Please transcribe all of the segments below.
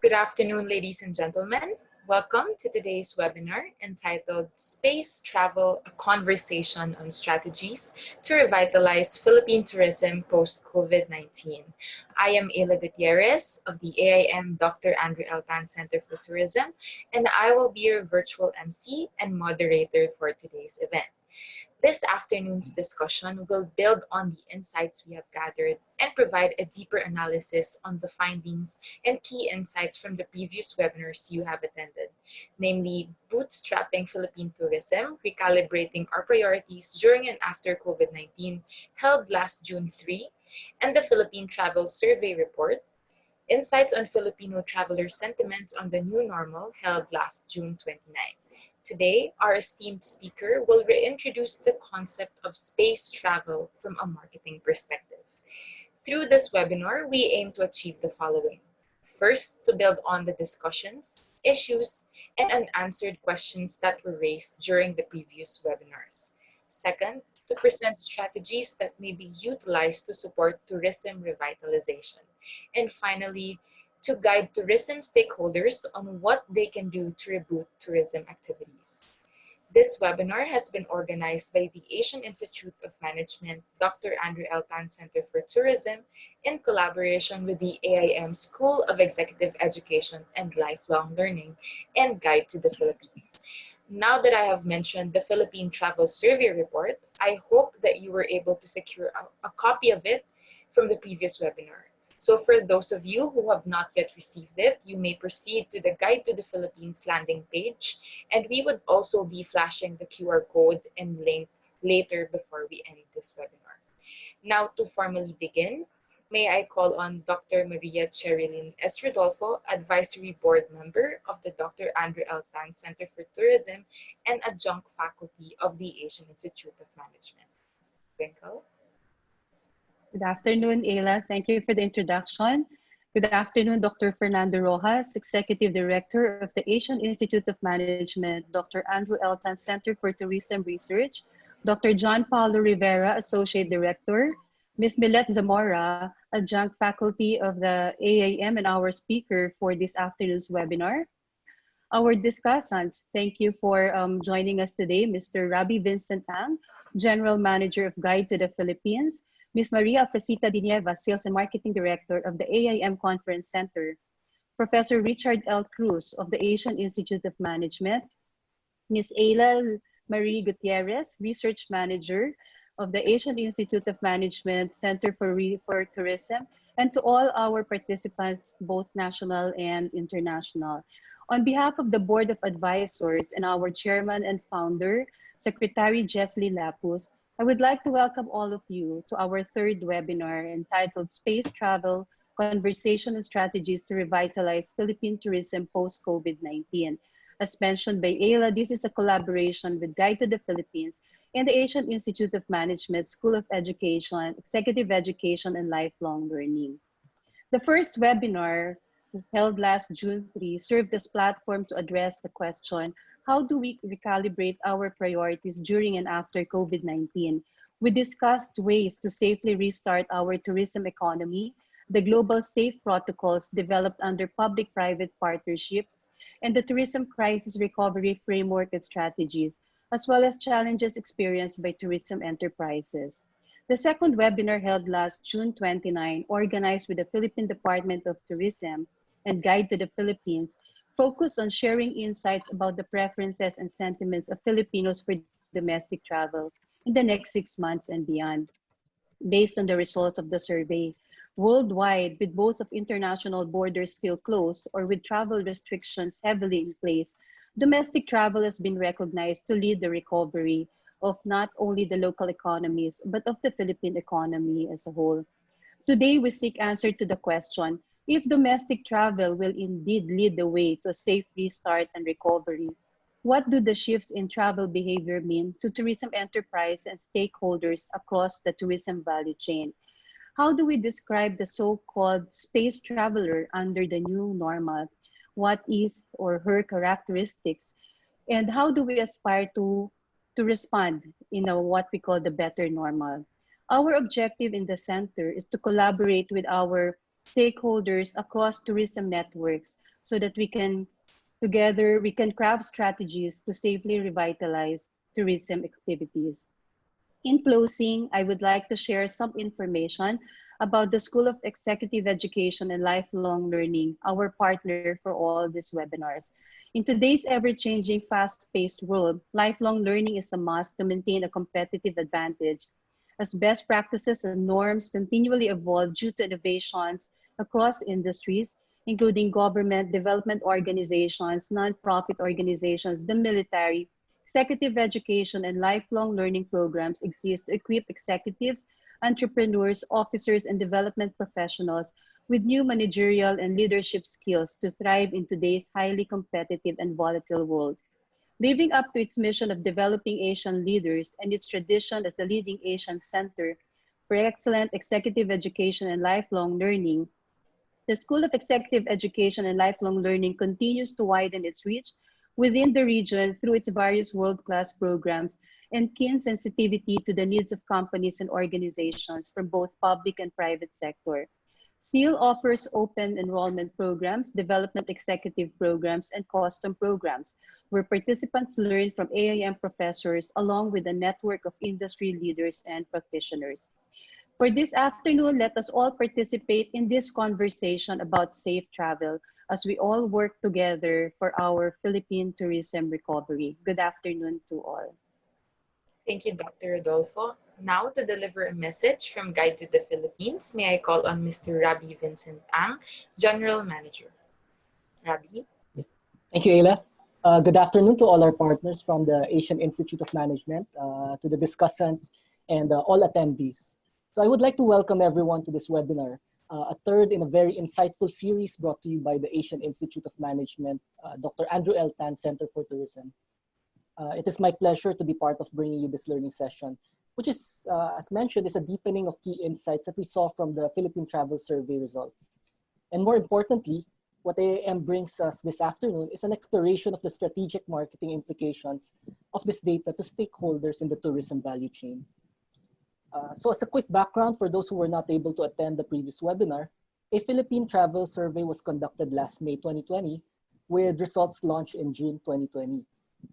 Good afternoon, ladies and gentlemen. Welcome to today's webinar entitled Space Travel, a Conversation on Strategies to Revitalize Philippine Tourism Post-COVID-19. I am Ayla Gutierrez of the AIM Dr. Andrew L. Tan Center for Tourism, and I will be your virtual MC and moderator for today's event. This afternoon's discussion will build on the insights we have gathered and provide a deeper analysis on the findings and key insights from the previous webinars you have attended, namely Bootstrapping Philippine Tourism, Recalibrating Our Priorities During and After COVID-19, held last June 3, and the Philippine Travel Survey Report, Insights on Filipino Traveler Sentiments on the New Normal, held last June 29. Today, our esteemed speaker will reintroduce the concept of space travel from a marketing perspective. Through this webinar, we aim to achieve the following. First, to build on the discussions, issues, and unanswered questions that were raised during the previous webinars. Second, to present strategies that may be utilized to support tourism revitalization. And finally, to guide tourism stakeholders on what they can do to reboot tourism activities. This webinar has been organized by the Asian Institute of Management, Dr. Andrew L. Tan Center for Tourism, in collaboration with the AIM School of Executive Education and Lifelong Learning and Guide to the Philippines. Now that I have mentioned the Philippine Travel Survey Report, I hope that you were able to secure a copy of it from the previous webinar. So for those of you who have not yet received it, you may proceed to the Guide to the Philippines landing page, and we would also be flashing the QR code and link later before we end this webinar. Now to formally begin, may I call on Dr. Maria Cherilyn S. Rodolfo, Advisory Board Member of the Dr. Andrew L. Tan Center for Tourism and Adjunct Faculty of the Asian Institute of Management. Winkle. Good afternoon, Ayla. Thank you for the introduction. Good afternoon, Dr. Fernando Rojas, Executive Director of the Asian Institute of Management, Dr. Andrew L. Tan Center for Tourism Research, Dr. John Paulo Rivera, Associate Director, Ms. Milette Zamora, Adjunct Faculty of the AIM, and our speaker for this afternoon's webinar. Our discussants, thank you for joining us today, Mr. Rabi Vincent Ang, General Manager of Guide to the Philippines, Ms. Maria Fresita Dinieva, Sales and Marketing Director of the AIM Conference Center, Professor Richard L. Cruz of the Asian Institute of Management, Ms. Ayla Marie Gutierrez, Research Manager of the Asian Institute of Management Center for Tourism, and to all our participants, both national and international. On behalf of the Board of Advisors and our Chairman and Founder, Secretary Jesly Lapus, I would like to welcome all of you to our third webinar entitled Space Travel, Conversation and Strategies to Revitalize Philippine Tourism Post-COVID-19. As mentioned by Ayla, this is a collaboration with Guide to the Philippines and the Asian Institute of Management, School of Education, Executive Education, and Lifelong Learning. The first webinar, held last June 3, served as platform to address the question, how do we recalibrate our priorities during and after COVID-19? We discussed ways to safely restart our tourism economy, the global safe protocols developed under public-private partnership, and the tourism crisis recovery framework and strategies, as well as challenges experienced by tourism enterprises. The second webinar, held last June 29, organized with the Philippine Department of Tourism and Guide to the Philippines, focused on sharing insights about the preferences and sentiments of Filipinos for domestic travel in the next 6 months and beyond. Based on the results of the survey, worldwide, with most of international borders still closed or with travel restrictions heavily in place, domestic travel has been recognized to lead the recovery of not only the local economies, but of the Philippine economy as a whole. Today, we seek answer to the question, if domestic travel will indeed lead the way to a safe restart and recovery, what do the shifts in travel behavior mean to tourism enterprise and stakeholders across the tourism value chain? How do we describe the so-called space traveler under the new normal? What is or her characteristics? And how do we aspire to respond in what we call the better normal? Our objective in the center is to collaborate with our stakeholders across tourism networks so that we can craft strategies to safely revitalize tourism activities. In closing, I would like to share some information about the School of Executive Education and Lifelong Learning, our partner for all these webinars. In today's ever-changing, fast-paced world, lifelong learning is a must to maintain a competitive advantage, as best practices and norms continually evolve due to innovations across industries, including government, development organizations, nonprofit organizations, the military. Executive education and lifelong learning programs exist to equip executives, entrepreneurs, officers, and development professionals with new managerial and leadership skills to thrive in today's highly competitive and volatile world. Living up to its mission of developing Asian leaders and its tradition as the leading Asian center for excellent executive education and lifelong learning, the School of Executive Education and Lifelong Learning continues to widen its reach within the region through its various world-class programs and keen sensitivity to the needs of companies and organizations from both public and private sector. SEAL offers open enrollment programs, development executive programs, and custom programs, where participants learn from AIM professors along with a network of industry leaders and practitioners. For this afternoon, let us all participate in this conversation about safe travel as we all work together for our Philippine tourism recovery. Good afternoon to all. Thank you, Dr. Rodolfo. Now, to deliver a message from Guide to the Philippines, may I call on Mr. Rabi Vincent Ang, General Manager. Rabi? Thank you, Ayla. Good afternoon to all our partners from the Asian Institute of Management, to the discussants, and all attendees. So I would like to welcome everyone to this webinar, a third in a very insightful series brought to you by the Asian Institute of Management, Dr. Andrew L. Tan Center for Tourism. It is my pleasure to be part of bringing you this learning session, which is, as mentioned, is a deepening of key insights that we saw from the Philippine Travel Survey results. And more importantly, what AIM brings us this afternoon is an exploration of the strategic marketing implications of this data to stakeholders in the tourism value chain. So as a quick background for those who were not able to attend the previous webinar, a Philippine travel survey was conducted last May 2020 with results launched in June 2020.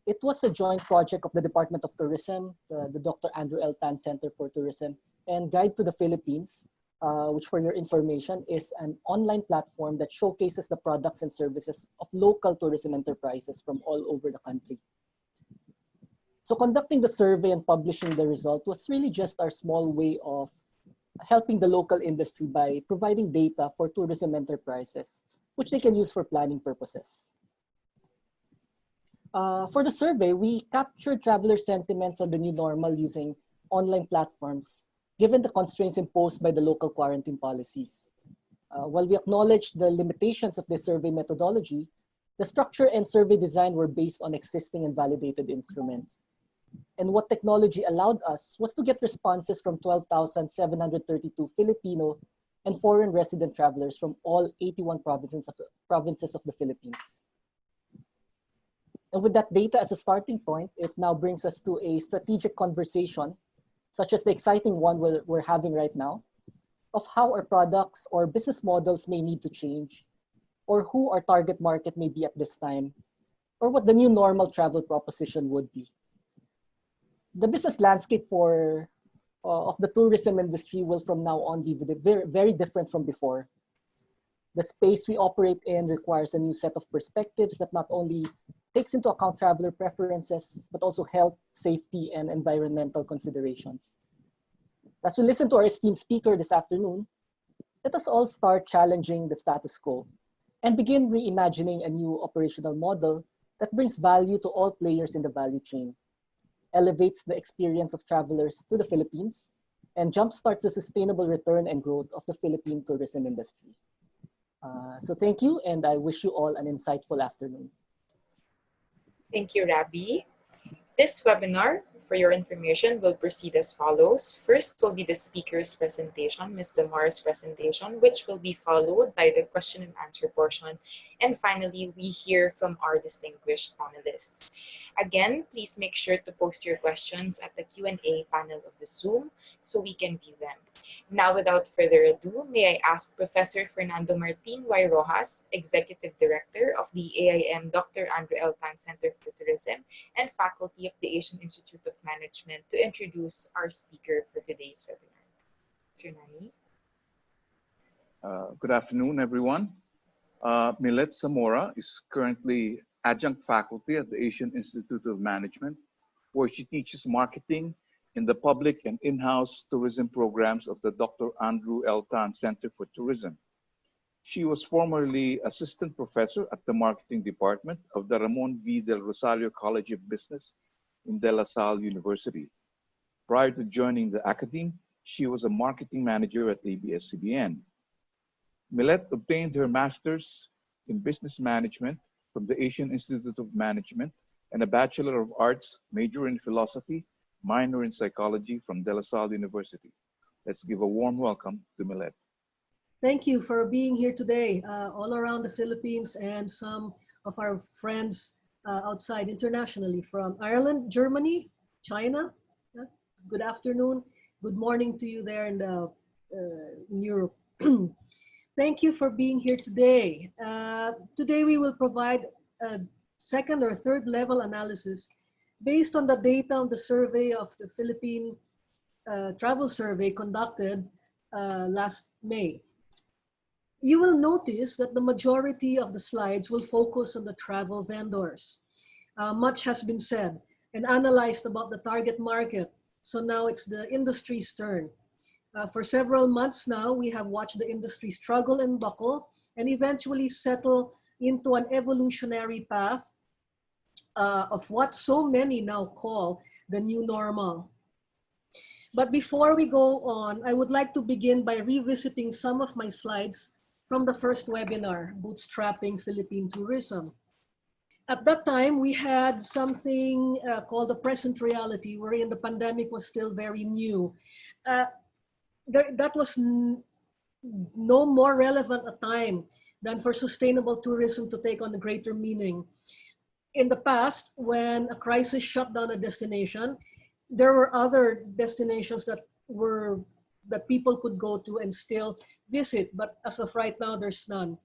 It was a joint project of the Department of Tourism, the Dr. Andrew L. Tan Center for Tourism, and Guide to the Philippines, which for your information is an online platform that showcases the products and services of local tourism enterprises from all over the country. So conducting the survey and publishing the result was really just our small way of helping the local industry by providing data for tourism enterprises, which they can use for planning purposes. For the survey, we captured traveler sentiments on the new normal using online platforms, given the constraints imposed by the local quarantine policies. While we acknowledge the limitations of this survey methodology, the structure and survey design were based on existing and validated instruments. And what technology allowed us was to get responses from 12,732 Filipino and foreign resident travelers from all 81 provinces of the Philippines. And with that data as a starting point, it now brings us to a strategic conversation, such as the exciting one we're having right now, of how our products or business models may need to change, or who our target market may be at this time, or what the new normal travel proposition would be. The business landscape of the tourism industry will from now on be very, very different from before. The space we operate in requires a new set of perspectives that not only takes into account traveler preferences, but also health, safety, and environmental considerations. As we listen to our esteemed speaker this afternoon, let us all start challenging the status quo and begin reimagining a new operational model that brings value to all players in the value chain, elevates the experience of travelers to the Philippines, and jumpstarts the sustainable return and growth of the Philippine tourism industry. So thank you, and I wish you all an insightful afternoon. Thank you, Rabi. This webinar, for your information, will proceed as follows. First will be the speaker's presentation, Ms. Zamar's presentation, which will be followed by the question and answer portion. And finally, we hear from our distinguished panelists. Again, please make sure to post your questions at the Q&A panel of the Zoom so we can view them. Now, without further ado, may I ask Professor Fernando Martin Y. Rojas, Executive Director of the AIM Dr. Andrew L. Tan Center for Tourism and Faculty of the Asian Institute of Management, to introduce our speaker for today's webinar. Sir Nani. Good afternoon, everyone. Milet Zamora is currently adjunct faculty at the Asian Institute of Management, where she teaches marketing in the public and in-house tourism programs of the Dr. Andrew L. Tan Center for Tourism. She was formerly assistant professor at the marketing department of the Ramon V. Del Rosario College of Business in De La Salle University. Prior to joining the academe, she was a marketing manager at ABS-CBN. Milet obtained her master's in business management from the Asian Institute of Management and a Bachelor of Arts, major in philosophy, minor in psychology from De La Salle University. Let's give a warm welcome to Milet. Thank you for being here today, all around the Philippines and some of our friends outside internationally from Ireland, Germany, China. Good afternoon, good morning to you there in Europe. Thank you for being here today. Today we will provide a second or third level analysis based on the data on the survey of the Philippine travel survey conducted last May. You will notice that the majority of the slides will focus on the travel vendors. Much has been said and analyzed about the target market. So now it's the industry's turn. For several months now, we have watched the industry struggle and buckle and eventually settle into an evolutionary path of what so many now call the new normal. But before we go on, I would like to begin by revisiting some of my slides from the first webinar, Bootstrapping Philippine Tourism. At that time, we had something called the present reality, wherein the pandemic was still very new. That was no more relevant a time than for sustainable tourism to take on a greater meaning. In the past, when a crisis shut down a destination, there were other destinations that people could go to and still visit, but as of right now, there's none.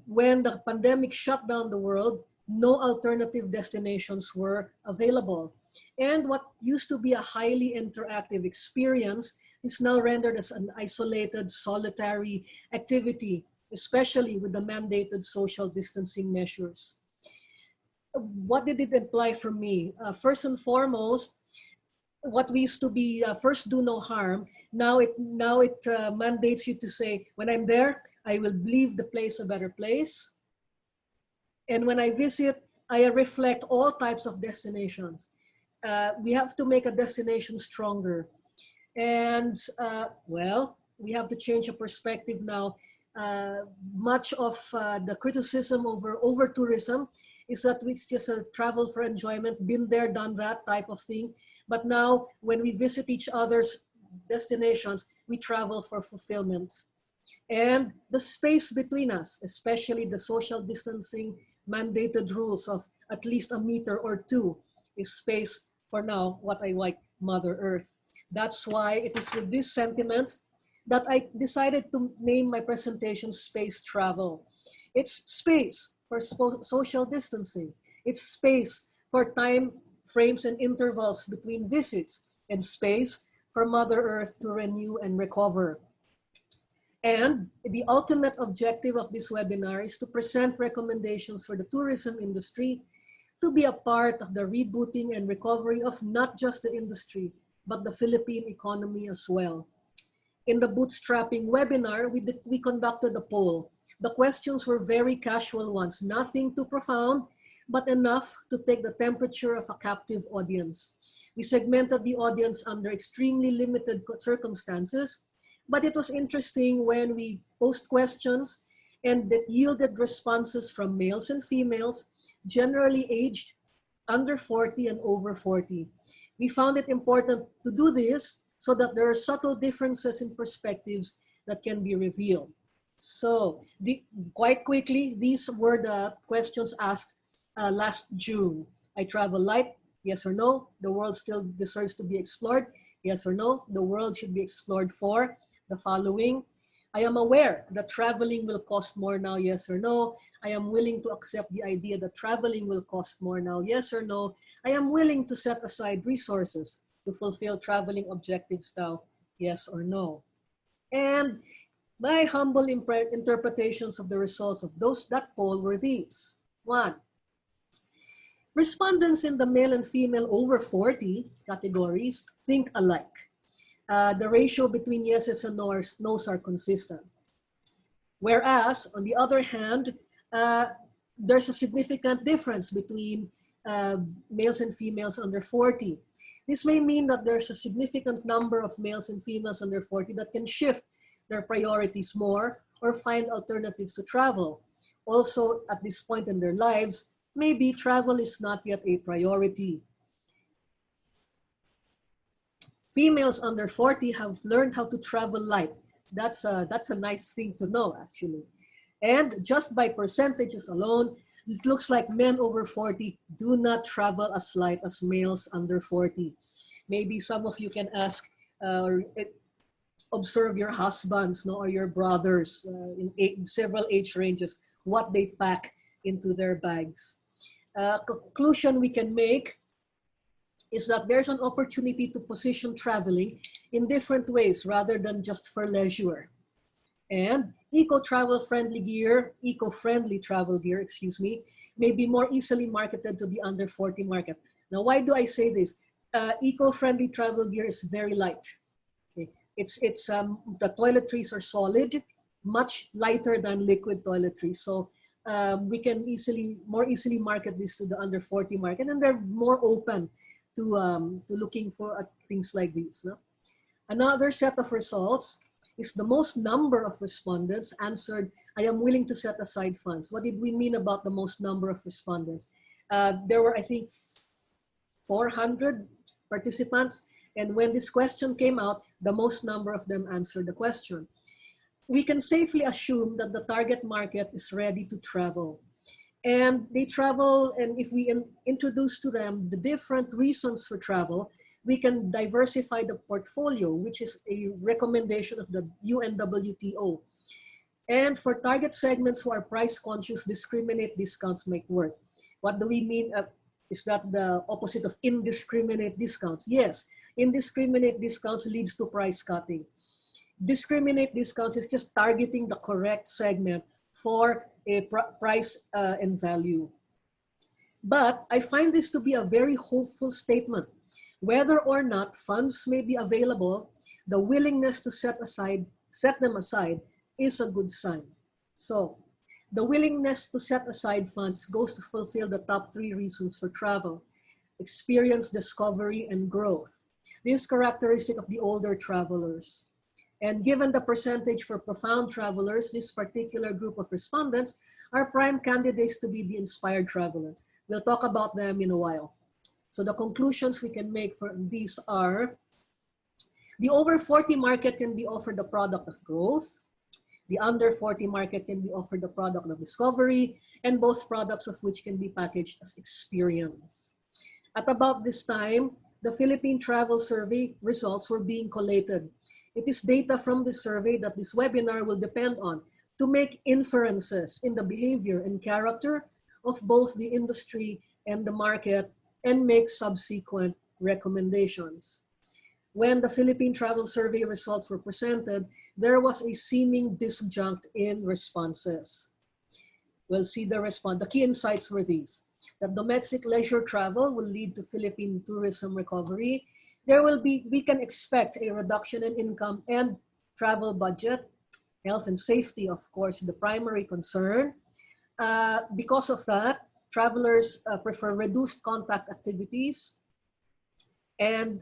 When the pandemic shut down the world, no alternative destinations were available. And what used to be a highly interactive experience is now rendered as an isolated, solitary activity, especially with the mandated social distancing measures. What did it imply for me? First and foremost, what we used to be first do no harm, now it mandates you to say, when I'm there, I will leave the place a better place. And when I visit, I reflect all types of destinations. We have to make a destination stronger. And well, we have to change a perspective now. Much of the criticism over tourism is that it's just a travel for enjoyment, been there, done that type of thing. But now when we visit each other's destinations, we travel for fulfillment. And the space between us, especially the social distancing mandated rules of at least a meter or two, is space for now, what I like, Mother Earth. That's why it is with this sentiment that I decided to name my presentation Space Travel. It's space for social distancing. It's space for time frames and intervals between visits, and space for Mother Earth to renew and recover. And the ultimate objective of this webinar is to present recommendations for the tourism industry to be a part of the rebooting and recovery of not just the industry, but the Philippine economy as well. In the bootstrapping webinar, we conducted a poll. The questions were very casual ones, nothing too profound, but enough to take the temperature of a captive audience. We segmented the audience under extremely limited circumstances, but it was interesting when we posed questions and that yielded responses from males and females, generally aged under 40 and over 40. We found it important to do this so that there are subtle differences in perspectives that can be revealed. So quite quickly, these were the questions asked last June. I travel light, yes or no? The world still deserves to be explored. Yes or no? The world should be explored for the following. I am aware that traveling will cost more now, yes or no? I am willing to accept the idea that traveling will cost more now, yes or no? I am willing to set aside resources to fulfill traveling objectives now, yes or no? And my humble interpretations of the results of that poll were these. One, respondents in the male and female over 40 categories think alike. The ratio between yeses and no's are consistent. Whereas, on the other hand, there's a significant difference between males and females under 40. This may mean that there's a significant number of males and females under 40 that can shift their priorities more or find alternatives to travel. Also, at this point in their lives, maybe travel is not yet a priority. Females under 40 have learned how to travel light. That's a nice thing to know, actually. And just by percentages alone, it looks like men over 40 do not travel as light as males under 40. Maybe some of you can ask, observe your husbands, no, or your brothers in several age ranges, what they pack into their bags. Conclusion we can make is that there's an opportunity to position traveling in different ways rather than just for leisure. And eco-friendly travel gear, may be more easily marketed to the under 40 market. Now, why do I say this? Eco-friendly travel gear is very light. Okay. The toiletries are solid, much lighter than liquid toiletries. So we can more easily market this to the under 40 market, and they're more open to looking for things like these. No? Another set of results is the most number of respondents answered, I am willing to set aside funds. What did we mean about the most number of respondents? There were, I think, 400 participants. And when this question came out, the most number of them answered the question. We can safely assume that the target market is ready to travel. And they travel, and if we introduce to them the different reasons for travel, we can diversify the portfolio, which is a recommendation of the UNWTO. And for target segments who are price conscious, discriminate discounts make work. What do we mean? Is that the opposite of indiscriminate discounts? Yes, indiscriminate discounts leads to price cutting. Discriminate discounts is just targeting the correct segment for a price and value. But I find this to be a very hopeful statement. Whether or not funds may be available, the willingness to set them aside is a good sign. So the willingness to set aside funds goes to fulfill the top 3 reasons for travel: experience, discovery, and growth. This is characteristic of the older travelers. And given the percentage for profound travelers, this particular group of respondents are prime candidates to be the inspired traveler. We'll talk about them in a while. So the conclusions we can make for these are: the over 40 market can be offered the product of growth. The under 40 market can be offered the product of discovery, and both products of which can be packaged as experience. At about this time, the Philippine Travel Survey results were being collated. It is data from this survey that this webinar will depend on to make inferences in the behavior and character of both the industry and the market, and make subsequent recommendations. When the Philippine Travel Survey results were presented, there was a seeming disjunct in responses. We'll see the response. The key insights were these: that domestic leisure travel will lead to Philippine tourism recovery. We can expect a reduction in income and travel budget. Health and safety, of course, the primary concern. Because of that, travelers prefer reduced contact activities, and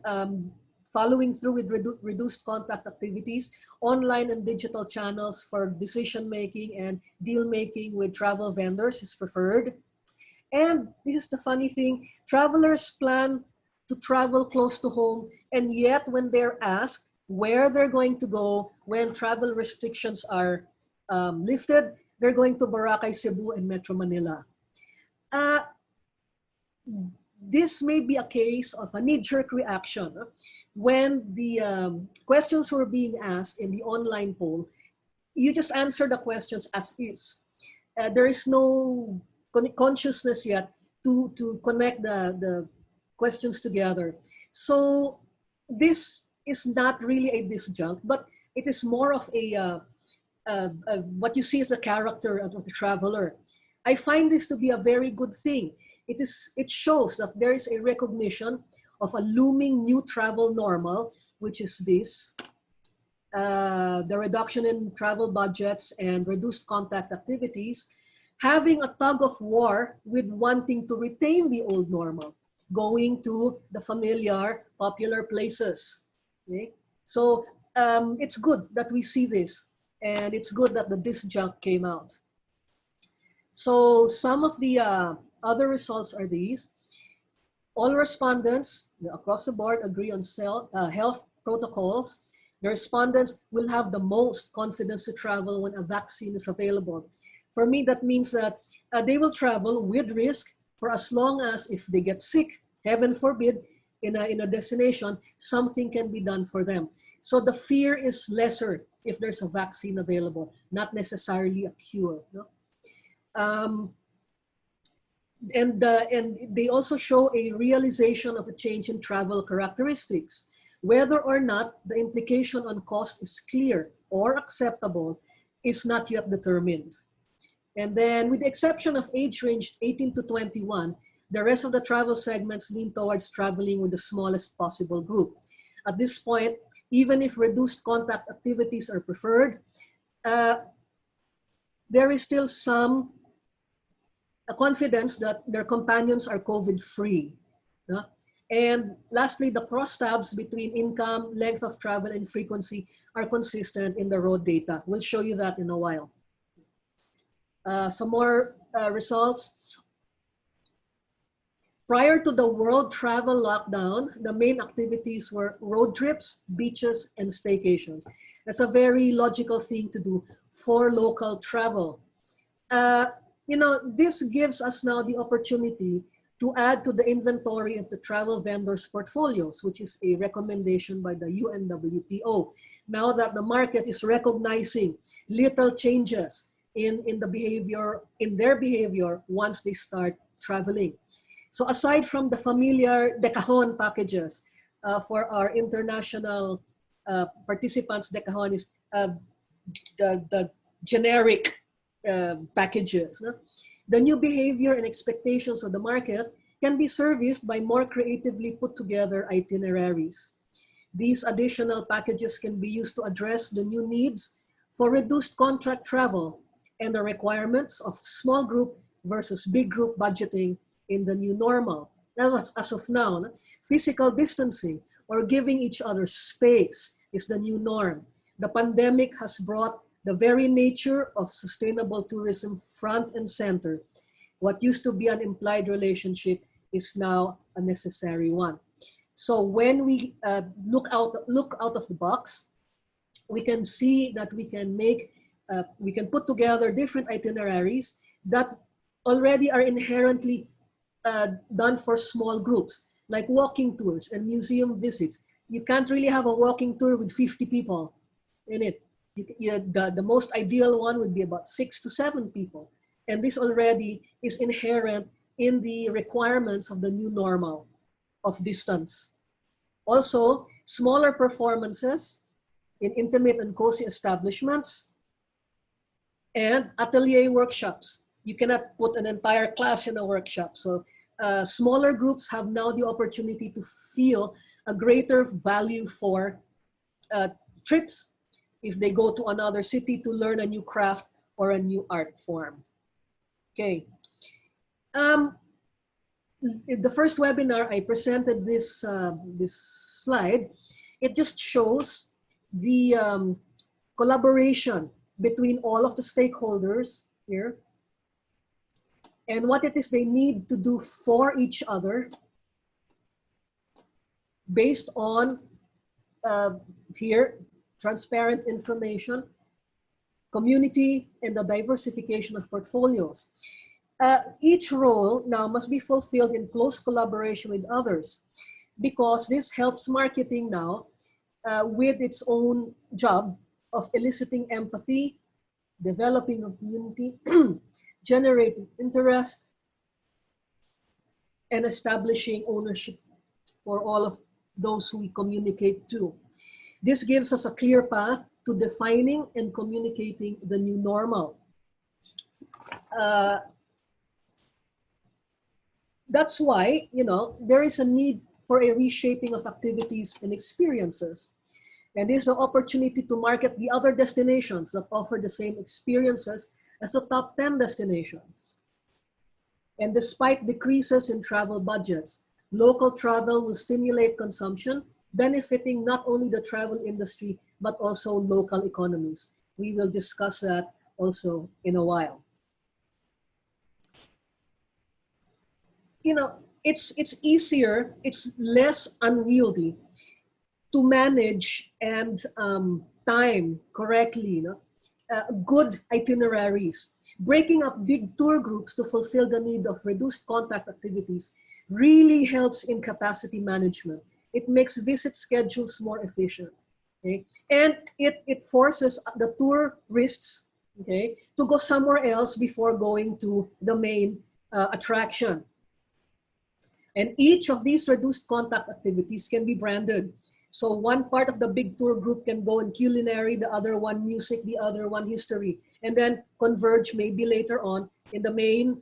following through with reduced contact activities, online and digital channels for decision-making and deal-making with travel vendors is preferred. And this is the funny thing: travelers plan to travel close to home, and yet when they're asked where they're going to go when travel restrictions are lifted, they're going to Boracay, Cebu, and Metro Manila. this may be a case of a knee-jerk reaction. When the questions were being asked in the online poll, you just answer the questions as is. There is no consciousness yet to connect the questions together. So this is not really a disjunct, but it is more of what you see as the character of the traveler. I find this to be a very good thing. It shows that there is a recognition of a looming new travel normal, which is this, the reduction in travel budgets and reduced contact activities, having a tug of war with wanting to retain the old normal, going to the familiar, popular places. Okay? So it's good that we see this, and it's good that the disjunct came out. So some of the other results are these. All respondents across the board agree on health protocols. The respondents will have the most confidence to travel when a vaccine is available. For me, that means that they will travel with risk for as long as if they get sick, heaven forbid, in a destination, something can be done for them. So the fear is lesser if there's a vaccine available, not necessarily a cure. No? And they also show a realization of a change in travel characteristics. Whether or not the implication on cost is clear or acceptable is not yet determined. And then with the exception of age range 18 to 21, the rest of the travel segments lean towards traveling with the smallest possible group. At this point, even if reduced contact activities are preferred, there is still some confidence that their companions are COVID-free. No? And lastly, the crosstabs between income, length of travel, and frequency are consistent in the road data. We'll show you that in a while. Some more results. Prior to the world travel lockdown, the main activities were road trips, beaches, and staycations. That's a very logical thing to do for local travel. This gives us now the opportunity to add to the inventory of the travel vendors' portfolios, which is a recommendation by the UNWTO. Now that the market is recognizing little changes in their behavior once they start traveling. So aside from the familiar de cajon packages for our international participants, de cajon is the generic packages. No? The new behavior and expectations of the market can be serviced by more creatively put together itineraries. These additional packages can be used to address the new needs for reduced contract travel and the requirements of small group versus big group budgeting in the new normal. Now, as of now, physical distancing or giving each other space is the new norm. The pandemic has brought the very nature of sustainable tourism front and center. What used to be an implied relationship is now a necessary one. So when we look out of the box, we can see that we can put together different itineraries that already are inherently done for small groups, like walking tours and museum visits. You can't really have a walking tour with 50 people in it. The most ideal one would be about 6 to 7 people. And this already is inherent in the requirements of the new normal of distance. Also, smaller performances in intimate and cozy establishments and atelier workshops. You cannot put an entire class in a workshop. So smaller groups have now the opportunity to feel a greater value for trips if they go to another city to learn a new craft or a new art form. Okay. The first webinar, I presented this slide. It just shows the collaboration between all of the stakeholders here and what it is they need to do for each other based on here, transparent information, community, and the diversification of portfolios. Each role now must be fulfilled in close collaboration with others, because this helps marketing now with its own job of eliciting empathy, developing a community, generating interest, and establishing ownership for all of those who we communicate to. This gives us a clear path to defining and communicating the new normal. That's why, there is a need for a reshaping of activities and experiences. And this is the opportunity to market the other destinations that offer the same experiences as the top 10 destinations. And despite decreases in travel budgets, local travel will stimulate consumption, benefiting not only the travel industry, but also local economies. We will discuss that also in a while. It's easier, it's less unwieldy to manage and time correctly, good itineraries. Breaking up big tour groups to fulfill the need of reduced contact activities really helps in capacity management. It makes visit schedules more efficient, okay? And it forces the tourists, okay, to go somewhere else before going to the main attraction. And each of these reduced contact activities can be branded. So one part of the big tour group can go in culinary, the other one music, the other one history, and then converge maybe later on in the main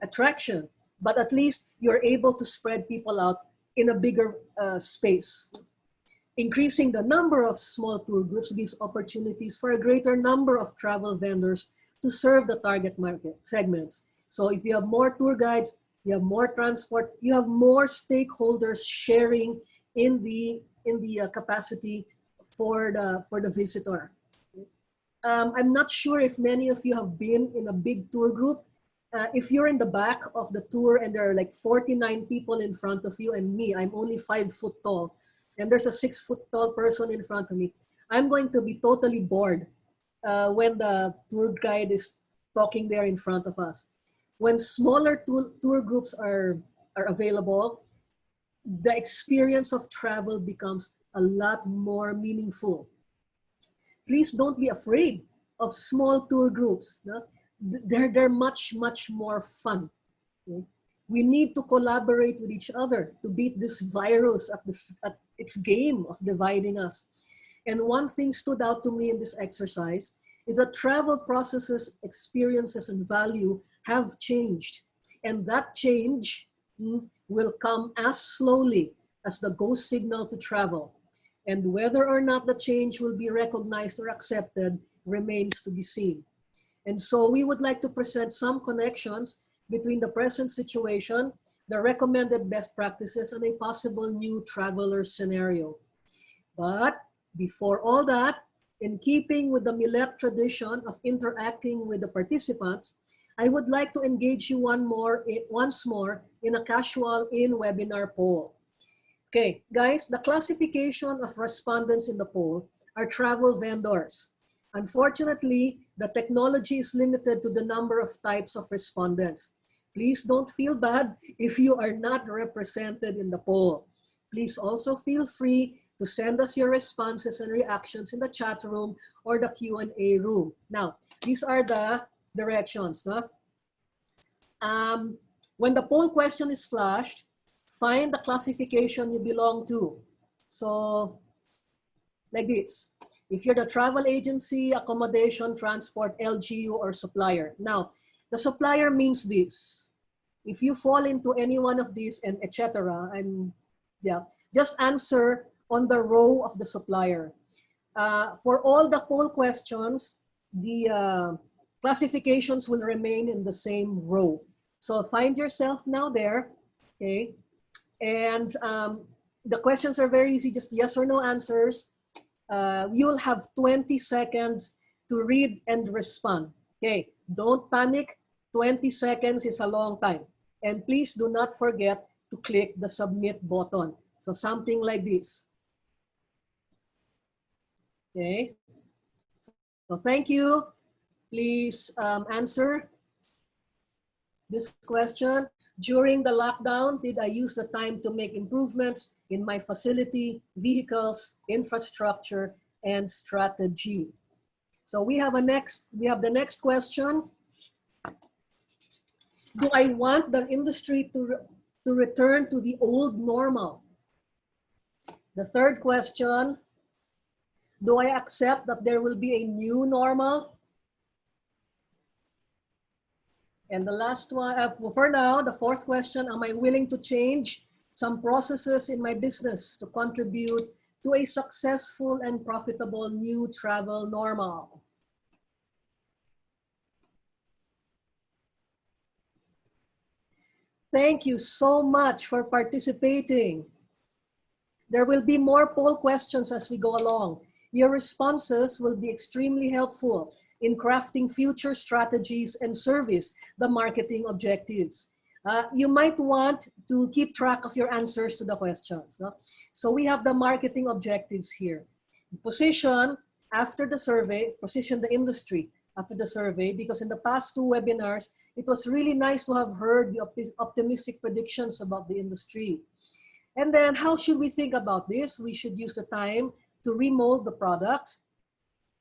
attraction. But at least you're able to spread people out in a bigger space. Increasing the number of small tour groups gives opportunities for a greater number of travel vendors to serve the target market segments. So if you have more tour guides, you have more transport, you have more stakeholders sharing in the capacity for the visitor. I'm not sure if many of you have been in a big tour group. If you're in the back of the tour and there are like 49 people in front of you and me, I'm only 5 foot tall, and there's a 6 foot tall person in front of me, I'm going to be totally bored when the tour guide is talking there in front of us. When smaller tour groups are available, the experience of travel becomes a lot more meaningful. Please don't be afraid of small tour groups. No? They're much, much more fun. Okay? We need to collaborate with each other to beat this virus at its game of dividing us. And one thing stood out to me in this exercise is that travel processes, experiences, and value have changed. And that change will come as slowly as the go signal to travel. And whether or not the change will be recognized or accepted remains to be seen. And so we would like to present some connections between the present situation, the recommended best practices, and a possible new traveler scenario. But before all that, in keeping with the Millet tradition of interacting with the participants, I would like to engage you once more in a casual in-webinar poll. Okay, guys, the classification of respondents in the poll are travel vendors. Unfortunately, the technology is limited to the number of types of respondents. Please don't feel bad if you are not represented in the poll. Please also feel free to send us your responses and reactions in the chat room or the Q&A room. Now, these are the directions. No? When the poll question is flashed, find the classification you belong to. So, like this. If you're the travel agency, accommodation, transport, LGU, or supplier. Now, the supplier means this. If you fall into any one of these and etc., and yeah, just answer on the row of the supplier. For all the poll questions, the classifications will remain in the same row. So find yourself now there, okay? And the questions are very easy, just yes or no answers. You'll have 20 seconds to read and respond. Okay, don't panic. 20 seconds is a long time. And please do not forget to click the submit button. So something like this. Okay, so thank you. please answer this question. During the lockdown, did I use the time to make improvements in my facility, vehicles, infrastructure, and strategy? So we have the next question. Do I want the industry to return to the old normal? The third question, do I accept that there will be a new normal? And the last one, for now, the fourth question, am I willing to change some processes in my business to contribute to a successful and profitable new travel normal? Thank you so much for participating. There will be more poll questions as we go along. Your responses will be extremely helpful in crafting future strategies and service the marketing objectives. You might want to keep track of your answers to the questions. No? So we have the marketing objectives here. Position after the survey, position the industry after the survey, because in the past 2 webinars, it was really nice to have heard the optimistic predictions about the industry. And then how should we think about this? We should use the time to remold the product.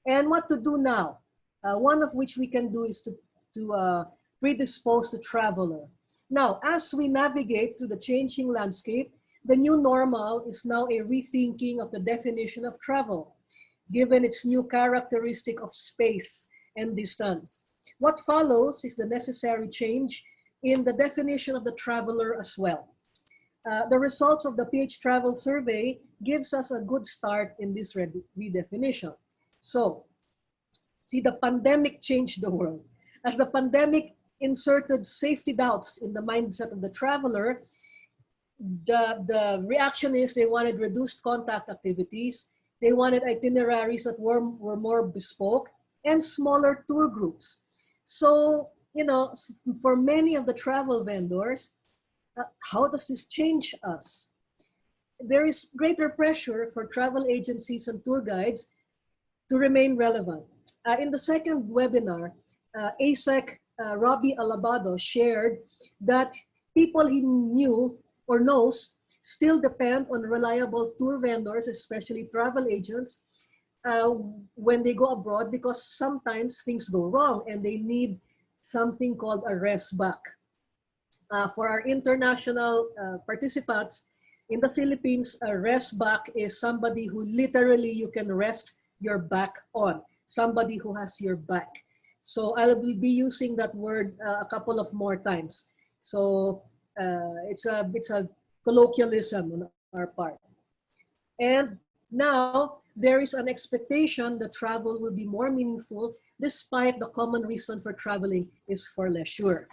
And what to do now? One of which we can do is to predispose the traveler. Now, as we navigate through the changing landscape, the new normal is now a rethinking of the definition of travel, given its new characteristic of space and distance. What follows is the necessary change in the definition of the traveler as well. The results of the PH Travel Survey gives us a good start in this redefinition. So, see, the pandemic changed the world. As the pandemic inserted safety doubts in the mindset of the traveler, the reaction is they wanted reduced contact activities, they wanted itineraries that were more bespoke, and smaller tour groups. So, you know, for many of the travel vendors, how does this change us? There is greater pressure for travel agencies and tour guides to remain relevant. In the second webinar, ASEC Robbie Alabado shared that people he knew or knows still depend on reliable tour vendors, especially travel agents, when they go abroad, because sometimes things go wrong and they need something called a rest back. For our international participants in the Philippines, a rest back is somebody who literally you can rest your back on, somebody who has your back. So I will be using that word a couple of more times. So it's a colloquialism on our part. And now there is an expectation that travel will be more meaningful, despite the common reason for traveling is for leisure.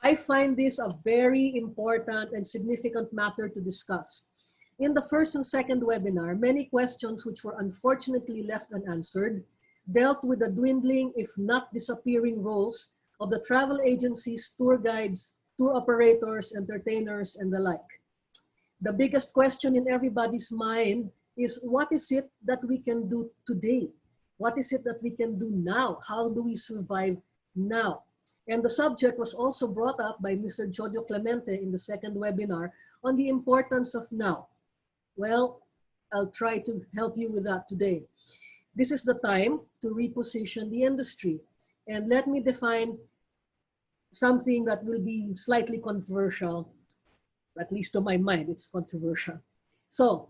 I find this a very important and significant matter to discuss. In the first and second webinar, many questions which were unfortunately left unanswered dealt with the dwindling, if not disappearing, roles of the travel agencies, tour guides, tour operators, entertainers, and the like. The biggest question in everybody's mind is, what is it that we can do today? What is it that we can do now? How do we survive now? And the subject was also brought up by Mr. Jojo Clemente in the second webinar on the importance of now. Well, I'll try to help you with that today. This is the time to reposition the industry. And let me define something that will be slightly controversial, at least to my mind, it's controversial. So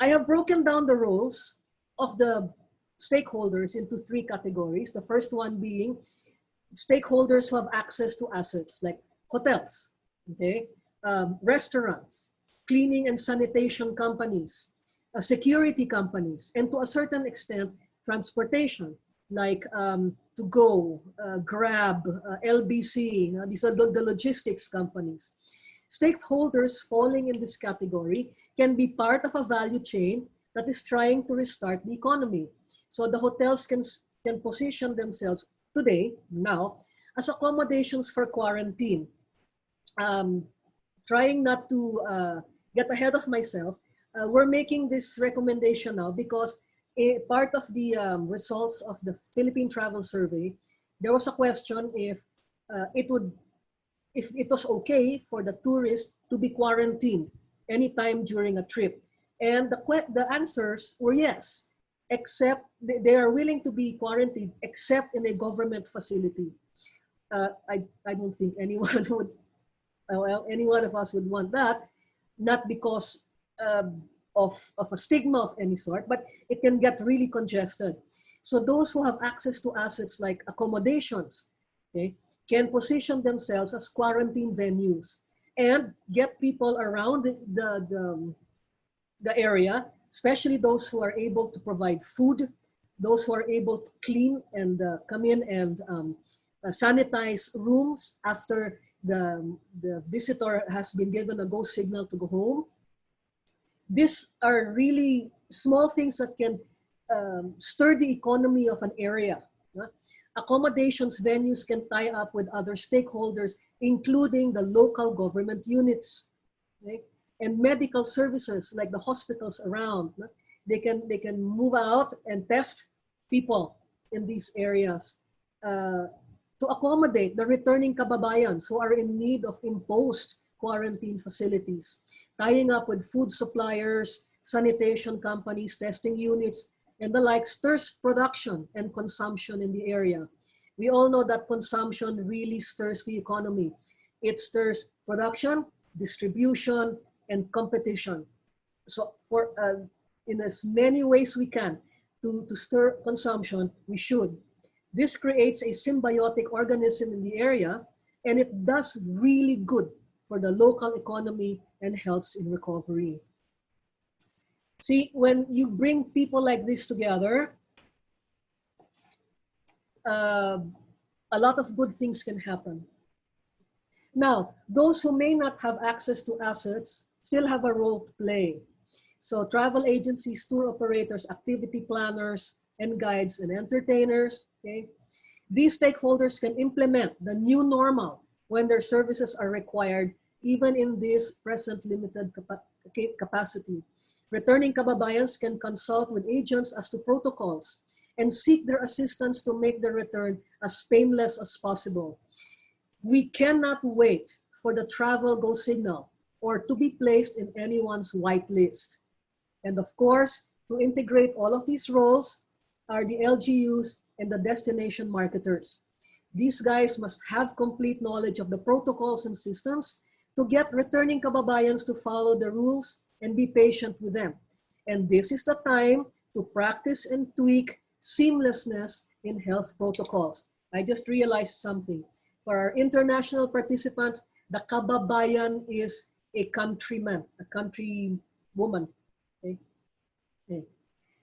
I have broken down the roles of the stakeholders into 3 categories. The first one being stakeholders who have access to assets like hotels, okay, restaurants, cleaning and sanitation companies, security companies, and to a certain extent, transportation, like To Go, Grab, LBC, these are the logistics companies. Stakeholders falling in this category can be part of a value chain that is trying to restart the economy. So the hotels can position themselves today, now, as accommodations for quarantine. Trying not to get ahead of myself, we're making this recommendation now because part of the results of the Philippine Travel Survey, there was a question if it was okay for the tourist to be quarantined anytime during a trip. And the answers were yes, except they are willing to be quarantined except in a government facility. I don't think anyone would, well, any one of us would want that, not because of a stigma of any sort, but it can get really congested. So those who have access to assets like accommodations, okay, can position themselves as quarantine venues and get people around the area, especially those who are able to provide food, those who are able to clean and come in and sanitize rooms after the visitor has been given a go signal to go home. These are really small things that can stir the economy of an area. Accommodations venues can tie up with other stakeholders, including the local government units, right? And medical services like the hospitals around. They can move out and test people in these areas to accommodate the returning kababayans who are in need of imposed quarantine facilities, tying up with food suppliers, sanitation companies, testing units, and the like stirs production and consumption in the area. We all know that consumption really stirs the economy. It stirs production, distribution, and competition. So for in as many ways we can to stir consumption, we should. This creates a symbiotic organism in the area, and it does really good for the local economy and helps in recovery. See, when you bring people like this together, a lot of good things can happen. Now, those who may not have access to assets still have a role to play. So travel agencies, tour operators, activity planners, and guides and entertainers, okay? These stakeholders can implement the new normal when their services are required, even in this present limited capacity. Returning kababayans can consult with agents as to protocols and seek their assistance to make the return as painless as possible. We cannot wait for the travel go signal or to be placed in anyone's white list. And of course, to integrate all of these roles are the LGUs and the destination marketers. These guys must have complete knowledge of the protocols and systems to get returning kababayans to follow the rules and be patient with them. And this is the time to practice and tweak seamlessness in health protocols. I just realized something. For our international participants, the kababayan is a countryman, a countrywoman. Okay? Okay.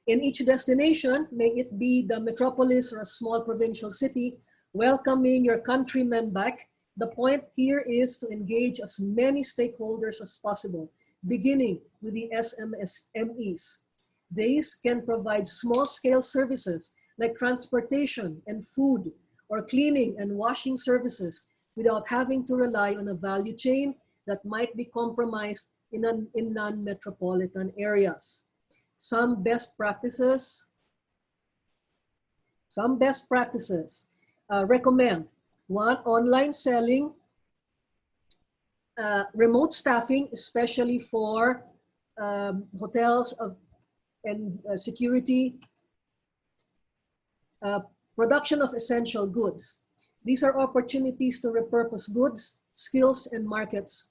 In each destination, may it be the metropolis or a small provincial city, welcoming your countrymen back, the point here is to engage as many stakeholders as possible, beginning with the SMEs. These can provide small-scale services like transportation and food, or cleaning and washing services without having to rely on a value chain that might be compromised in non-metropolitan areas. Some best practices recommend: one, online selling, remote staffing, especially for hotels and security, production of essential goods. These are opportunities to repurpose goods, skills, and markets.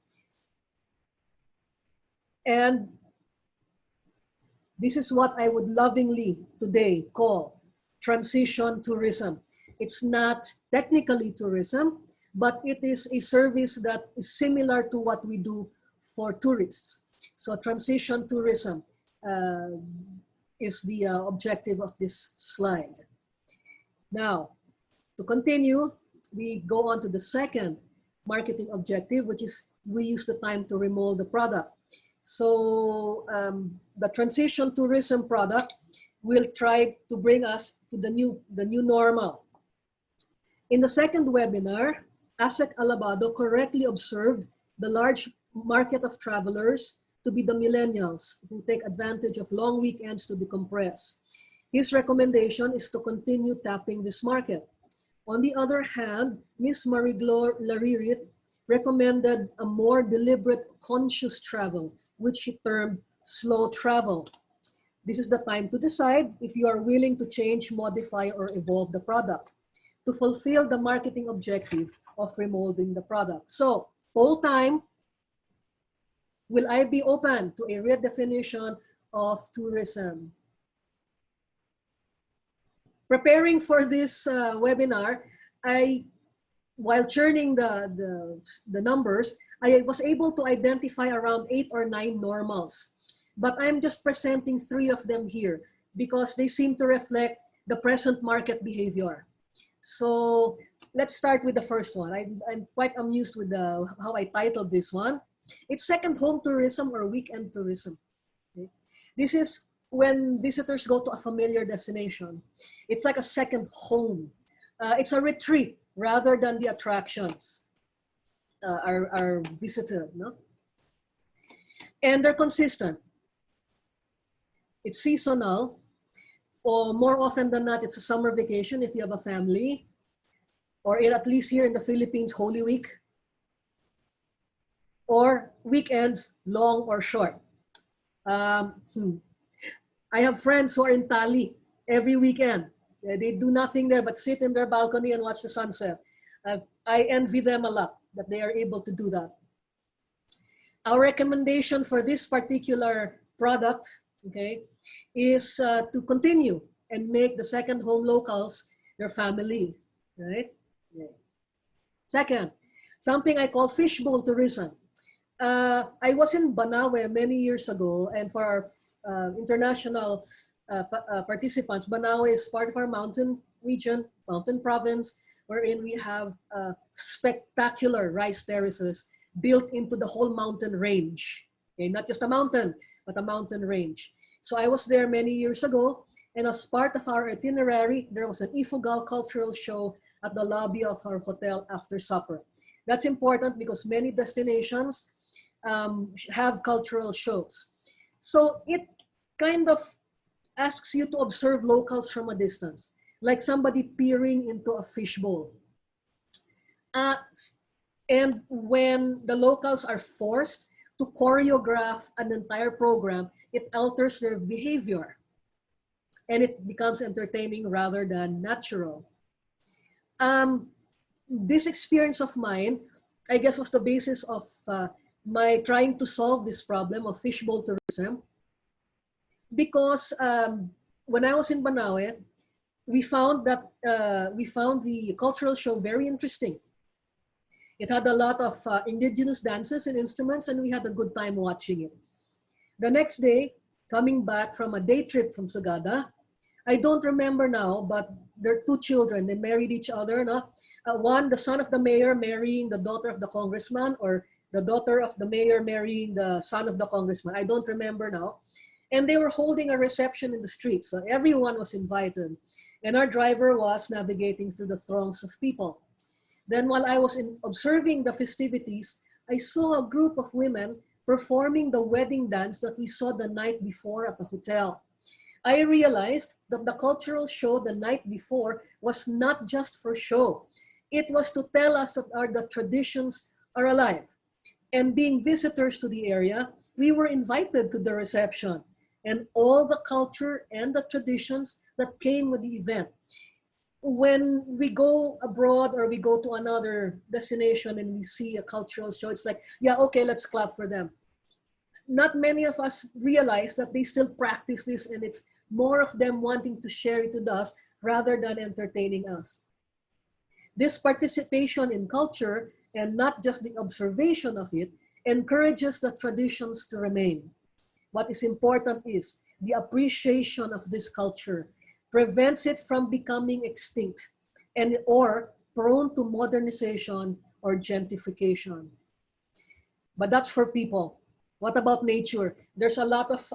And this is what I would lovingly today call transition tourism. It's not technically tourism, but it is a service that is similar to what we do for tourists. So transition tourism is the objective of this slide. Now, to continue, we go on to the second marketing objective, which is we use the time to remold the product. So the transition tourism product will try to bring us to the new normal. In the second webinar, ASEC Alabado correctly observed the large market of travelers to be the millennials who take advantage of long weekends to decompress. His recommendation is to continue tapping this market. On the other hand, Ms. Marie-Glore Laririt recommended a more deliberate, conscious travel, which she termed slow travel. This is the time to decide if you are willing to change, modify, or evolve the product to fulfill the marketing objective of remolding the product. So, poll time, will I be open to a redefinition of tourism? Preparing for this webinar, while churning the numbers, I was able to identify around 8 or 9 normals. But I'm just presenting 3 of them here because they seem to reflect the present market behavior. So let's start with the first one. I'm quite amused with how I titled this one. It's second home tourism or weekend tourism. Okay? This is when visitors go to a familiar destination. It's like a second home. It's a retreat rather than the attractions are visited. No? And they're consistent. It's seasonal, or more often than not, it's a summer vacation if you have a family, or at least here in the Philippines, Holy Week, or weekends, long or short. I have friends who are in Tali every weekend. They do nothing there but sit in their balcony and watch the sunset. I envy them a lot that they are able to do that. Our recommendation for this particular product, okay, is to continue and make the second home locals your family, right? Yeah. Second, something I call fishbowl tourism. I was in Banawe many years ago, and for our international participants, Banawe is part of our mountain region, mountain province, wherein we have spectacular rice terraces built into the whole mountain range. Okay, not just a mountain, but a mountain range. So I was there many years ago, and as part of our itinerary, there was an Ifugao cultural show at the lobby of our hotel after supper. That's important because many destinations have cultural shows. So it kind of asks you to observe locals from a distance, like somebody peering into a fishbowl. And when the locals are forced to choreograph an entire program, it alters their behavior and it becomes entertaining rather than natural. This experience of mine, I guess, was the basis of my trying to solve this problem of fishbowl tourism, because when I was in Banawe, we found the cultural show very interesting. It had a lot of indigenous dances and instruments, and we had a good time watching it. The next day, coming back from a day trip from Sagada, I don't remember now, but there are 2 children. They married each other. No? One, the son of the mayor marrying the daughter of the congressman, or the daughter of the mayor marrying the son of the congressman. I don't remember now. And they were holding a reception in the street. So everyone was invited. And our driver was navigating through the throngs of people. Then while I was observing the festivities, I saw a group of women performing the wedding dance that we saw the night before at the hotel. I realized that the cultural show the night before was not just for show. It was to tell us that the traditions are alive. And being visitors to the area, we were invited to the reception and all the culture and the traditions that came with the event. When we go abroad or we go to another destination and we see a cultural show, it's like, yeah, okay, let's clap for them. Not many of us realize that they still practice this, and it's more of them wanting to share it with us rather than entertaining us. This participation in culture, and not just the observation of it, encourages the traditions to remain. What is important is the appreciation of this culture prevents it from becoming extinct and or prone to modernization or gentrification. But that's for people. What about nature? There's a lot of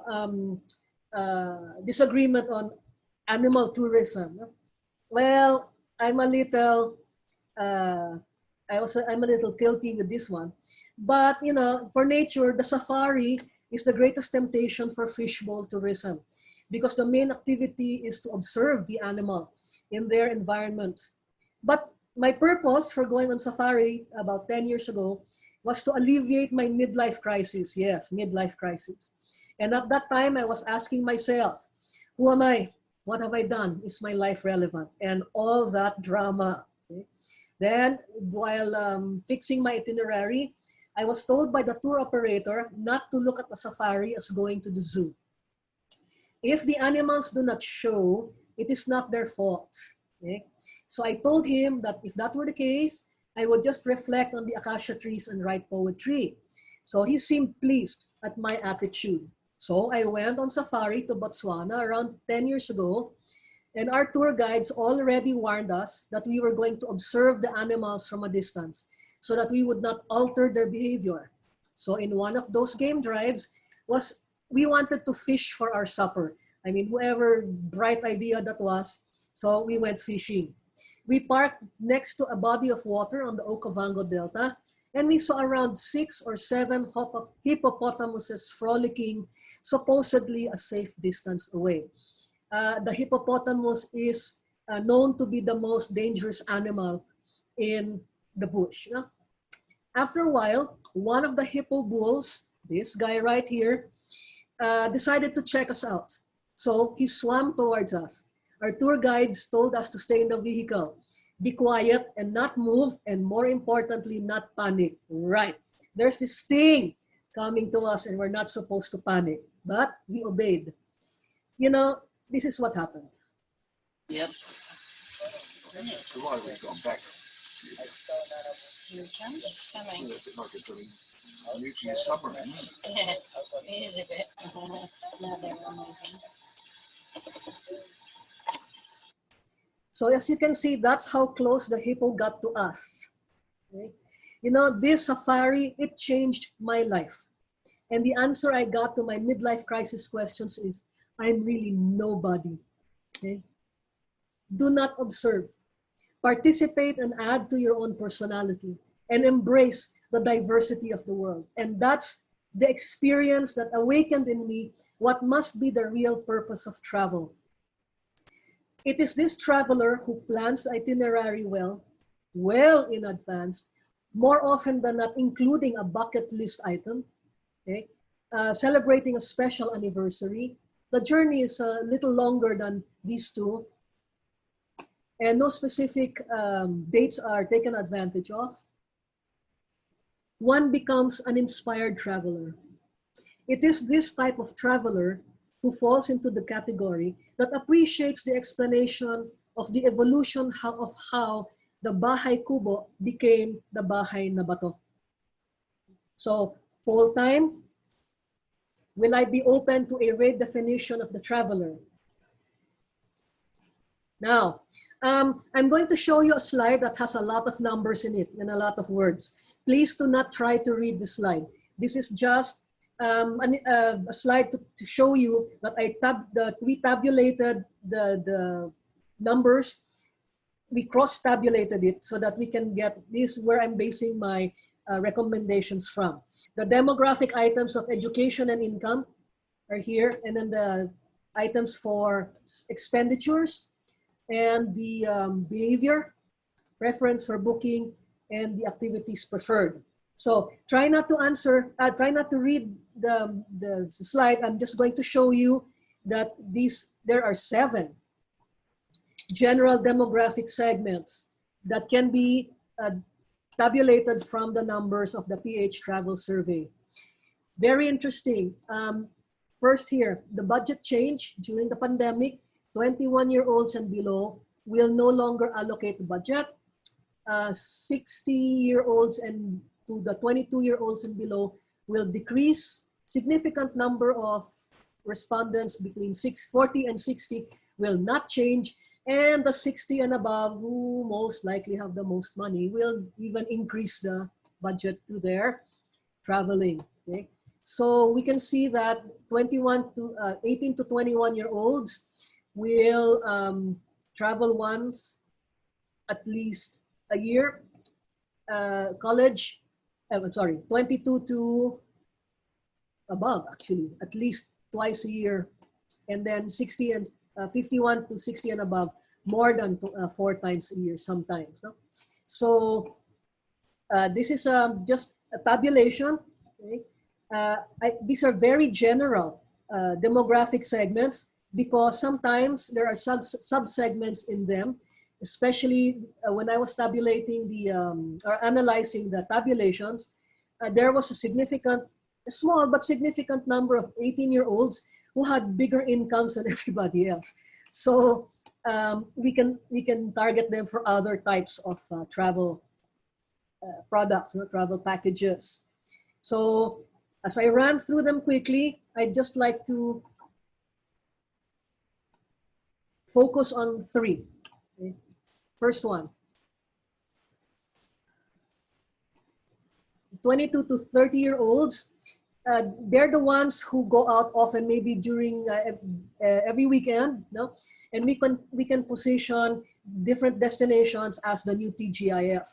disagreement on animal tourism. Well, I'm a little guilty with this one. But for nature, the safari is the greatest temptation for fishbowl tourism. because the main activity is to observe the animal in their environment. But my purpose for going on safari about 10 years ago was to alleviate my midlife crisis. Yes, midlife crisis. And at that time, I was asking myself, who am I? What have I done? Is my life relevant? And all that drama. Okay? Then, while fixing my itinerary, I was told by the tour operator not to look at the safari as going to the zoo. If the animals do not show, it is not their fault. Okay? So I told him that if that were the case, I would just reflect on the acacia trees and write poetry. So he seemed pleased at my attitude. So I went on safari to Botswana around 10 years ago, and our tour guides already warned us that we were going to observe the animals from a distance so that we would not alter their behavior. So in one of those game drives we wanted to fish for our supper. I mean, whoever bright idea that was, so we went fishing. We parked next to a body of water on the Okavango Delta, and we saw around 6 or 7 hippopotamuses frolicking, supposedly a safe distance away. The hippopotamus is known to be the most dangerous animal in the bush. After a while, one of the hippo bulls, this guy right here, decided to check us out. So he swam towards us. Our tour guides told us to stay in the vehicle, be quiet and not move, and more importantly, not panic. Right. There's this thing coming to us and we're not supposed to panic, but we obeyed. You know, this is what happened. Yep. Come on, we're going back. Here it comes. Coming. Nuclear submarine. It is a bit. Now they're moving. So as you can see, that's how close the hippo got to us. Okay? You know, this safari, it changed my life. And the answer I got to my midlife crisis questions is, I'm really nobody. Okay? Do not observe. Participate and add to your own personality and embrace the diversity of the world. And that's the experience that awakened in me what must be the real purpose of travel. It is this traveler who plans itinerary well in advance, more often than not including a bucket list item, okay? Celebrating a special anniversary. The journey is a little longer than these two, and no specific dates are taken advantage of. One becomes an inspired traveler. It is this type of traveler who falls into the category that appreciates the explanation of the evolution of how the Bahay Kubo became the Bahay na Bato. So, poll time. Will I be open to a redefinition of the traveler? Now, I'm going to show you a slide that has a lot of numbers in it and a lot of words. Please do not try to read the slide. This is just a slide to show you that we tabulated the numbers. We cross-tabulated it so that we can get this where I'm basing my recommendations from. The demographic items of education and income are here, and then the items for expenditures and the behavior, preference for booking, and the activities preferred. So try not to read the slide. I'm just going to show you that there are 7 general demographic segments that can be tabulated from the numbers of the PH Travel Survey. Very interesting. First here, the budget change during the pandemic. 21-year-olds and below will no longer allocate budget. 60-year-olds and to the 22-year-olds and below will decrease. Significant number of respondents between 40 and 60 will not change. And the 60 and above, who most likely have the most money, will even increase the budget to their traveling. Okay? So we can see that 18 to 21-year-olds will travel once at least a year. College, 22 to above, actually, at least twice a year. and then 60 and 51 to 60 and above more than 4 times a year sometimes. No? So this is just a tabulation. Okay? These are very general demographic segments because sometimes there are sub-segments in them, especially when I was tabulating or analyzing the tabulations, there was a small but significant number of 18-year-olds who had bigger incomes than everybody else. So we can target them for other types of travel products, travel packages. So as I ran through them quickly, I'd just like to focus on 3. Okay. First one, 22 to 30-year-olds. They're the ones who go out often, maybe during every weekend, no? And we can position different destinations as the new TGIF.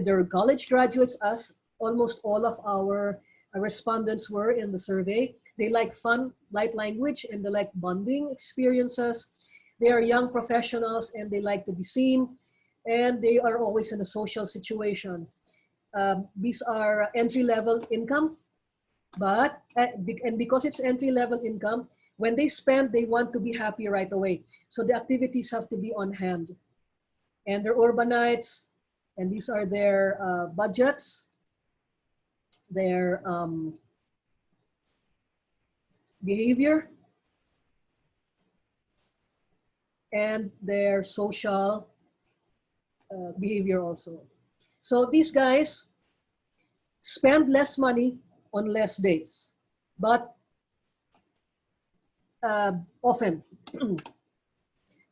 They're college graduates, as almost all of our respondents were in the survey. They like fun, light language, and they like bonding experiences. They are young professionals and they like to be seen, and they are always in a social situation. These are entry-level income, but and because it's entry-level income, when they spend, they want to be happy right away. So the activities have to be on hand. And they're urbanites, and these are their budgets, their behavior, and their social behavior also. So these guys spend less money on less days, but often.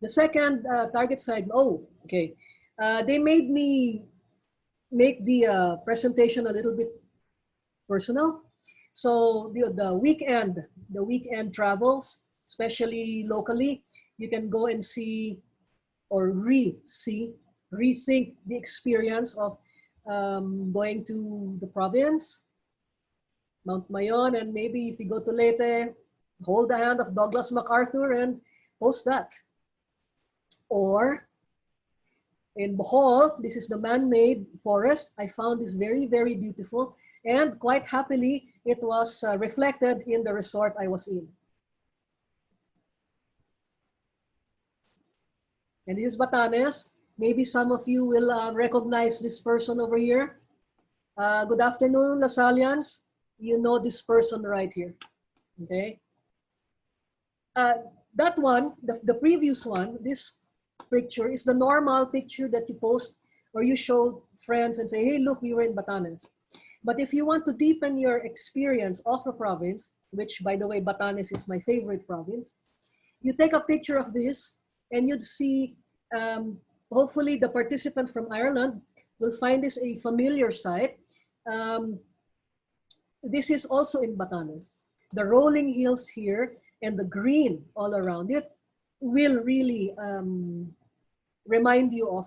The second target segment, they made me make the presentation a little bit personal. So the weekend travels, especially locally, you can go and see or rethink the experience of going to the province, Mount Mayon, and maybe if you go to Leyte, hold the hand of Douglas MacArthur and post that. Or in Bohol, this is the man-made forest. I found this very, very beautiful, and quite happily, it was reflected in the resort I was in. And this is Batanes. Maybe some of you will recognize this person over here. Good afternoon, Lasalians. You know this person right here, okay? That one, the previous one, this picture is the normal picture that you post or you show friends and say, hey, look, we were in Batanes. But if you want to deepen your experience of a province, which by the way, Batanes is my favorite province, you take a picture of this and you'd see, hopefully the participant from Ireland will find this a familiar sight. This is also in Batanes. The rolling hills here and the green all around it will really remind you of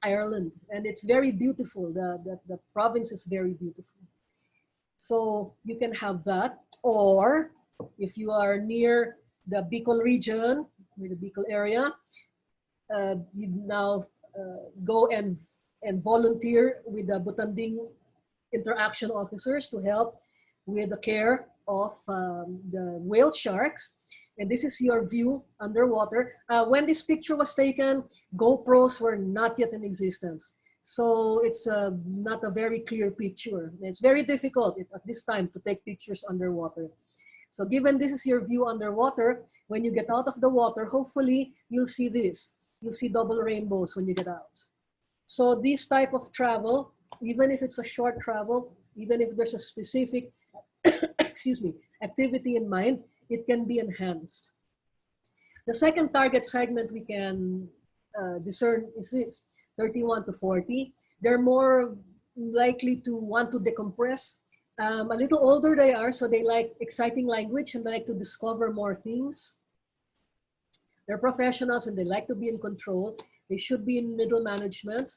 Ireland. And it's very beautiful. The province is very beautiful. So you can have that. Or if you are near the Bicol region, near the Bicol area, you now go and volunteer with the Butanding interaction officers to help with the care of the whale sharks. And this is your view underwater. When this picture was taken, GoPros were not yet in existence. So it's not a very clear picture. It's very difficult at this time to take pictures underwater. So given this is your view underwater, when you get out of the water, hopefully you'll see this. You'll see double rainbows when you get out. So this type of travel, even if it's a short travel, even if there's a specific excuse me, activity in mind, it can be enhanced. The second target segment we can discern is this, 31 to 40. They're more likely to want to decompress. A little older they are, so they like exciting language and they like to discover more things. They're professionals and they like to be in control. They should be in middle management.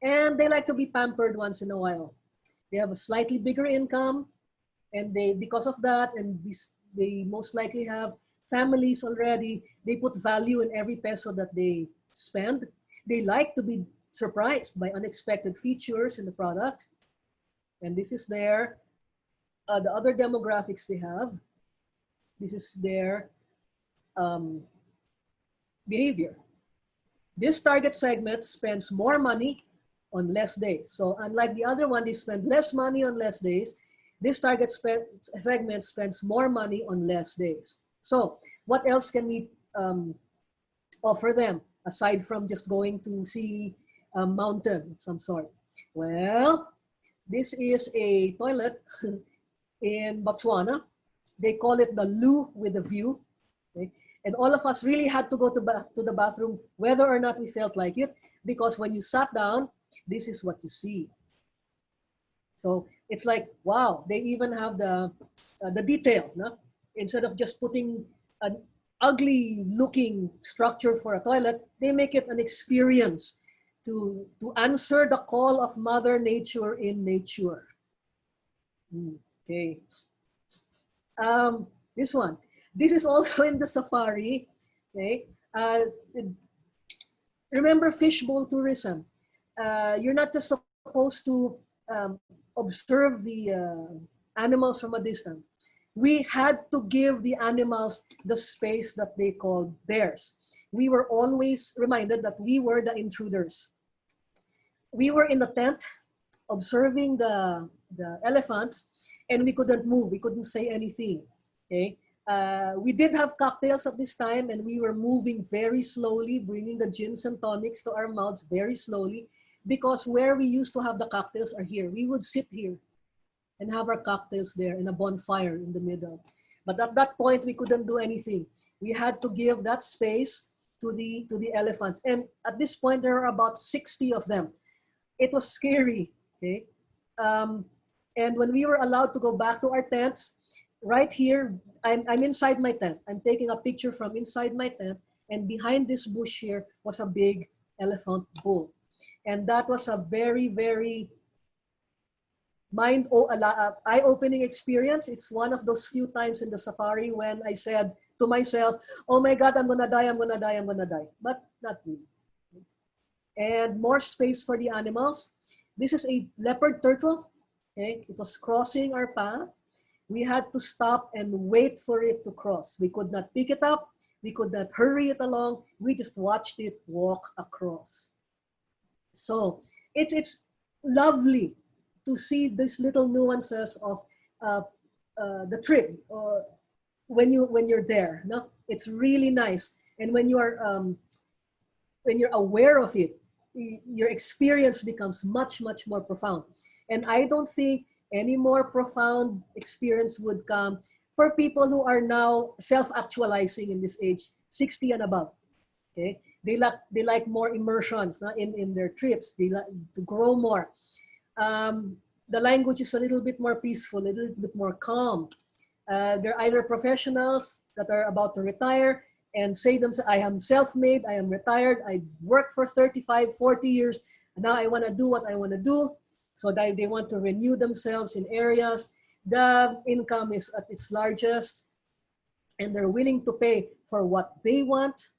And they like to be pampered once in a while. They have a slightly bigger income, and they, because of that, and they most likely have families already, they put value in every peso that they spend. They like to be surprised by unexpected features in the product. And this is their, the other demographics they have. This is their behavior. This target segment spends more money on less days. So unlike the other one, they spend less money on less days. This target segment spends more money on less days. So what else can we offer them aside from just going to see a mountain of some sort? Well, this is a toilet in Botswana. They call it the loo with a view. Okay? And all of us really had to go to the bathroom, whether or not we felt like it, because when you sat down, this is what you see. So it's like, wow, they even have the detail. No? Instead of just putting an ugly looking structure for a toilet, they make it an experience to answer the call of Mother Nature in nature. Okay. This one. This is also in the safari. Okay. Remember fishbowl tourism. You're not just supposed to observe the animals from a distance. We had to give the animals the space that they called theirs. We were always reminded that we were the intruders. We were in the tent observing the elephants, and we couldn't move. We couldn't say anything. Okay. We did have cocktails at this time, and we were moving very slowly, bringing the gins and tonics to our mouths very slowly, because where we used to have the cocktails are here. We would sit here and have our cocktails there in a bonfire in the middle. But at that point, we couldn't do anything. We had to give that space to the elephants. And at this point, there are about 60 of them. It was scary, okay? And when we were allowed to go back to our tents, right here, I'm inside my tent. I'm taking a picture from inside my tent, and behind this bush here was a big elephant bull. And that was a very, very eye-opening experience. It's one of those few times in the safari when I said to myself, oh my God, I'm gonna die, I'm gonna die, I'm gonna die. But not really. And more space for the animals. This is a leopard turtle. Okay? It was crossing our path. We had to stop and wait for it to cross. We could not pick it up. We could not hurry it along. We just watched it walk across. So it's lovely to see these little nuances of the trip when you're there. No, it's really nice. And when you're aware of it, your experience becomes much, much more profound. And I don't think any more profound experience would come for people who are now self-actualizing in this age, 60 and above. Okay, they like more immersions in their trips. They like to grow more. The language is a little bit more peaceful, a little bit more calm. They're either professionals that are about to retire and say themselves, I am self-made, I am retired, I worked for 35, 40 years, and now I want to do what I want to do. So they want to renew themselves in areas. The income is at its largest, and they're willing to pay for what they want.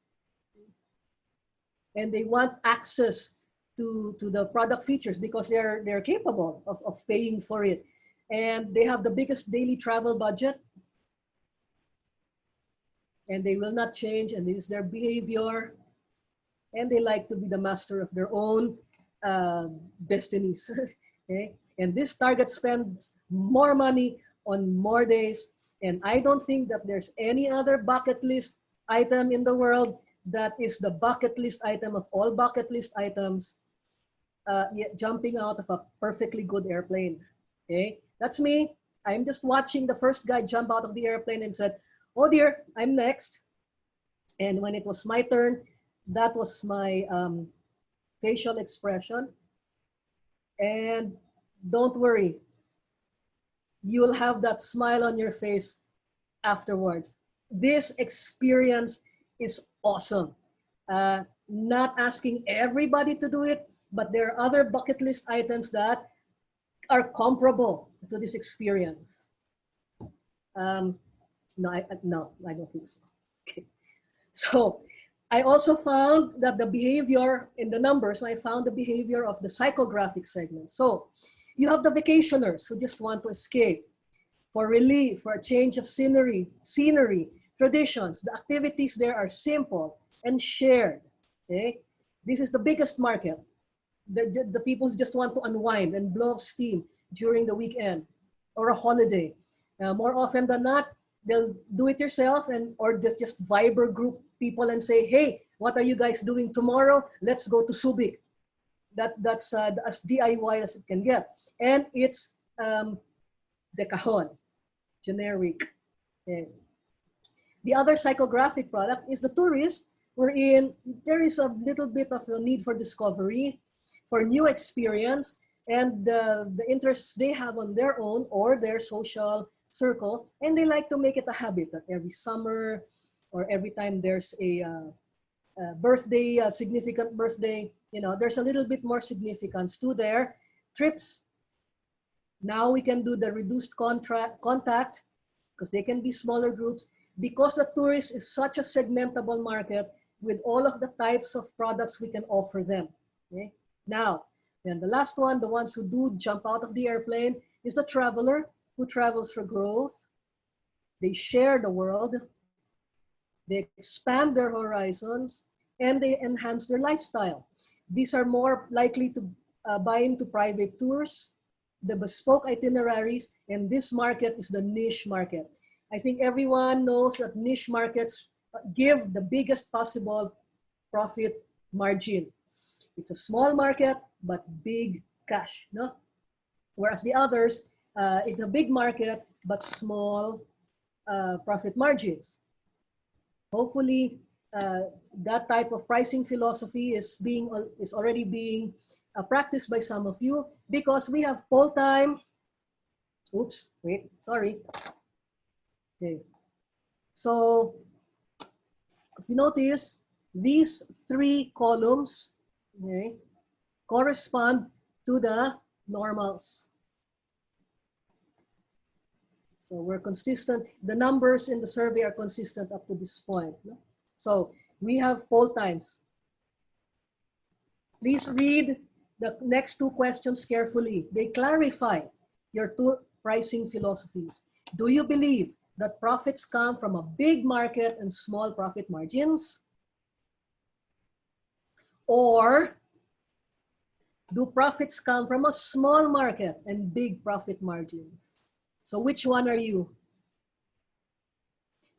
And they want access to the product features because they're capable of paying for it. And they have the biggest daily travel budget. And they will not change, and this is their behavior. And they like to be the master of their own destinies. Okay? And this target spends more money on more days. And I don't think that there's any other bucket list item in the world that is the bucket list item of all bucket list items, jumping out of a perfectly good airplane. Okay, that's me. I'm just watching the first guy jump out of the airplane and said, oh dear, I'm next. And when it was my turn, that was my facial expression. And don't worry, you'll have that smile on your face afterwards. This experience is awesome. Not asking everybody to do it, but there are other bucket list items that are comparable to this experience. No, I don't think so. Okay. So I also found that the behavior in the numbers, I found the behavior of the psychographic segment. So you have the vacationers who just want to escape for relief, for a change of scenery, traditions. The activities there are simple and shared. Okay? This is the biggest market. The people who just want to unwind and blow off steam during the weekend or a holiday. More often than not, they'll do it yourself or just Viber group people and say, hey, what are you guys doing tomorrow? Let's go to Subic. That's as DIY as it can get. And it's de cajon, generic. Okay. The other psychographic product is the tourist, wherein there is a little bit of a need for discovery, for new experience, and the interests they have on their own or their social circle, and they like to make it a habit that every summer or every time there's a birthday, a significant birthday, there's a little bit more significance to their trips. Now we can do the reduced contact because they can be smaller groups, because the tourist is such a segmentable market with all of the types of products we can offer them. Okay? Now, then the last one, the ones who do jump out of the airplane, is the traveler who travels for growth. They share the world, they expand their horizons, and they enhance their lifestyle. These are more likely to buy into private tours, the bespoke itineraries, and this market is the niche market. I think everyone knows that niche markets give the biggest possible profit margin. It's a small market, but big cash, no? Whereas the others, it's a big market, but small profit margins. Hopefully, that type of pricing philosophy is already being practiced by some of you, because we have poll time. Oops, wait, sorry. Okay. So if you notice, these three columns, okay, correspond to the normals. So we're consistent. The numbers in the survey are consistent up to this point. No? So we have poll times. Please read the next two questions carefully. They clarify your two pricing philosophies. Do you believe that profits come from a big market and small profit margins? Or do profits come from a small market and big profit margins? So which one are you?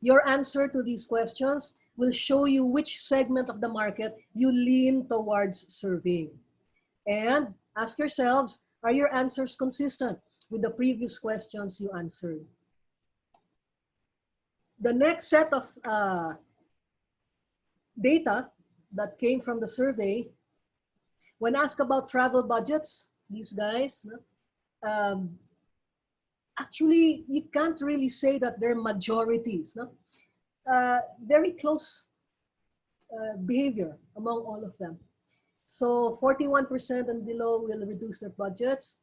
Your answer to these questions will show you which segment of the market you lean towards serving. And ask yourselves, are your answers consistent with the previous questions you answered? The next set of data that came from the survey, when asked about travel budgets, these guys, actually, you can't really say that they're majorities. No? Very close behavior among all of them. So 41% and below will reduce their budgets.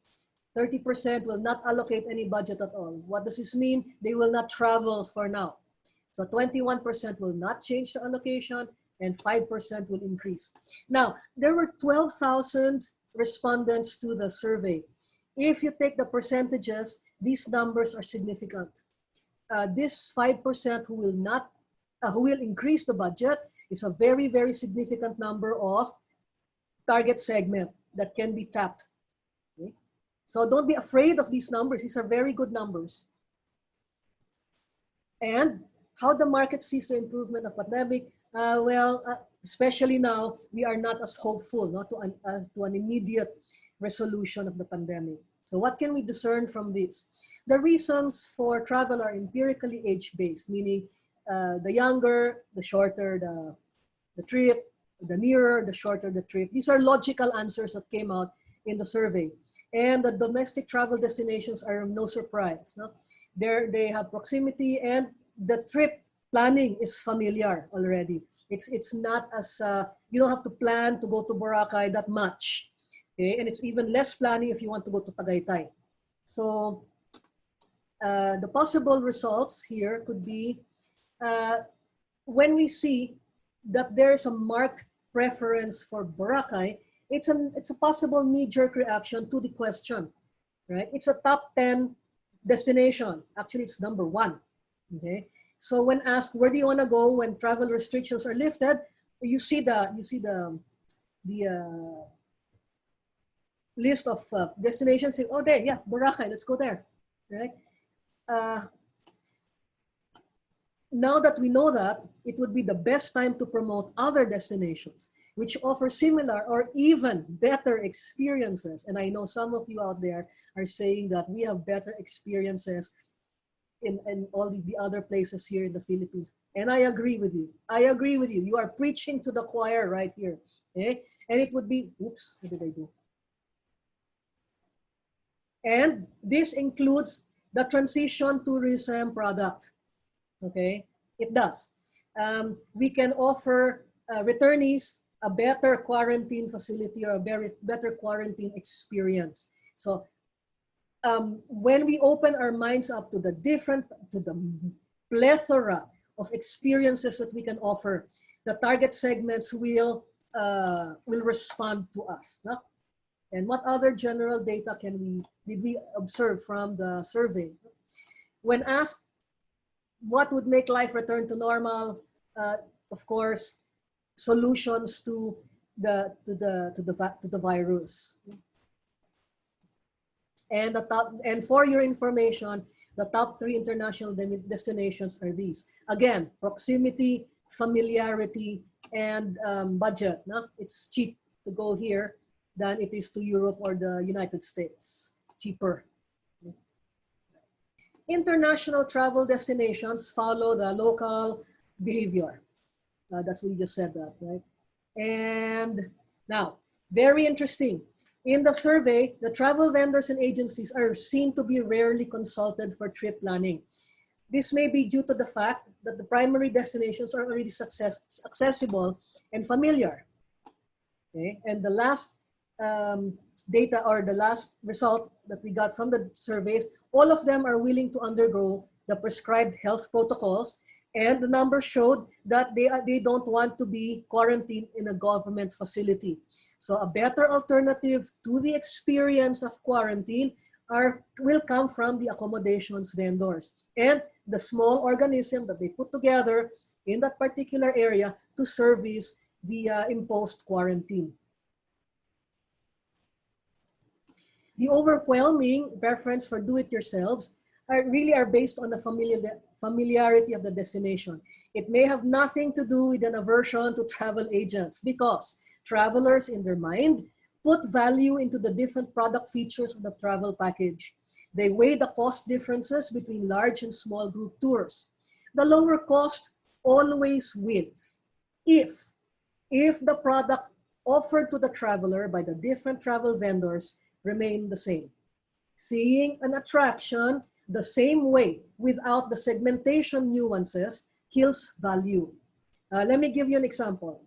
30% will not allocate any budget at all. What does this mean? They will not travel for now. So 21% will not change the allocation and 5% will increase. Now, there were 12,000 respondents to the survey. If you take the percentages, these numbers are significant. This 5% who will increase the budget is a very, very significant number of target segment that can be tapped. Okay? So don't be afraid of these numbers. These are very good numbers. And how the market sees the improvement of pandemic, especially now, we are not as hopeful to an immediate resolution of the pandemic. So what can we discern from this? The reasons for travel are empirically age-based, meaning the younger, the shorter the trip, the nearer, the shorter the trip. These are logical answers that came out in the survey. And the domestic travel destinations are no surprise. No? They have proximity and the trip planning is familiar already. It's not as, you don't have to plan to go to Boracay that much. Okay? And it's even less planning if you want to go to Tagaytay. So the possible results here could be, when we see that there's a marked preference for Boracay, it's a possible knee-jerk reaction to the question, right? It's a top 10 destination. Actually, it's number 1. Okay. So when asked where do you want to go when travel restrictions are lifted, you see the list of destinations. Say, oh, there, yeah, Boracay, let's go there, right? Now that we know that, it would be the best time to promote other destinations which offer similar or even better experiences. And I know some of you out there are saying that we have better experiences in all the other places here in the Philippines. And I agree with you. I agree with you. You are preaching to the choir right here. Okay? And it would be, oops, what did I do? And this includes the transition tourism product. Okay, it does. We can offer returnees a better quarantine facility or a better quarantine experience. So when we open our minds up to the plethora of experiences that we can offer, the target segments will respond to us. No? And what other general data did we observe from the survey? When asked what would make life return to normal, of course, solutions to the virus. And for your information, the top 3 international destinations are these. Again, proximity, familiarity, and budget. No? It's cheap to go here than it is to Europe or the United States. Cheaper. International travel destinations follow the local behavior. That's what we just said that, right? And now, very interesting. In the survey, the travel vendors and agencies are seen to be rarely consulted for trip planning. This may be due to the fact that the primary destinations are already accessible and familiar. Okay? And the last data or the last result that we got from the surveys, all of them are willing to undergo the prescribed health protocols, and the numbers showed that they don't want to be quarantined in a government facility. So a better alternative to the experience of quarantine will come from the accommodations vendors and the small organism that they put together in that particular area to service the imposed quarantine. The overwhelming preference for do-it-yourselves are based on the familiarity of the destination. It may have nothing to do with an aversion to travel agents because travelers in their mind put value into the different product features of the travel package. They weigh the cost differences between large and small group tours. The lower cost always wins if the product offered to the traveler by the different travel vendors remain the same. Seeing an attraction the same way without the segmentation nuances kills value. Let me give you an example.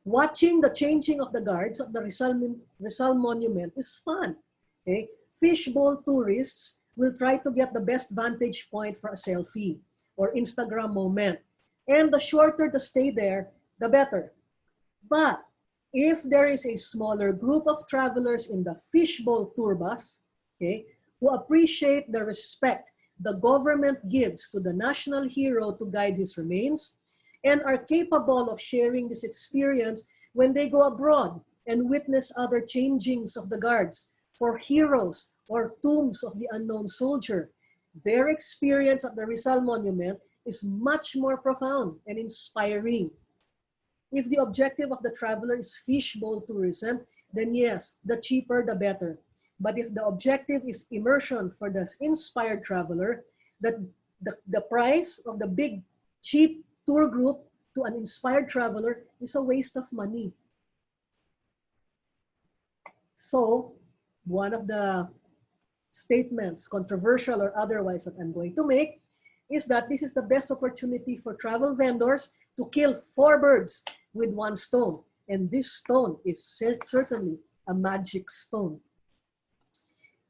Watching the changing of the guards of the Rizal Monument is fun. Okay? Fishbowl tourists will try to get the best vantage point for a selfie or Instagram moment. And the shorter the stay there, the better. But if there is a smaller group of travelers in the fishbowl tour bus, okay, who appreciate the respect the government gives to the national hero to guide his remains, and are capable of sharing this experience when they go abroad and witness other changings of the guards for heroes or tombs of the unknown soldier, their experience at the Rizal Monument is much more profound and inspiring. If the objective of the traveler is fishbowl tourism, then yes, the cheaper the better. But if the objective is immersion for the inspired traveler, the price of the big, cheap tour group to an inspired traveler is a waste of money. So, one of the statements, controversial or otherwise, that I'm going to make is that this is the best opportunity for travel vendors to kill 4 birds with 1 stone. And this stone is certainly a magic stone.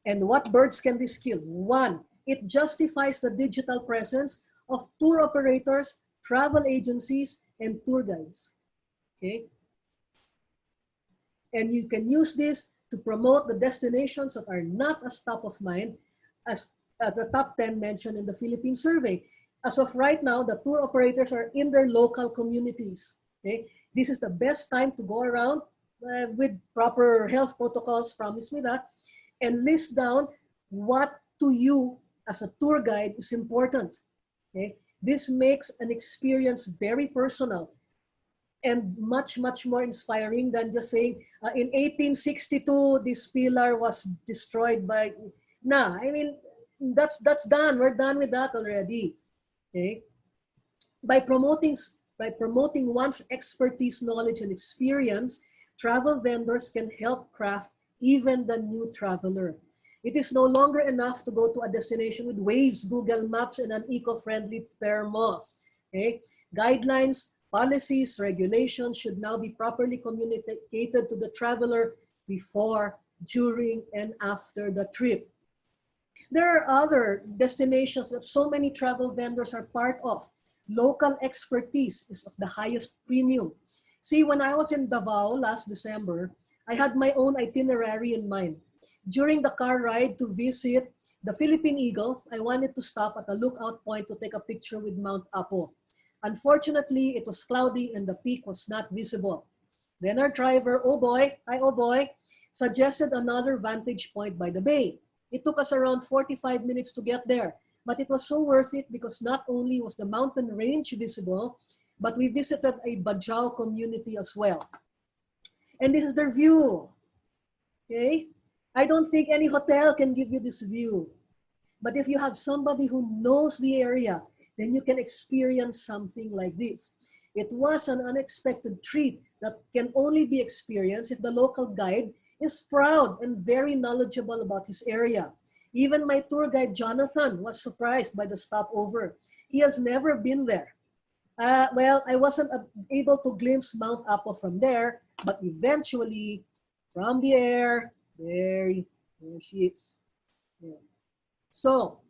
And what birds can this kill? 1, it justifies the digital presence of tour operators travel agencies, and tour guides. Okay? And you can use this to promote the destinations that are not as top of mind as the top 10 mentioned in the Philippine survey. As of right now, the tour operators are in their local communities. Okay? This is the best time to go around with proper health protocols, promise me that, and list down what to you as a tour guide is important. Okay? This makes an experience very personal and much, much more inspiring than just saying, in 1862, this pillar was destroyed by, nah, I mean, that's done. We're done with that already. Okay? By promoting one's expertise, knowledge, and experience, travel vendors can help craft even the new traveler. It is no longer enough to go to a destination with Waze, Google Maps, and an eco-friendly thermos. Okay? Guidelines, policies, regulations should now be properly communicated to the traveler before, during, and after the trip. There are other destinations that so many travel vendors are part of. Local expertise is of the highest premium. See, when I was in Davao last December, I had my own itinerary in mind. During the car ride to visit the Philippine Eagle, I wanted to stop at a lookout point to take a picture with Mount Apo. Unfortunately, it was cloudy and the peak was not visible. Then our driver, oh boy, suggested another vantage point by the bay. It took us around 45 minutes to get there, but it was so worth it because not only was the mountain range visible, but we visited a Bajau community as well. And this is their view, okay? I don't think any hotel can give you this view. But if you have somebody who knows the area, then you can experience something like this. It was an unexpected treat that can only be experienced if the local guide is proud and very knowledgeable about his area. Even my tour guide, Jonathan, was surprised by the stopover. He has never been there. Well, I wasn't able to glimpse Mount Apo from there, but eventually, from the air, there she is. Yeah. So,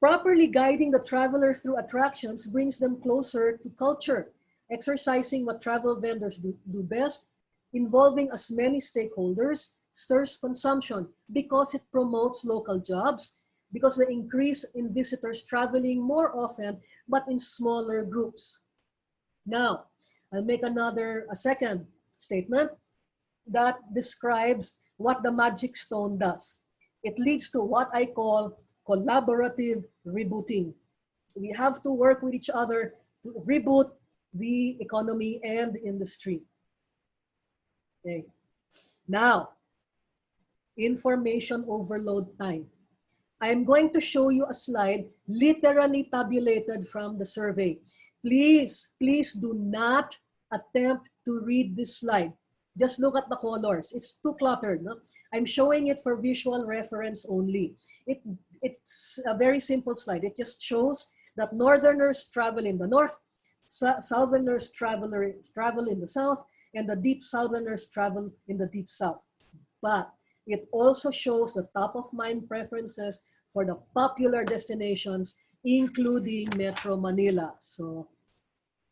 properly guiding the traveler through attractions brings them closer to culture, exercising what travel vendors do best, involving as many stakeholders, stirs consumption because it promotes local jobs, because the increase in visitors traveling more often, but in smaller groups. Now, I'll make a second statement that describes what the magic stone does. It leads to what I call collaborative rebooting. We have to work with each other to reboot the economy and the industry. Okay. Now, information overload time. I'm going to show you a slide literally tabulated from the survey. Please do not attempt to read this slide. Just look at the colors. It's too cluttered. No? I'm showing it for visual reference only. It's a very simple slide. It just shows that northerners travel in the north, southerners travel in the south, and the deep southerners travel in the deep south. But it also shows the top of mind preferences for the popular destinations, including Metro Manila. So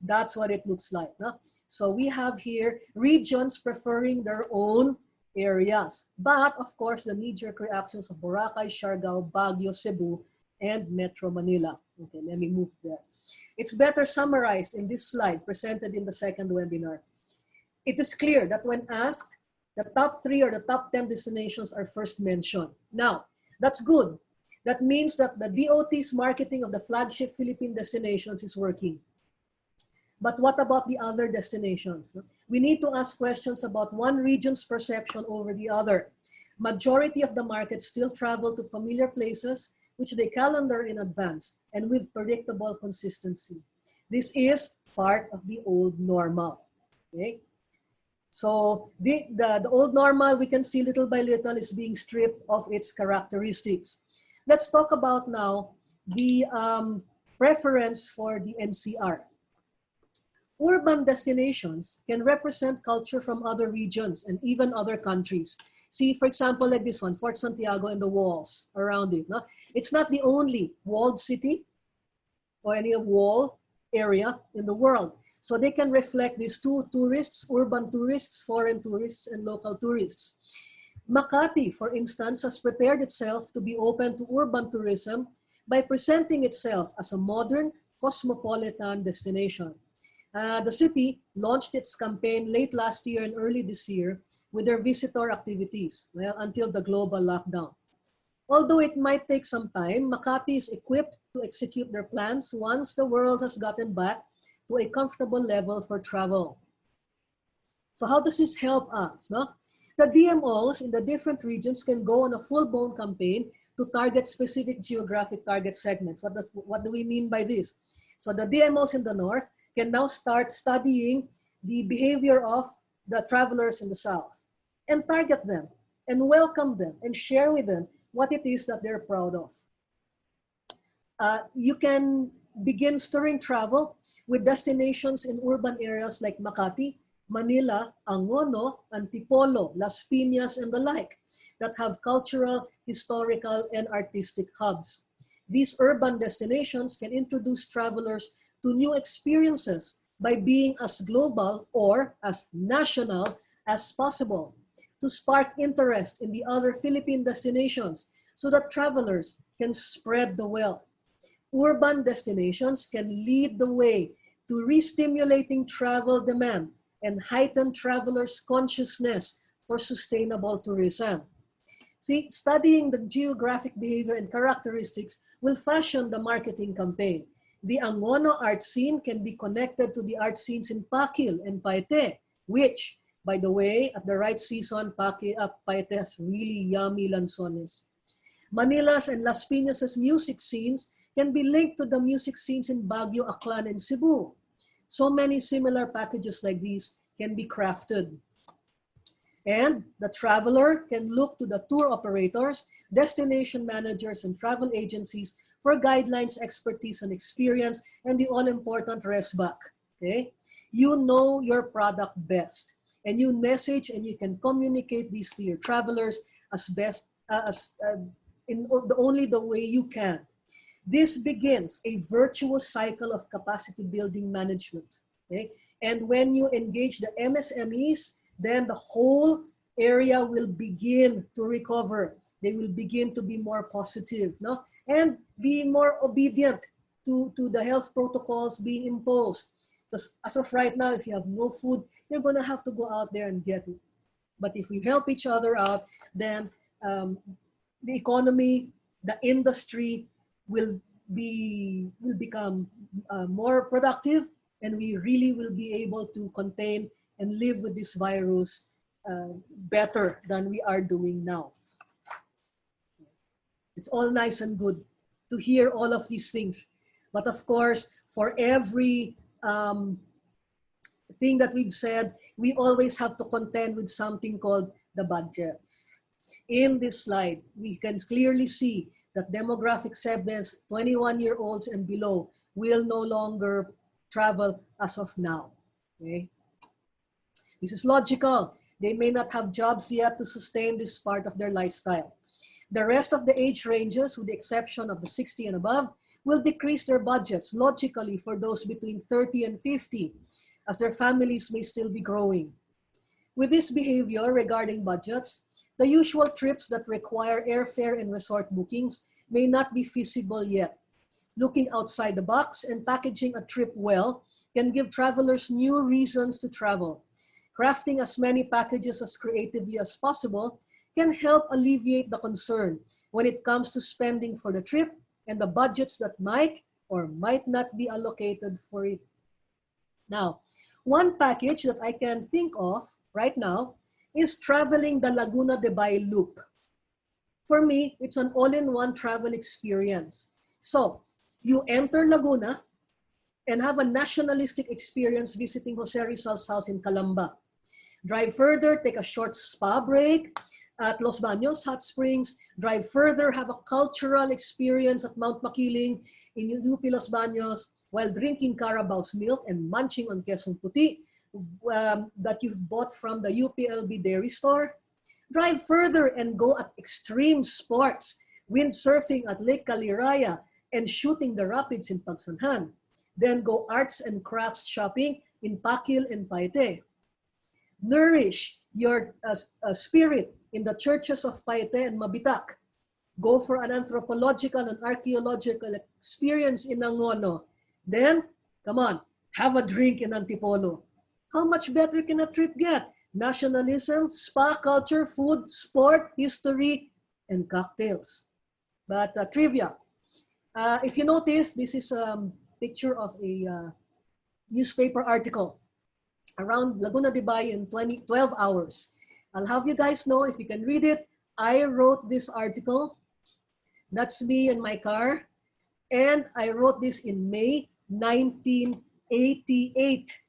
that's what it looks like. No? So we have here regions preferring their own areas. But of course, the knee-jerk reactions of Boracay, Siargao, Baguio, Cebu, and Metro Manila. Okay, let me move there. It's better summarized in this slide presented in the second webinar. It is clear that when asked, the top 3 or the top 10 destinations are first mentioned. Now, that's good. That means that the DOT's marketing of the flagship Philippine destinations is working. But what about the other destinations? We need to ask questions about one region's perception over the other. Majority of the market still travel to familiar places, which they calendar in advance and with predictable consistency. This is part of the old normal. Okay? So the old normal, we can see little by little, is being stripped of its characteristics. Let's talk about now the preference for the NCR. Urban destinations can represent culture from other regions and even other countries. See, for example, like this one, Fort Santiago and the walls around it. No? It's not the only walled city or any wall area in the world. So they can reflect these two tourists, urban tourists, foreign tourists, and local tourists. Makati, for instance, has prepared itself to be open to urban tourism by presenting itself as a modern cosmopolitan destination. The city launched its campaign late last year and early this year with their visitor activities, well, until the global lockdown. Although it might take some time, Makati is equipped to execute their plans once the world has gotten back to a comfortable level for travel. So how does this help us? No? The DMOs in the different regions can go on a full-blown campaign to target specific geographic target segments. What do we mean by this? So the DMOs in the north can now start studying the behavior of the travelers in the south and target them and welcome them and share with them what it is that they're proud of. You can begin stirring travel with destinations in urban areas like Makati, Manila, Angono, Antipolo, Las Piñas, and the like that have cultural, historical, and artistic hubs. These urban destinations can introduce travelers to new experiences by being as global or as national as possible, to spark interest in the other Philippine destinations so that travelers can spread the wealth. Urban destinations can lead the way to re-stimulating travel demand and heighten travelers' consciousness for sustainable tourism. See, studying the geographic behavior and characteristics will fashion the marketing campaign. The Angono art scene can be connected to the art scenes in Pakil and Paete, which, by the way, at the right season, Paete has really yummy lanzones. Manila's and Las Piñas' music scenes can be linked to the music scenes in Baguio, Aklan, and Cebu. So many similar packages like these can be crafted. And the traveler can look to the tour operators, destination managers, and travel agencies for guidelines, expertise, and experience, and the all-important ResBack. Okay? You know your product best, and you message and you can communicate these to your travelers as best in only the way you can. This begins a virtuous cycle of capacity building management. Okay? And when you engage the MSMEs, then the whole area will begin to recover. They will begin to be more positive, no? And be more obedient to the health protocols being imposed. Because as of right now, if you have no food, you're going to have to go out there and get it. But if we help each other out, then the economy, the industry will become more productive, and we really will be able to contain and live with this virus better than we are doing now. It's all nice and good to hear all of these things. But of course, for every thing that we've said, we always have to contend with something called the budgets. In this slide, we can clearly see that demographic segments, 21-year-olds and below, will no longer travel as of now. Okay? This is logical. They may not have jobs yet to sustain this part of their lifestyle. The rest of the age ranges, with the exception of the 60 and above, will decrease their budgets logically for those between 30 and 50, as their families may still be growing. With this behavior regarding budgets, the usual trips that require airfare and resort bookings may not be feasible yet. Looking outside the box and packaging a trip well can give travelers new reasons to travel. Crafting as many packages as creatively as possible can help alleviate the concern when it comes to spending for the trip and the budgets that might or might not be allocated for it. Now, one package that I can think of right now is traveling the Laguna de Bay Loop. For me, it's an all-in-one travel experience. So, you enter Laguna and have a nationalistic experience visiting Jose Rizal's house in Calamba. Drive further, take a short spa break at Los Baños Hot Springs. Drive further, have a cultural experience at Mount Makiling in UP Los Baños while drinking Carabao's milk and munching on quesong puti that you've bought from the UPLB dairy store. Drive further and go at extreme sports, windsurfing at Lake Caliraya and shooting the rapids in Pagsanhan. Then go arts and crafts shopping in Pakil and Paete. Nourish your spirit in the churches of Paete and Mabitak. Go for an anthropological and archaeological experience in Angono. Then, come on, have a drink in Antipolo. How much better can a trip get? Nationalism, spa culture, food, sport, history, and cocktails. But trivia. If you notice, this is a picture of a newspaper article around Laguna de Bay in 12 hours. I'll have you guys know, if you can read it, I wrote this article. That's me in my car. And I wrote this in May 1988.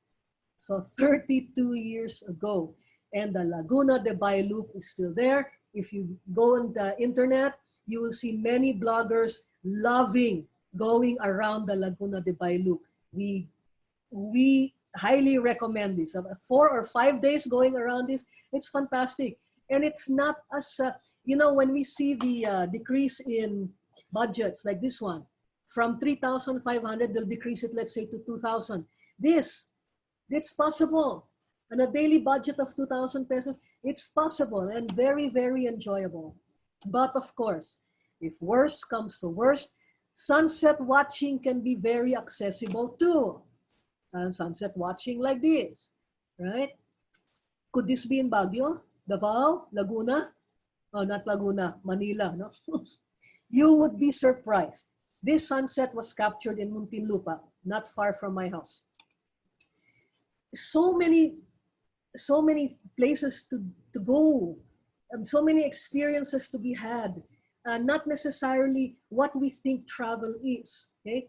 So 32 years ago. And the Laguna de Bay loop is still there. If you go on the internet, you will see many bloggers loving going around the Laguna de Bay loop. We highly recommend this. 4 or 5 days going around this, it's fantastic. And it's not as, when we see the decrease in budgets like this one, from 3,500, they'll decrease it, let's say, to 2,000. It's possible. And a daily budget of 2,000 pesos, it's possible and very, very enjoyable. But of course, if worst comes to worst, sunset watching can be very accessible too. And sunset watching like this, right? Could this be in Baguio, Davao, Laguna? Oh, not Laguna, Manila, no? You would be surprised. This sunset was captured in Muntinlupa, not far from my house. So many places to go, so many experiences to be had, not necessarily what we think travel is, okay?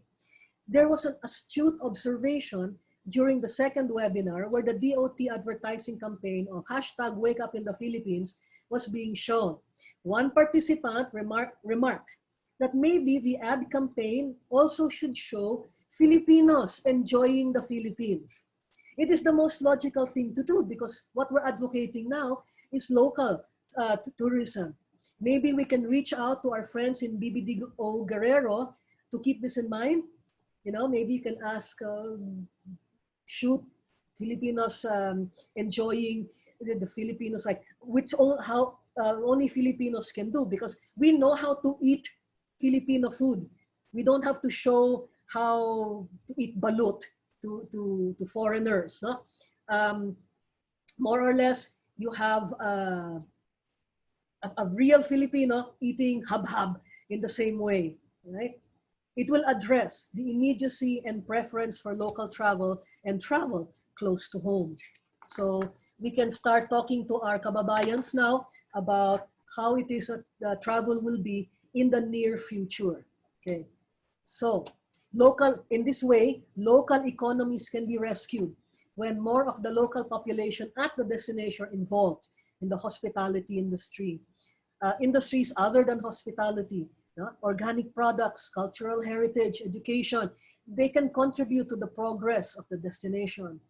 There was an astute observation during the second webinar where the DOT advertising campaign of #WakeUpInThePhilippines was being shown. One participant remarked that maybe the ad campaign also should show Filipinos enjoying the Philippines. It is the most logical thing to do because what we're advocating now is local tourism. Maybe we can reach out to our friends in BBDO Guerrero to keep this in mind. Maybe you can ask, shoot Filipinos enjoying the Filipinos, like only Filipinos can do, because we know how to eat Filipino food. We don't have to show how to eat balut to foreigners. No? More or less, you have a real Filipino eating hab-hab in the same way, right? It will address the immediacy and preference for local travel and travel close to home. So we can start talking to our kababayans now about how it is that travel will be in the near future. Okay, so in this way, local economies can be rescued when more of the local population at the destination are involved in the hospitality industry. Industries other than hospitality, organic products, cultural heritage, education, they can contribute to the progress of the destination.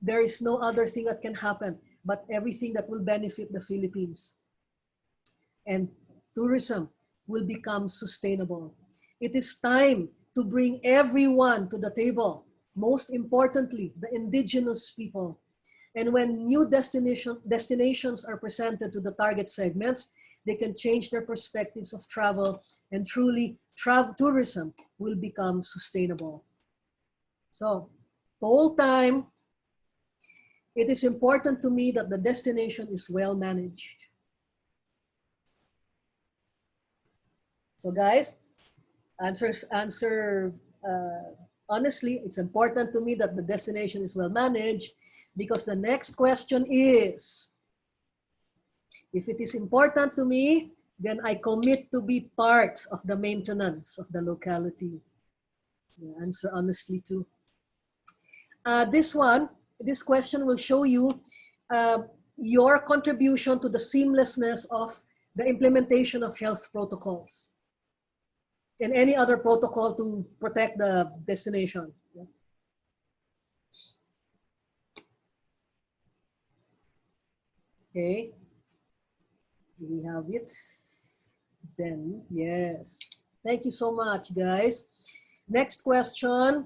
There is no other thing that can happen, but everything that will benefit the Philippines. And tourism will become sustainable. It is time to bring everyone to the table, most importantly, the indigenous people. And when new destinations are presented to the target segments, they can change their perspectives of travel, and truly tourism will become sustainable. So, poll time. It is important to me that the destination is well managed. So guys, answer honestly, it's important to me that the destination is well managed, because the next question is, if it is important to me, then I commit to be part of the maintenance of the locality. Answer honestly too. This question will show you your contribution to the seamlessness of the implementation of health protocols and any other protocol to protect the destination. Okay, we have it. Then, yes. Thank you so much, guys. Next question.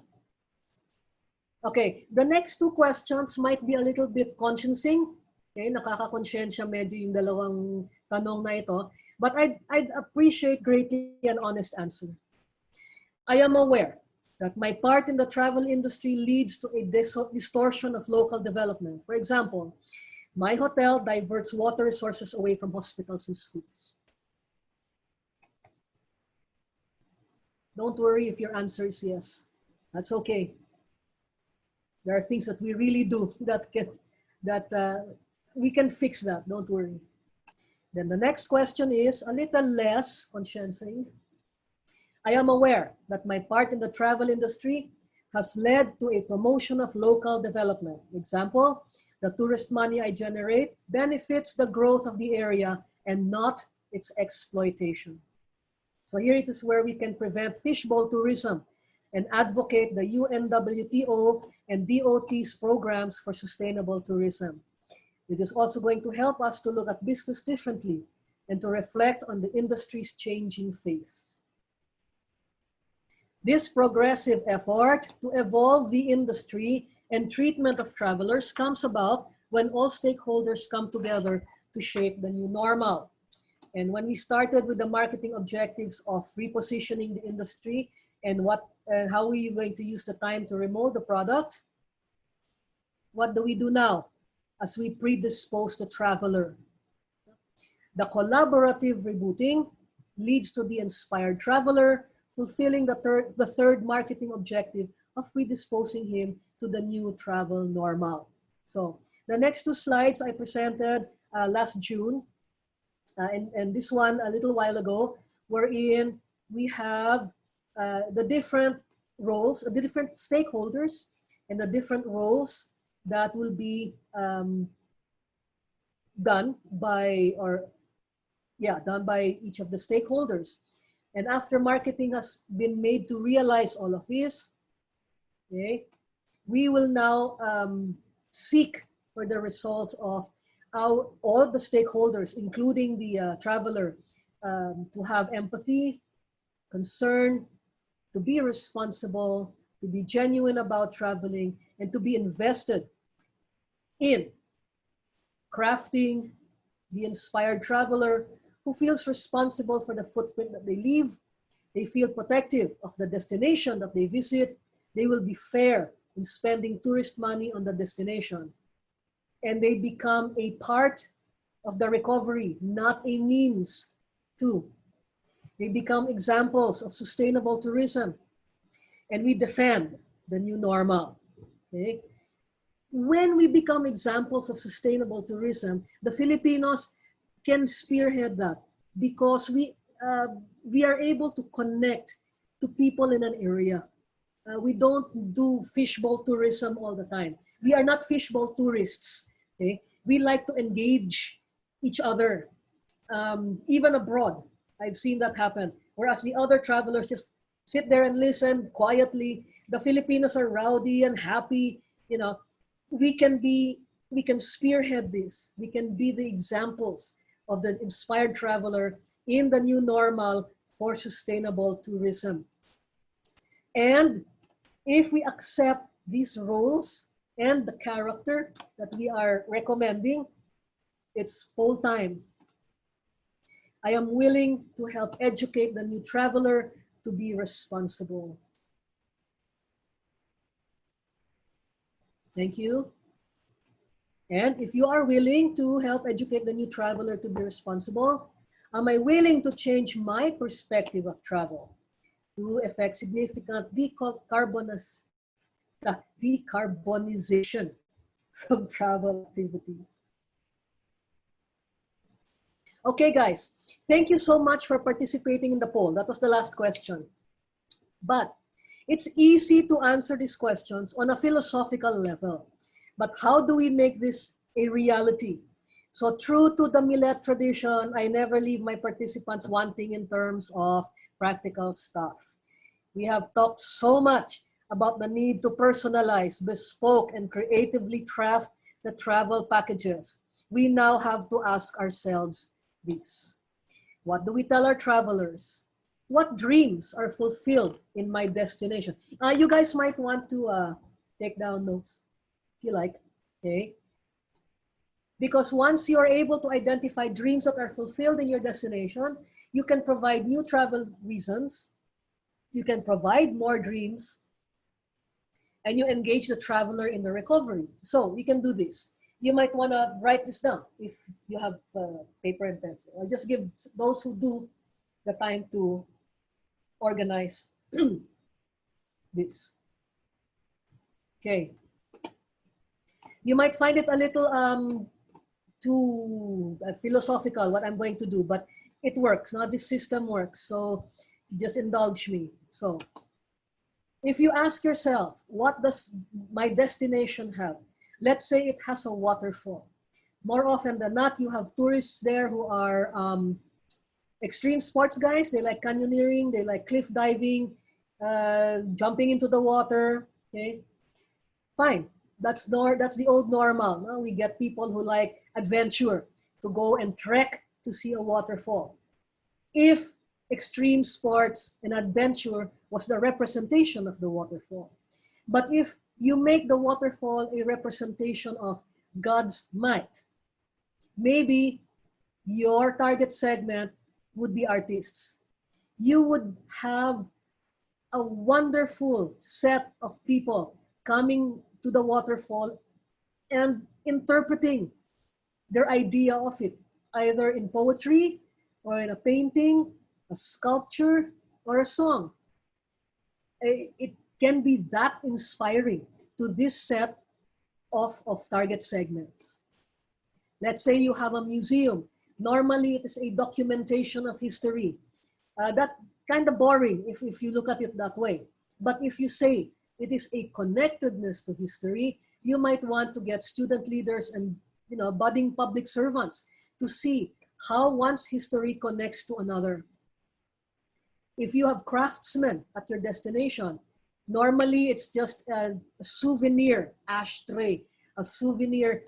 Okay, the next two questions might be a little bit consciencing. Okay, nakaka-konsyensya medyo yung dalawang tanong na ito. But I'd appreciate greatly an honest answer. I am aware that my part in the travel industry leads to a distortion of local development. For example, my hotel diverts water resources away from hospitals and schools. Don't worry if your answer is yes. That's okay. There are things that we really do that we can fix that. Don't worry. Then the next question is a little less consciencing. I am aware that my part in the travel industry has led to a promotion of local development. Example, the tourist money I generate benefits the growth of the area and not its exploitation. So here it is where we can prevent fishbowl tourism and advocate the UNWTO and DOT's programs for sustainable tourism. It is also going to help us to look at business differently and to reflect on the industry's changing face. This progressive effort to evolve the industry and treatment of travelers comes about when all stakeholders come together to shape the new normal. And when we started with the marketing objectives of repositioning the industry and how we are going to use the time to remold the product, what do we do now as we predispose the traveler? The collaborative rebooting leads to the inspired traveler, fulfilling the third marketing objective of predisposing him to the new travel normal. So the next two slides I presented last June, and this one a little while ago, wherein we have the different roles, the different stakeholders, and the different roles that will be done by each of the stakeholders. And after marketing has been made to realize all of this, okay, we will now seek for the results of how all the stakeholders, including the traveler, to have empathy, concern, to be responsible, to be genuine about traveling, and to be invested in crafting the inspired traveler who feels responsible for the footprint that they leave. They feel protective of the destination that they visit. They will be fair in spending tourist money on the destination. And they become a part of the recovery, not a means to. They become examples of sustainable tourism. And we defend the new normal. Okay? When we become examples of sustainable tourism, the Filipinos can spearhead that because we are able to connect to people in an area. We don't do fishbowl tourism all the time. We are not fishbowl tourists. Okay? We like to engage each other, even abroad. I've seen that happen. Whereas the other travelers just sit there and listen quietly. The Filipinos are rowdy and happy. You know, we can spearhead this. We can be the examples of the inspired traveler in the new normal for sustainable tourism. And if we accept these roles and the character that we are recommending, it's poll time. I am willing to help educate the new traveler to be responsible. Thank you. And if you are willing to help educate the new traveler to be responsible, am I willing to change my perspective of travel to effect significant decarbonization from travel activities? Okay, guys, thank you so much for participating in the poll. That was the last question. But it's easy to answer these questions on a philosophical level. But how do we make this a reality? So true to the Millet tradition, I never leave my participants wanting in terms of practical stuff. We have talked so much about the need to personalize, bespoke, and creatively craft the travel packages. We now have to ask ourselves this. What do we tell our travelers? What dreams are fulfilled in my destination? You guys might want to take down notes if you like, okay? Because once you are able to identify dreams that are fulfilled in your destination, you can provide new travel reasons, you can provide more dreams, and you engage the traveler in the recovery. So you can do this. You might want to write this down if you have paper and pencil. I'll just give those who do the time to organize this. Okay. You might find it a little too philosophical, what I'm going to do, but it works. Now this system works. So just indulge me. So if you ask yourself, what does my destination have? Let's say it has a waterfall. More often than not, you have tourists there who are extreme sports guys. They like canyoneering, they like cliff diving, jumping into the water, okay? Fine, that's the old normal. No? We get people who like adventure, to go and trek to see a waterfall. If extreme sports and adventure was the representation of the waterfall. But if you make the waterfall a representation of God's might, maybe your target segment would be artists. You would have a wonderful set of people coming to the waterfall and interpreting their idea of it, either in poetry or in a painting, a sculpture, or a song. It can be that inspiring to this set of target segments. Let's say you have a museum. Normally, it is a documentation of history. That kind of boring if you look at it that way. But if you say it is a connectedness to history, you might want to get student leaders and budding public servants to see how one's history connects to another. If you have craftsmen at your destination, normally it's just a souvenir ashtray, a souvenir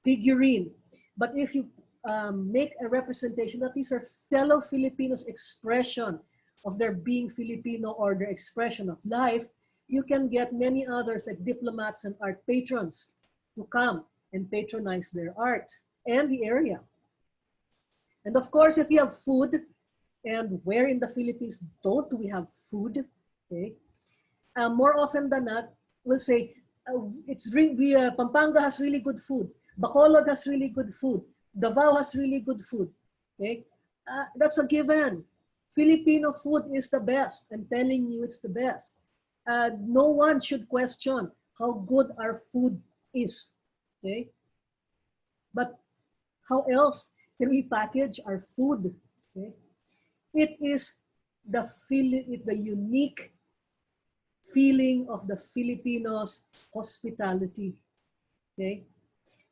figurine. But if you make a representation that these are fellow Filipinos' expression of their being Filipino or their expression of life, you can get many others like diplomats and art patrons to come and patronize their art and the area. And of course, if you have food, and where in the Philippines don't we have food? Okay, more often than not, we'll say Pampanga has really good food. Bacolod has really good food. Davao has really good food. Okay, that's a given. Filipino food is the best. I'm telling you, it's the best. No one should question how good our food is. Okay, but how else can we package our food? Okay, it is the unique feeling of the Filipinos' hospitality. Okay,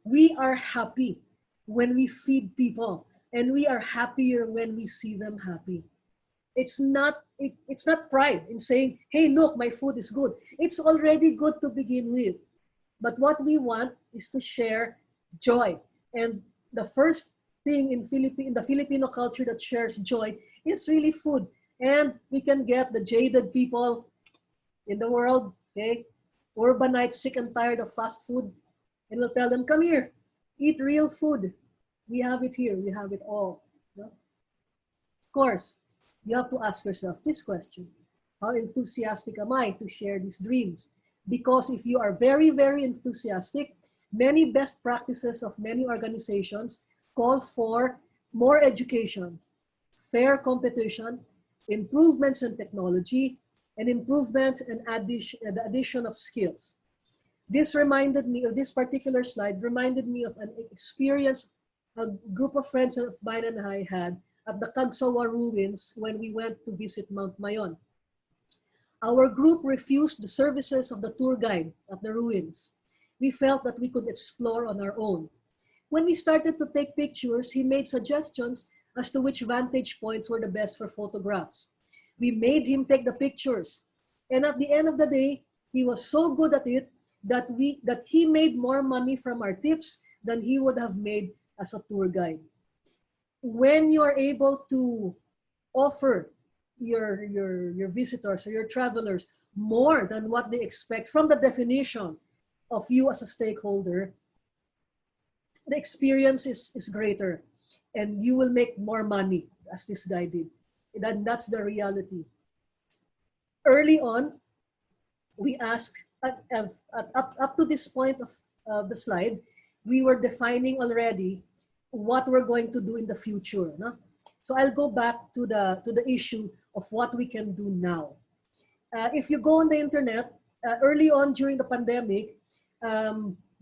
we are happy when we feed people, and we are happier when we see them happy. It's not pride in saying, hey, look, my food is good. It's already good to begin with. But what we want is to share joy. And the first thing in the Filipino culture that shares joy is really food. And we can get the jaded people in the world, okay, urbanites sick and tired of fast food, and we'll tell them, come here, eat real food. We have it here, we have it all. No? Of course, you have to ask yourself this question: how enthusiastic am I to share these dreams? Because if you are very, very enthusiastic, many best practices of many organizations call for more education, fair competition, improvements in technology, and improvement and the addition of skills. This reminded me of this particular slide, reminded me of an experience a group of friends of mine and I had at the Kagsawa ruins when we went to visit Mount Mayon. Our group refused the services of the tour guide at the ruins. We felt that we could explore on our own. When we started to take pictures, he made suggestions as to which vantage points were the best for photographs. We made him take the pictures. And at the end of the day, he was so good at it that he made more money from our tips than he would have made as a tour guide. when you are able to offer your visitors or your travelers more than what they expect from the definition of you as a stakeholder, the experience is greater and you will make more money, as this guy did. That's the reality. Early on, we asked, up to this point of the slide, we were defining already what we're going to do in the future. No? So I'll go back to the issue of what we can do now. If you go on the internet, early on during the pandemic,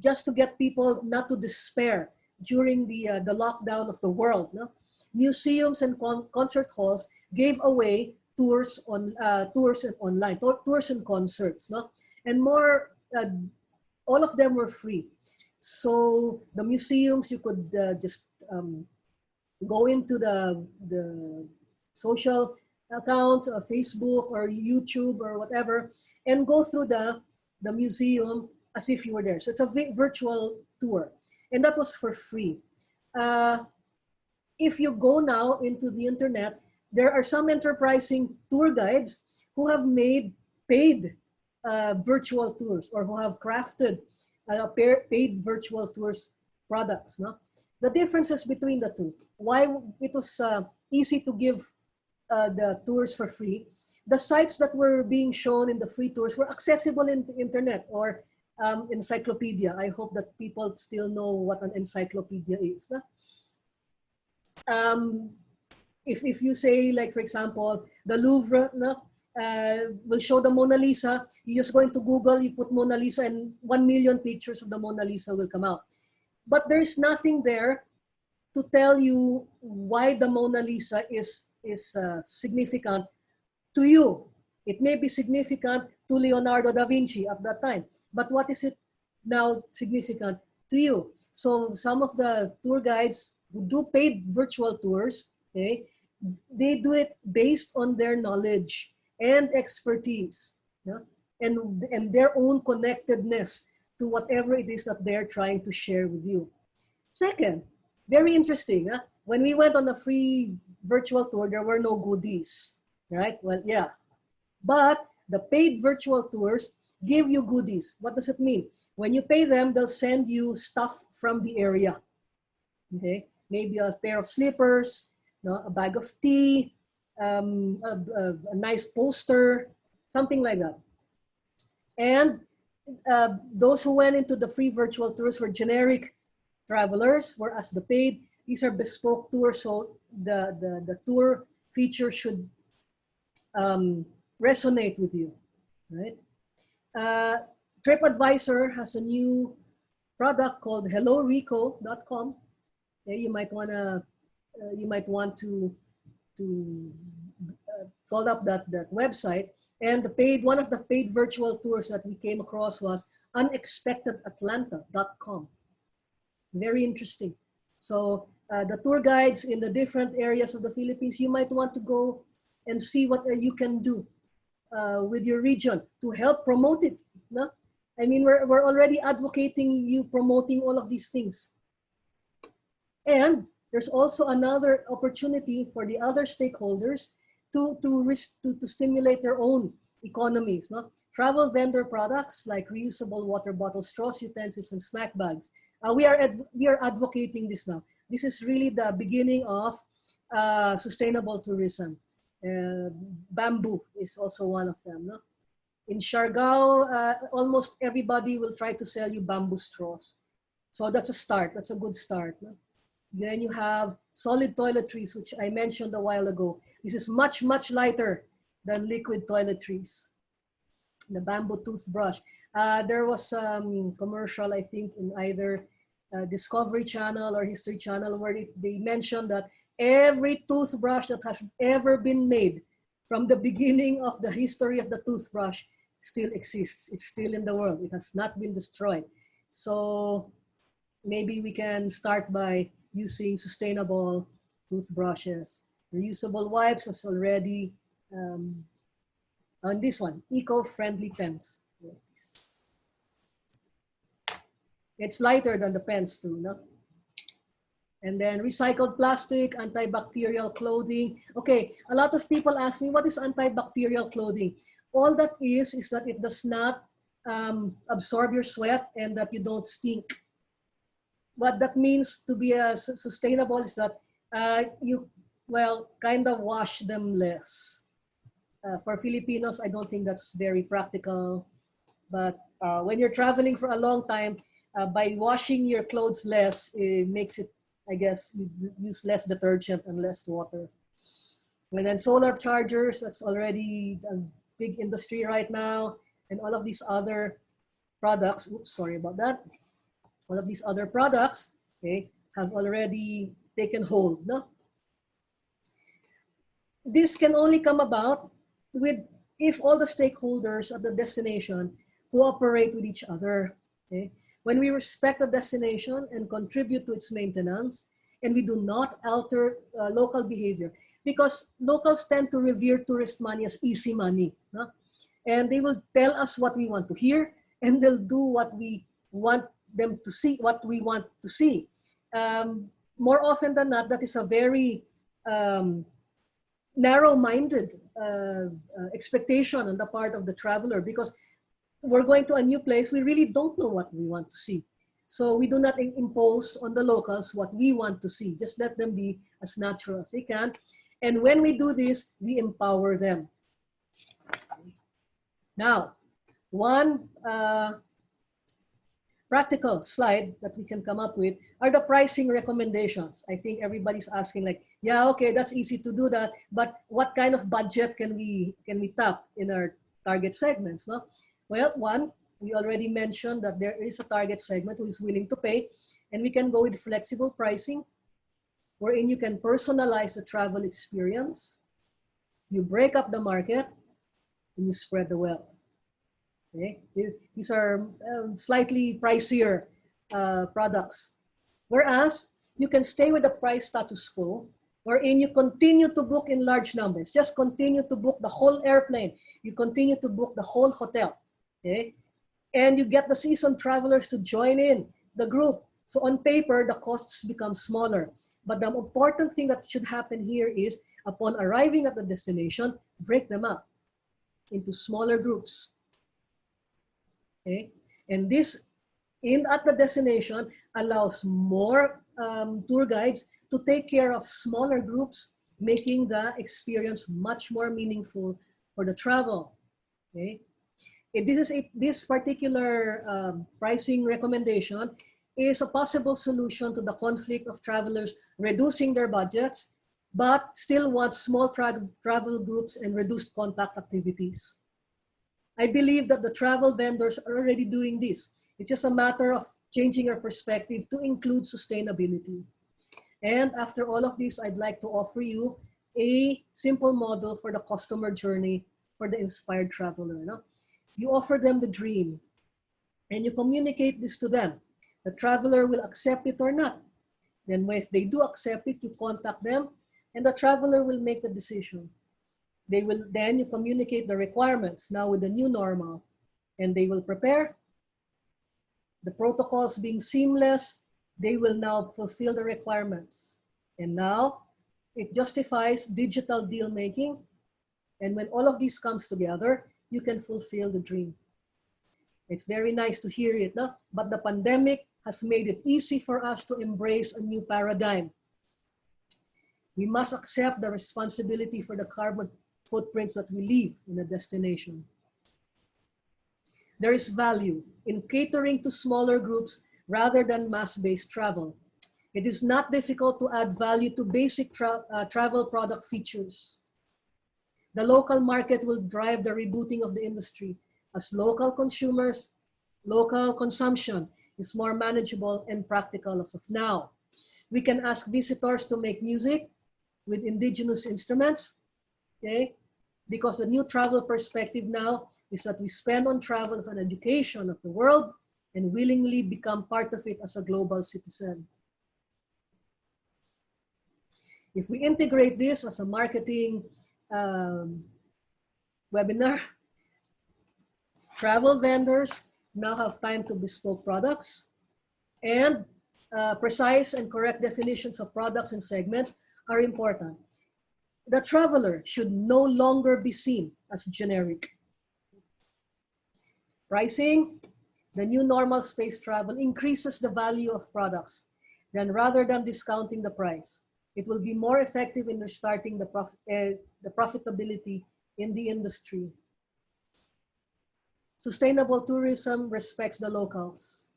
just to get people not to despair during the lockdown of the world, no? Museums and concert halls gave away tours on tours and online tours and concerts, no? And more, all of them were free. So the museums, you could just go into the social accounts, Facebook or YouTube or whatever, and go through the museum as if you were there. So it's a virtual tour, and that was for free. If you go now into the internet, there are some enterprising tour guides who have made paid virtual tours, or who have crafted paid virtual tours products. No? The differences between the two, why it was easy to give the tours for free. The sites that were being shown in the free tours were accessible in the internet, or encyclopedia. I hope that people still know what an encyclopedia is. No? If you say, like, for example, the Louvre, no, will show the Mona Lisa, you're just going to Google, you put Mona Lisa, and 1 million pictures of the Mona Lisa will come out. But there's nothing there to tell you why the Mona Lisa is significant to you. It may be significant to Leonardo da Vinci at that time, but what is it now significant to you? So some of the tour guides who do paid virtual tours, okay, they do it based on their knowledge and expertise, yeah? and their own connectedness to whatever it is that they're trying to share with you. Second, very interesting. Huh? When we went on a free virtual tour, there were no goodies, right? Well, yeah. But the paid virtual tours give you goodies. What does it mean? When you pay them, they'll send you stuff from the area. Okay, maybe a pair of slippers, no, a bag of tea, a nice poster, something like that. And those who went into the free virtual tours were generic travelers, whereas the paid, these are bespoke tours, so the tour feature should resonate with you, right? TripAdvisor has a new product called hellorico.com. Okay, you might want to follow up that website. And one of the paid virtual tours that we came across was unexpectedatlanta.com. Very interesting. So the tour guides in the different areas of the Philippines, you might want to go and see what you can do with your region to help promote it. No? I mean, we're already advocating you promoting all of these things. And there's also another opportunity for the other stakeholders to stimulate their own economies. No? Travel vendor products like reusable water bottles, straws, utensils, and snack bags. We are advocating this now. This is really the beginning of sustainable tourism. Bamboo is also one of them. No? In Siargao, almost everybody will try to sell you bamboo straws. So that's a start. That's a good start. No? Then you have solid toiletries, which I mentioned a while ago. This is much, much lighter than liquid toiletries. The bamboo toothbrush. There was some commercial, I think, in either Discovery Channel or History Channel, where they mentioned that every toothbrush that has ever been made from the beginning of the history of the toothbrush still exists. It's still in the world. It has not been destroyed. So maybe we can start by using sustainable toothbrushes. Reusable wipes is already on this one, eco-friendly pens. It's lighter than the pens too, no? And then recycled plastic, antibacterial clothing. Okay, a lot of people ask me, what is antibacterial clothing? All that is that it does not absorb your sweat and that you don't stink. What that means to be sustainable is that you, well, kind of wash them less. For Filipinos, I don't think that's very practical. But when you're traveling for a long time, by washing your clothes less, it makes it, I guess, you use less detergent and less water. And then solar chargers, that's already a big industry right now. And all of these other products, oops, sorry about that. All of these other products, okay, have already taken hold. No? This can only come about if all the stakeholders at the destination cooperate with each other. Okay? When we respect the destination and contribute to its maintenance, and we do not alter local behavior, because locals tend to revere tourist money as easy money. No? And they will tell us what we want to hear, and they'll do what we want them to see, what we want to see. More often than not, that is a very narrow-minded expectation on the part of the traveler, because we're going to a new place, we really don't know what we want to see. So we do not impose on the locals what we want to see. Just let them be as natural as they can. And when we do this, we empower them. Now, one practical slide that we can come up with are the pricing recommendations. I think everybody's asking like, yeah, okay, that's easy to do that, but what kind of budget can we tap in our target segments? No? Well, one, we already mentioned that there is a target segment who is willing to pay, and we can go with flexible pricing, wherein you can personalize the travel experience, you break up the market, and you spread the wealth. Okay? These are slightly pricier products. Whereas you can stay with the price status quo, wherein you continue to book in large numbers. Just continue to book the whole airplane. You continue to book the whole hotel. Okay? And you get the seasoned travelers to join in the group. So on paper, the costs become smaller. But the important thing that should happen here is, upon arriving at the destination, break them up into smaller groups. Okay? And this, at the destination, allows more tour guides to take care of smaller groups, making the experience much more meaningful for the travel. Okay? This particular pricing recommendation is a possible solution to the conflict of travelers reducing their budgets, but still want small travel groups and reduced contact activities. I believe that the travel vendors are already doing this. It's just a matter of changing our perspective to include sustainability. And after all of this, I'd like to offer you a simple model for the customer journey for the inspired traveler. No? You offer them the dream and you communicate this to them. The traveler will accept it or not. Then if they do accept it, you contact them and the traveler will make the decision. Then you communicate the requirements now with the new normal, and they will prepare. The protocols being seamless, they will now fulfill the requirements. And now it justifies digital deal making. And when all of these comes together, you can fulfill the dream. It's very nice to hear it, no? But the pandemic has made it easy for us to embrace a new paradigm. We must accept the responsibility for the carbon footprints that we leave in a destination. There is value in catering to smaller groups rather than mass-based travel. It is not difficult to add value to basic travel product features. The local market will drive the rebooting of the industry as local consumers, local consumption is more manageable and practical as of now. We can ask visitors to make music with indigenous instruments, okay? Because the new travel perspective now is that we spend on travel for education of the world and willingly become part of it as a global citizen. If we integrate this as a marketing webinar, travel vendors now have time to bespoke products and precise and correct definitions of products and segments are important. The traveler should no longer be seen as generic. Pricing, the new normal space travel increases the value of products. Then rather than discounting the price, it will be more effective in restarting the profitability in the industry. Sustainable tourism respects the locals.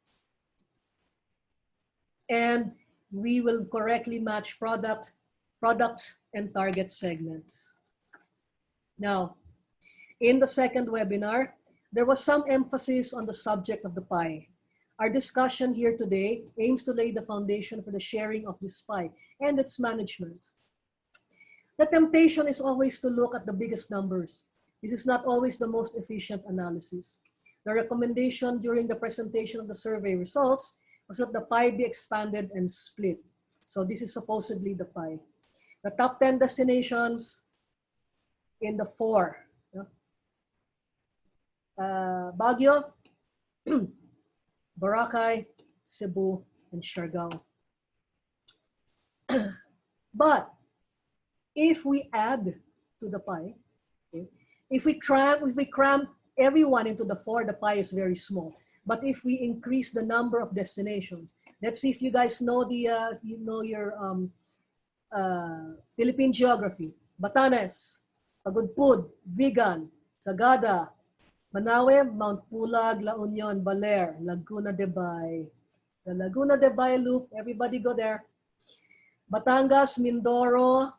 And we will correctly match products and target segments. Now, in the second webinar, there was some emphasis on the subject of the pie. Our discussion here today aims to lay the foundation for the sharing of this pie and its management. The temptation is always to look at the biggest numbers. This is not always the most efficient analysis. The recommendation during the presentation of the survey results was that the pie be expanded and split. So this is supposedly the pie. The top 10 destinations in the 4. Baguio, Boracay, Cebu, and Siargao. But if we add to the pie, okay, if we cram everyone into the 4, the pie is very small. But if we increase the number of destinations, let's see if you guys know if you know your Philippine geography. Batanes, Pagudpud, Vigan, Sagada, Manawe, Mount Pulag, La Union, Baler, Laguna de Bay. The Laguna de Bay loop, everybody go there. Batangas, Mindoro,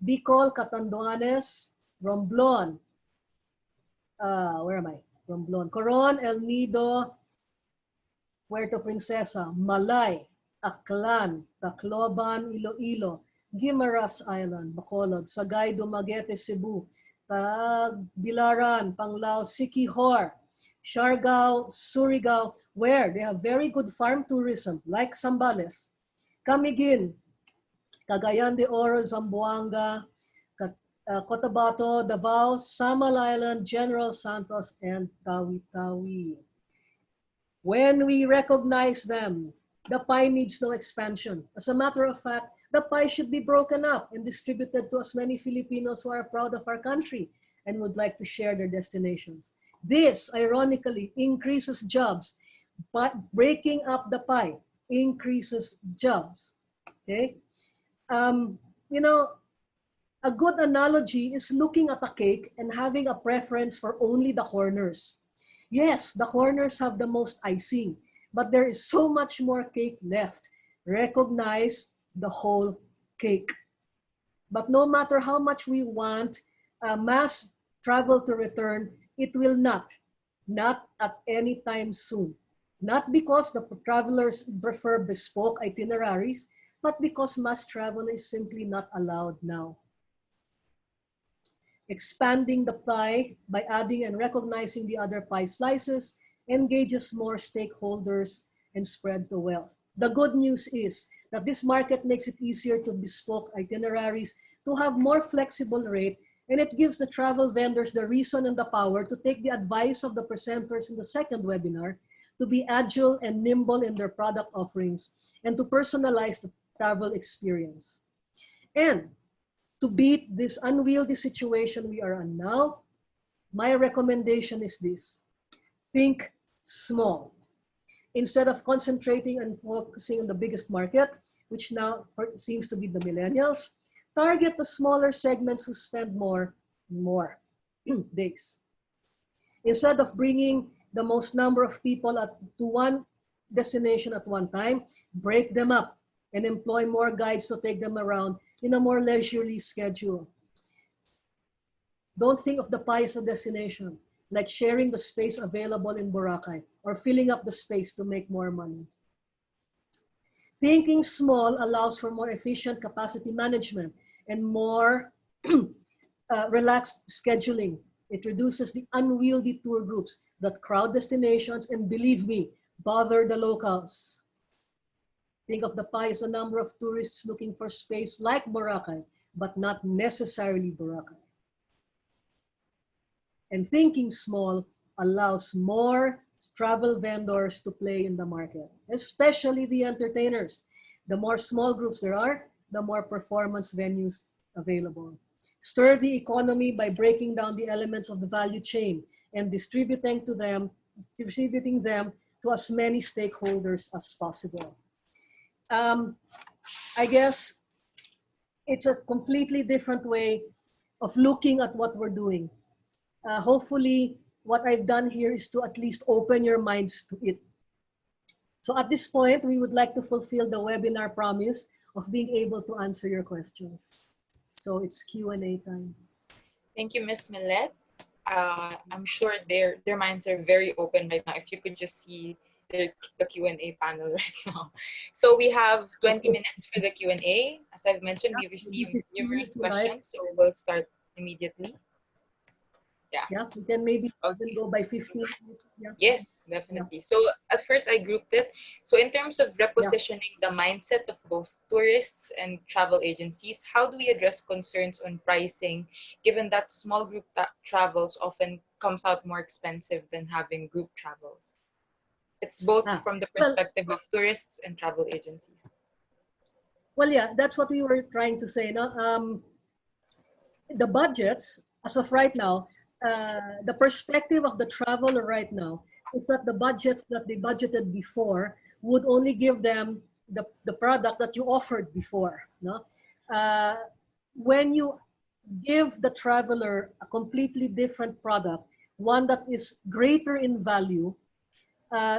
Bicol, Catanduanes, Romblon. Where am I? Romblon. Coron, El Nido, Puerto Princesa, Malay, Aklan, Tacloban, Iloilo, Guimaras Island, Bacolod, Sagay, Dumaguete, Cebu, Bilaran, Panglao, Siquijor, Siargao, Surigao, where they have very good farm tourism, like Zambales, Camiguin, Cagayan de Oro, Zamboanga, Cotabato, Davao, Samal Island, General Santos, and Tawi-Tawi. When we recognize them, the pie needs no expansion. As a matter of fact, the pie should be broken up and distributed to as many Filipinos who are proud of our country and would like to share their destinations. This, ironically, increases jobs. But breaking up the pie increases jobs. Okay? You know, a good analogy is looking at a cake and having a preference for only the corners. Yes, the corners have the most icing, but there is so much more cake left. Recognize the whole cake. But no matter how much we want mass travel to return, it will not at any time soon. Not because the travelers prefer bespoke itineraries, but because mass travel is simply not allowed now. Expanding the pie by adding and recognizing the other pie slices engages more stakeholders and spread the wealth. The good news is that this market makes it easier to bespoke itineraries, to have more flexible rate, and it gives the travel vendors the reason and the power to take the advice of the presenters in the second webinar, to be agile and nimble in their product offerings, and to personalize the travel experience. And to beat this unwieldy situation we are in now, my recommendation is this: think small. Instead of concentrating and focusing on the biggest market, which now seems to be the millennials, target the smaller segments who spend more days. Instead of bringing the most number of people to one destination at one time, break them up and employ more guides to take them around in a more leisurely schedule. Don't think of the pie as a destination, like sharing the space available in Boracay or filling up the space to make more money. Thinking small allows for more efficient capacity management and more relaxed scheduling. It reduces the unwieldy tour groups that crowd destinations and, believe me, bother the locals. Think of the pie as a number of tourists looking for space like Boracay, but not necessarily Boracay. And thinking small allows more travel vendors to play in the market, especially the entertainers. The more small groups there are, the more performance venues available. Stir the economy by breaking down the elements of the value chain and distributing them to as many stakeholders as possible. I guess it's a completely different way of looking at what we're doing. Hopefully, what I've done here is to at least open your minds to it. So at this point, we would like to fulfill the webinar promise of being able to answer your questions. So it's Q&A time. Thank you, Ms. Millet. I'm sure their minds are very open right now. If you could just see the Q&A panel right now. So we have 20 minutes for the Q&A. As I've mentioned, we received numerous questions, so we'll start immediately. Yeah, we can maybe Okay. go by 15 minutes. Yeah. Yes, definitely. So at first I grouped it. So in terms of repositioning the mindset of both tourists and travel agencies, how do we address concerns on pricing, given that small group travels often comes out more expensive than having group travels? It's both from the perspective of tourists and travel agencies. Well, yeah, that's what we were trying to say. No? The budgets, as of right now, the perspective of the traveler right now is that the budgets that they budgeted before would only give them the product that you offered before. No? When you give the traveler a completely different product, one that is greater in value,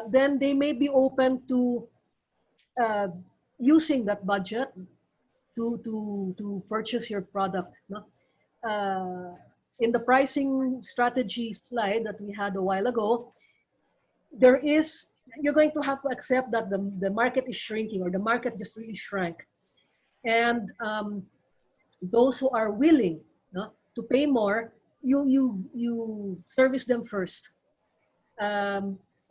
then they may be open to using that budget to purchase your product. No? In the pricing strategy slide that we had a while ago, you're going to have to accept that the market is shrinking, or the market just really shrank. And those who are willing, no, to pay more, you service them first.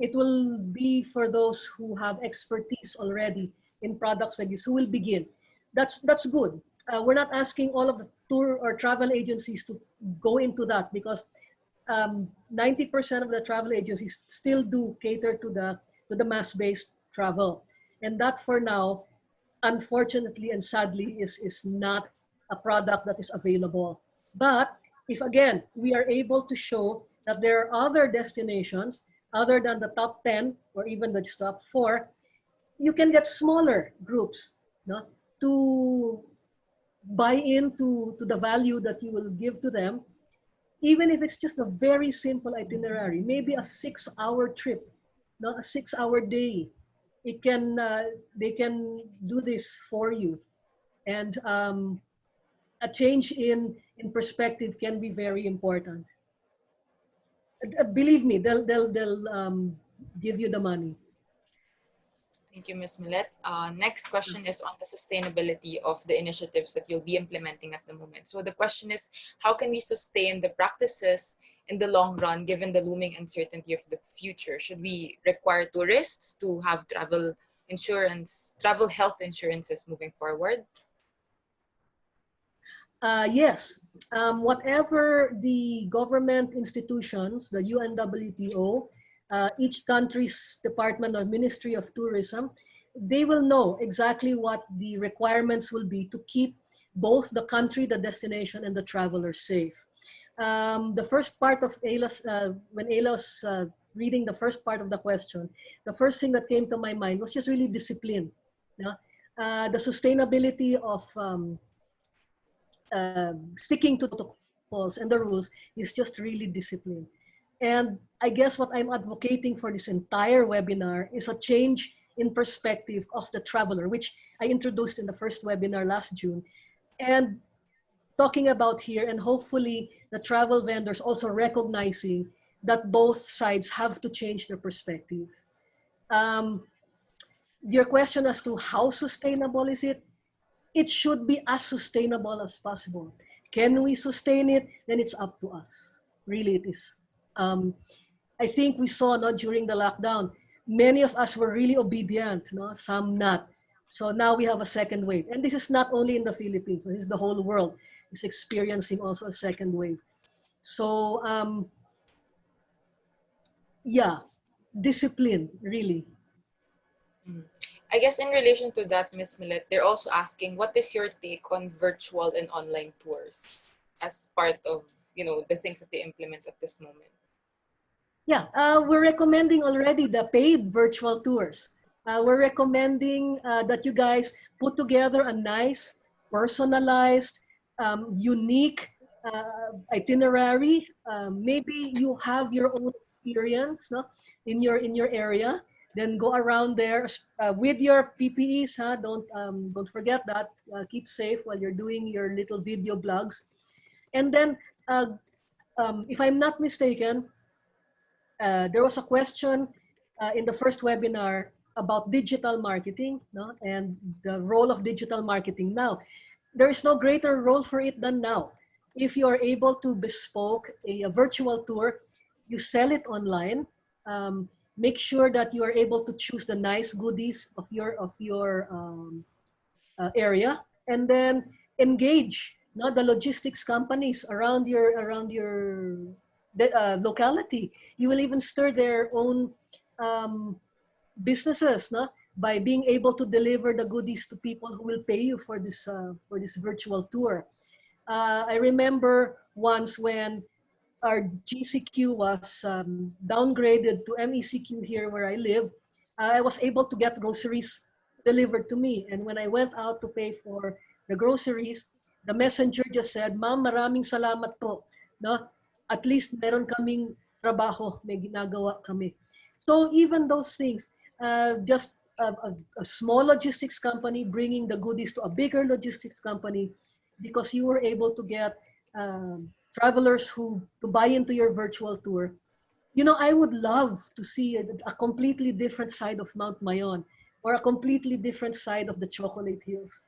It will be for those who have expertise already in products like this, who will begin. That's good. We're not asking all of the tour or travel agencies to go into that, because 90% of the travel agencies still do cater to the mass-based travel. And that, for now, unfortunately and sadly, is not a product that is available. But if, again, we are able to show that there are other destinations other than the top 10 or even the top 4, you can get smaller groups, no, to buy into the value that you will give to them, even if it's just a very simple itinerary, maybe a 6-hour trip, no, a 6-hour day. It can they can do this for you, and a change in perspective can be very important. Believe me, they'll give you the money. Thank you, Ms. Millet. Next question is on the sustainability of the initiatives that you'll be implementing at the moment. So the question is, how can we sustain the practices in the long run, given the looming uncertainty of the future? Should we require tourists to have travel health insurances moving forward? Yes. Whatever the government institutions, the UNWTO, each country's Department or Ministry of Tourism, they will know exactly what the requirements will be to keep both the country, the destination, and the traveler safe. The first part of Ayla's, when Ayla was reading the first part of the question, the first thing that came to my mind was just really discipline. Yeah? The sustainability of sticking to protocols and the rules is just really discipline. And I guess what I'm advocating for this entire webinar is a change in perspective of the traveler, which I introduced in the first webinar last June. And talking about here, and hopefully the travel vendors also recognizing that both sides have to change their perspective. Your question as to how sustainable is it? It should be as sustainable as possible. Can we sustain it? Then it's up to us. Really, it is. I think we saw during the lockdown, many of us were really obedient, some not. So now we have a second wave. And this is not only in the Philippines, this is the whole world is experiencing also a second wave. So yeah, discipline, really. Mm. I guess in relation to that, Ms. Millet, they're also asking, what is your take on virtual and online tours as part of, the things that they implement at this moment? Yeah, we're recommending already the paid virtual tours. We're recommending that you guys put together a nice, personalized, unique itinerary. Maybe you have your own experience, no, in your area. Then go around there with your PPEs. Don't forget that. Keep safe while you're doing your little video blogs. And then, if I'm not mistaken, there was a question in the first webinar about digital marketing, no? And the role of digital marketing now. There is no greater role for it than now. If you are able to bespoke a virtual tour, you sell it online. Make sure that you are able to choose the nice goodies of your area, and then engage, no, the logistics companies around your locality. You will even stir their own businesses, no, by being able to deliver the goodies to people who will pay you for this virtual tour. I remember once when our GCQ was downgraded to MECQ here where I live, I was able to get groceries delivered to me. And when I went out to pay for the groceries, the messenger just said, "Ma'am, maraming salamat po. No? At least meron kaming trabaho, may ginagawa kami." So even those things, just a small logistics company bringing the goodies to a bigger logistics company, because you were able to get travelers who to buy into your virtual tour. I would love to see a completely different side of Mount Mayon or a completely different side of the Chocolate Hills.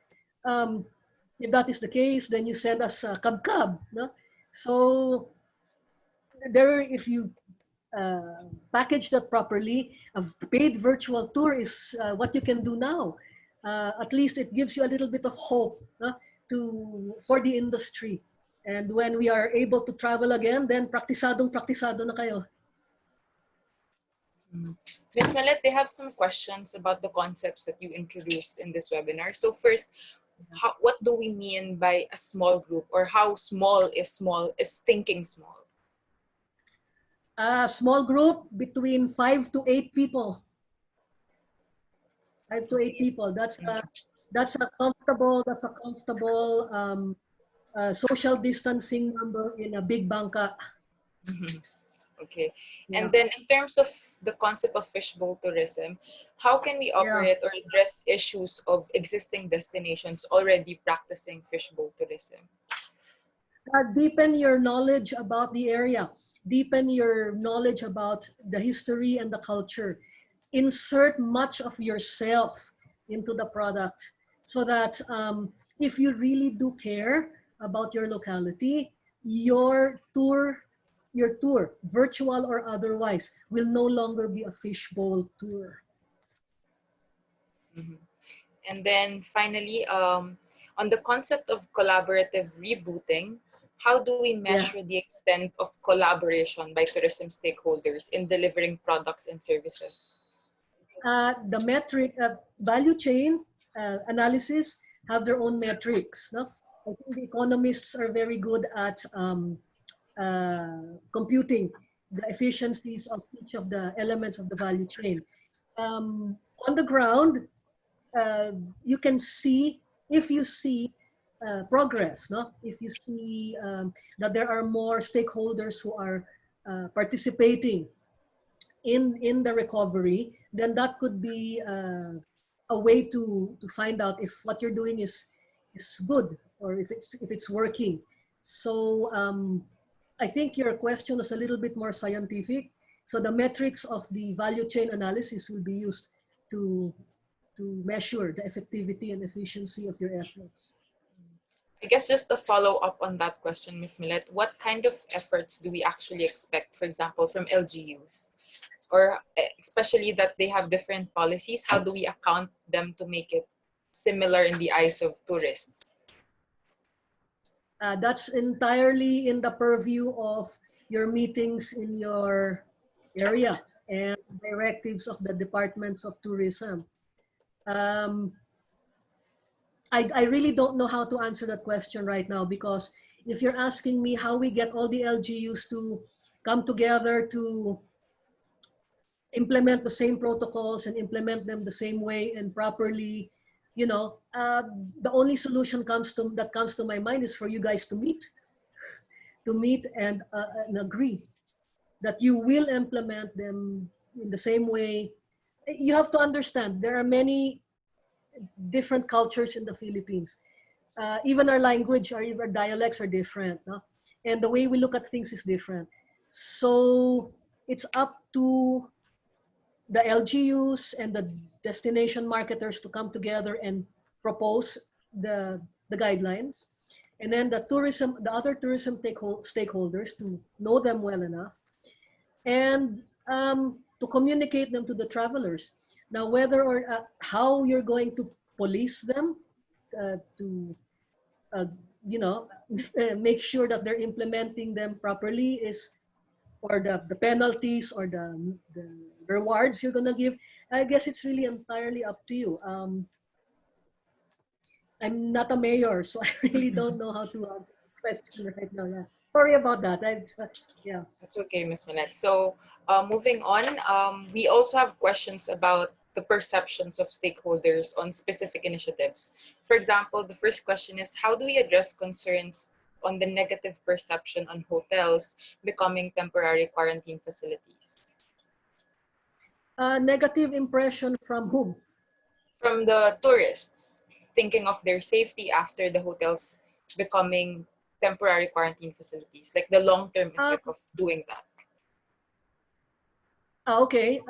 If that is the case, then you send us a cab. No? So if you package that properly, a paid virtual tour is what you can do now. At least it gives you a little bit of hope for the industry. And when we are able to travel again, then praktisado na kayo. Ms. Malet, they have some questions about the concepts that you introduced in this webinar. So first, what do we mean by a small group, or how small is thinking small? A small group between 5 to 8 people. 5 to 8 people. That's a comfortable social distancing number in a big bangka. Okay. Yeah. And then in terms of the concept of fishbowl tourism, how can we operate or address issues of existing destinations already practicing fishbowl tourism? Deepen your knowledge about the area. Deepen your knowledge about the history and the culture. Insert much of yourself into the product so that if you really do care about your locality, your tour, virtual or otherwise, will no longer be a fishbowl tour. Mm-hmm. And then finally, on the concept of collaborative rebooting, how do we measure the extent of collaboration by tourism stakeholders in delivering products and services? The metric value chain analysis have their own metrics. No? I think the economists are very good at computing the efficiencies of each of the elements of the value chain. On the ground, you can see, if you see progress, no? If you see that there are more stakeholders who are participating in the recovery, then that could be a way to find out if what you're doing is good or if it's working. So I think your question is a little bit more scientific. So the metrics of the value chain analysis will be used to measure the effectivity and efficiency of your efforts. I guess just to follow up on that question, Ms. Millet, what kind of efforts do we actually expect, for example, from LGUs? Or especially that they have different policies, how do we account them to make it similar in the eyes of tourists? That's entirely in the purview of your meetings in your area. And directives of the departments of tourism. Um, I really don't know how to answer that question right now, because if you're asking me how we get all the LGUs to come together to implement the same protocols and implement them the same way and properly, you know, the only solution that comes to my mind is for you guys to meet and agree that you will implement them in the same way. You have to understand there are many different cultures in the Philippines. Even our language, our dialects are different, no? And the way we look at things is different. So it's up to the LGUs and the destination marketers to come together and propose the guidelines. And then the other tourism stakeholders to know them well enough and to communicate them to the travelers. Now, whether or how you're going to police them to, you know, make sure that they're implementing them properly or the penalties or the rewards you're gonna give, I guess it's really entirely up to you. I'm not a mayor, so I really don't know how to answer the question right now. Yeah, sorry about that. Yeah. That's okay, Ms. Manette. So moving on, we also have questions about the perceptions of stakeholders on specific initiatives. For example, the first question is, how do we address concerns on the negative perception on hotels becoming temporary quarantine facilities? Negative impression from whom? From the tourists, thinking of their safety after the hotels becoming temporary quarantine facilities, like the long-term effect of doing that. Okay.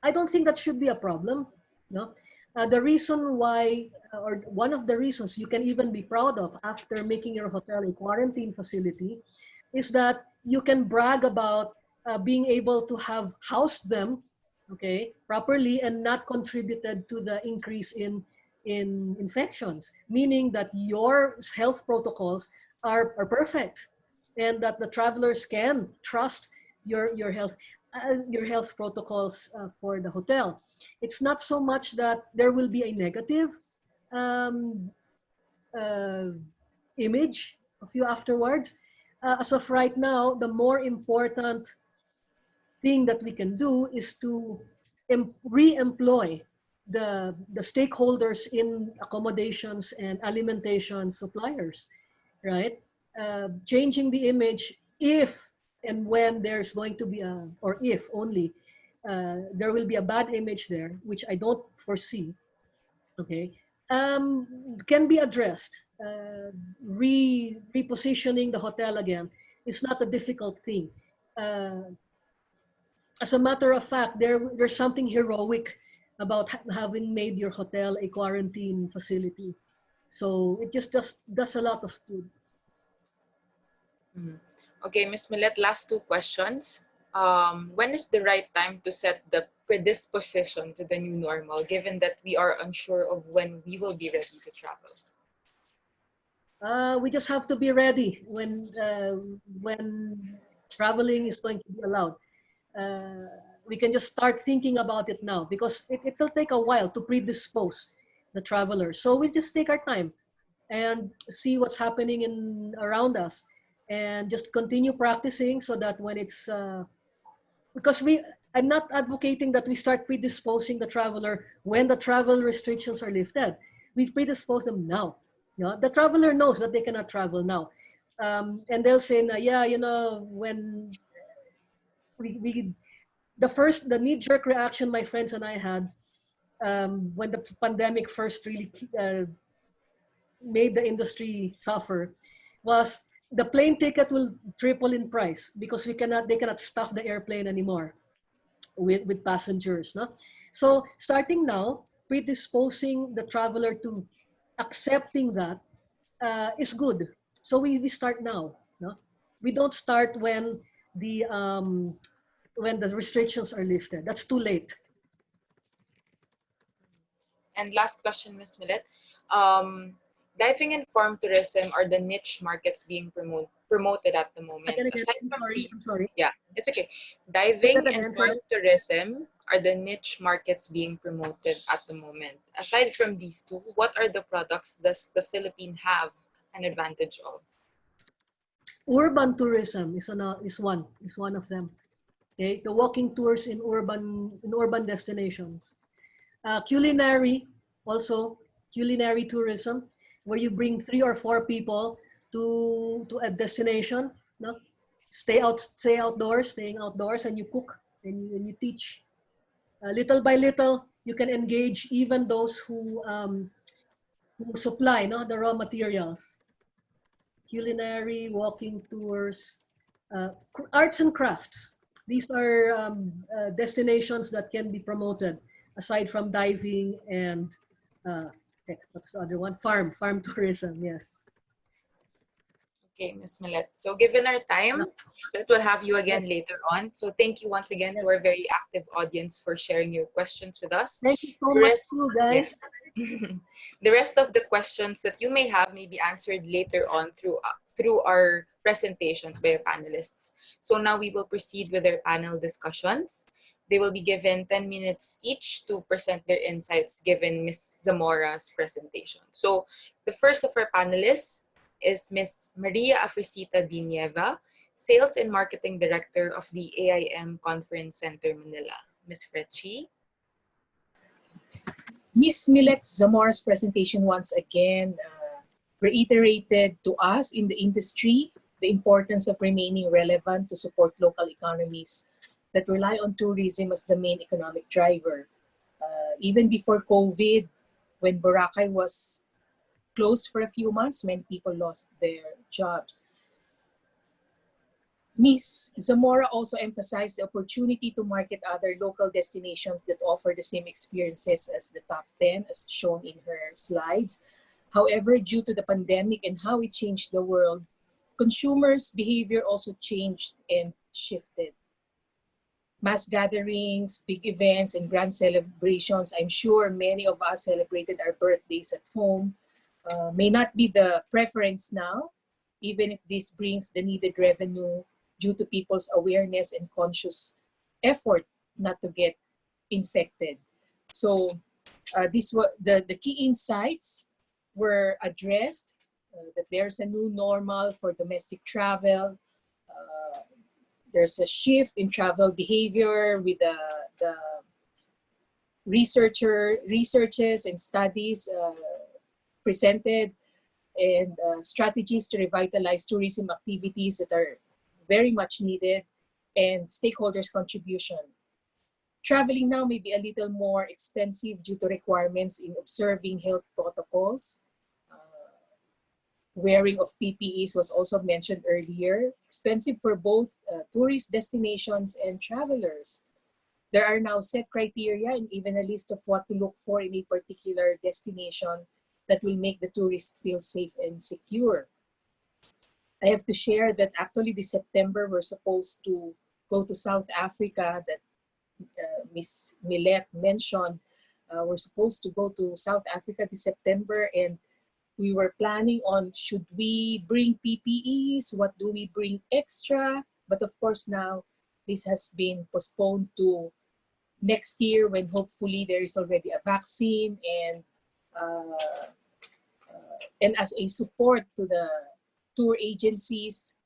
I don't think that should be a problem. No, the reason why, or one of the reasons you can even be proud of after making your hotel a quarantine facility, is that you can brag about being able to have housed them, okay, properly and not contributed to the increase in infections. Meaning that your health protocols are perfect, and that the travelers can trust your health protocols for the hotel. It's not so much that there will be a negative um, uh, image of you afterwards. As of right now, the more important thing that we can do is to re-employ the stakeholders in accommodations and alimentation suppliers, right? Changing the image if and when there's going to be or if only, there will be a bad image there, which I don't foresee, okay, can be addressed. Repositioning the hotel again is not a difficult thing. As a matter of fact, there's something heroic about having made your hotel a quarantine facility. So it just does a lot of good. Mhm. Okay, Ms. Millet, last two questions. When is the right time to set the predisposition to the new normal, given that we are unsure of when we will be ready to travel? We just have to be ready when traveling is going to be allowed. We can just start thinking about it now, because it will take a while to predispose the travelers. So we just take our time and see what's happening around us, and just continue practicing so that when it's because I'm not advocating that we start predisposing the traveler when the travel restrictions are lifted. We predispose them now. You know, the traveler knows that they cannot travel now, and they'll say, yeah, you know, when the knee-jerk reaction my friends and I had when the pandemic first really made the industry suffer was the plane ticket will triple in price because they cannot stuff the airplane anymore with passengers. No? So starting now, predisposing the traveler to accepting that is good. So we start now. No? We don't start when the restrictions are lifted. That's too late. And last question, Ms. Millet. diving and farm tourism are the niche markets being promoted at the moment. Again, Aside I'm from sorry. the, I'm sorry. yeah, it's okay. Say that Diving and again. farm Sorry. tourism are the niche markets being promoted at the moment. Aside from these two, what are the products does the Philippine have an advantage of? Urban tourism is one of them. Okay, the walking tours in urban destinations. Culinary, also culinary tourism, where you bring 3 or 4 people to a destination. No, staying outdoors, and you cook and you teach. Little by little, you can engage even those who supply the raw materials. Culinary, walking tours, arts and crafts. These are destinations that can be promoted aside from diving and what's the other one? Farm tourism. Yes. Okay, Ms. Millet. So given our time, we'll have you again later on. So thank you once again to our very active audience for sharing your questions with us. Thank you so The much, rest, too, guys. yes. The rest of the questions that you may have may be answered later on through our presentations by our panelists. So now we will proceed with our panel discussions. They will be given 10 minutes each to present their insights given Ms. Zamora's presentation. So the first of our panelists is Ms. Maria Afrisita Di Nieva, Sales and Marketing Director of the AIM Conference Center, Manila. Ms. Fretchi. Ms. Millet Zamora's presentation once again reiterated to us in the industry the importance of remaining relevant to support local economies that rely on tourism as the main economic driver. Even before COVID, when Boracay was closed for a few months, many people lost their jobs. Ms. Zamora also emphasized the opportunity to market other local destinations that offer the same experiences as the top 10, as shown in her slides. However, due to the pandemic and how it changed the world, consumers' behavior also changed and shifted. Mass gatherings, big events, and grand celebrations, I'm sure many of us celebrated our birthdays at home, may not be the preference now, even if this brings the needed revenue due to people's awareness and conscious effort not to get infected. So these were the key insights were addressed, that there's a new normal for domestic travel. There's a shift in travel behavior with the researches and studies presented, and strategies to revitalize tourism activities that are very much needed, and stakeholders' contribution. Traveling now may be a little more expensive due to requirements in observing health protocols. Wearing of PPEs was also mentioned earlier, expensive for both tourist destinations and travelers. There are now set criteria and even a list of what to look for in a particular destination that will make the tourists feel safe and secure. I have to share that actually this September we're supposed to go to South Africa, that Ms. Millet mentioned. We're supposed to go to South Africa this September, and we were planning on, should we bring PPEs? What do we bring extra? But of course now this has been postponed to next year, when hopefully there is already a vaccine, and as a support to the tour agencies,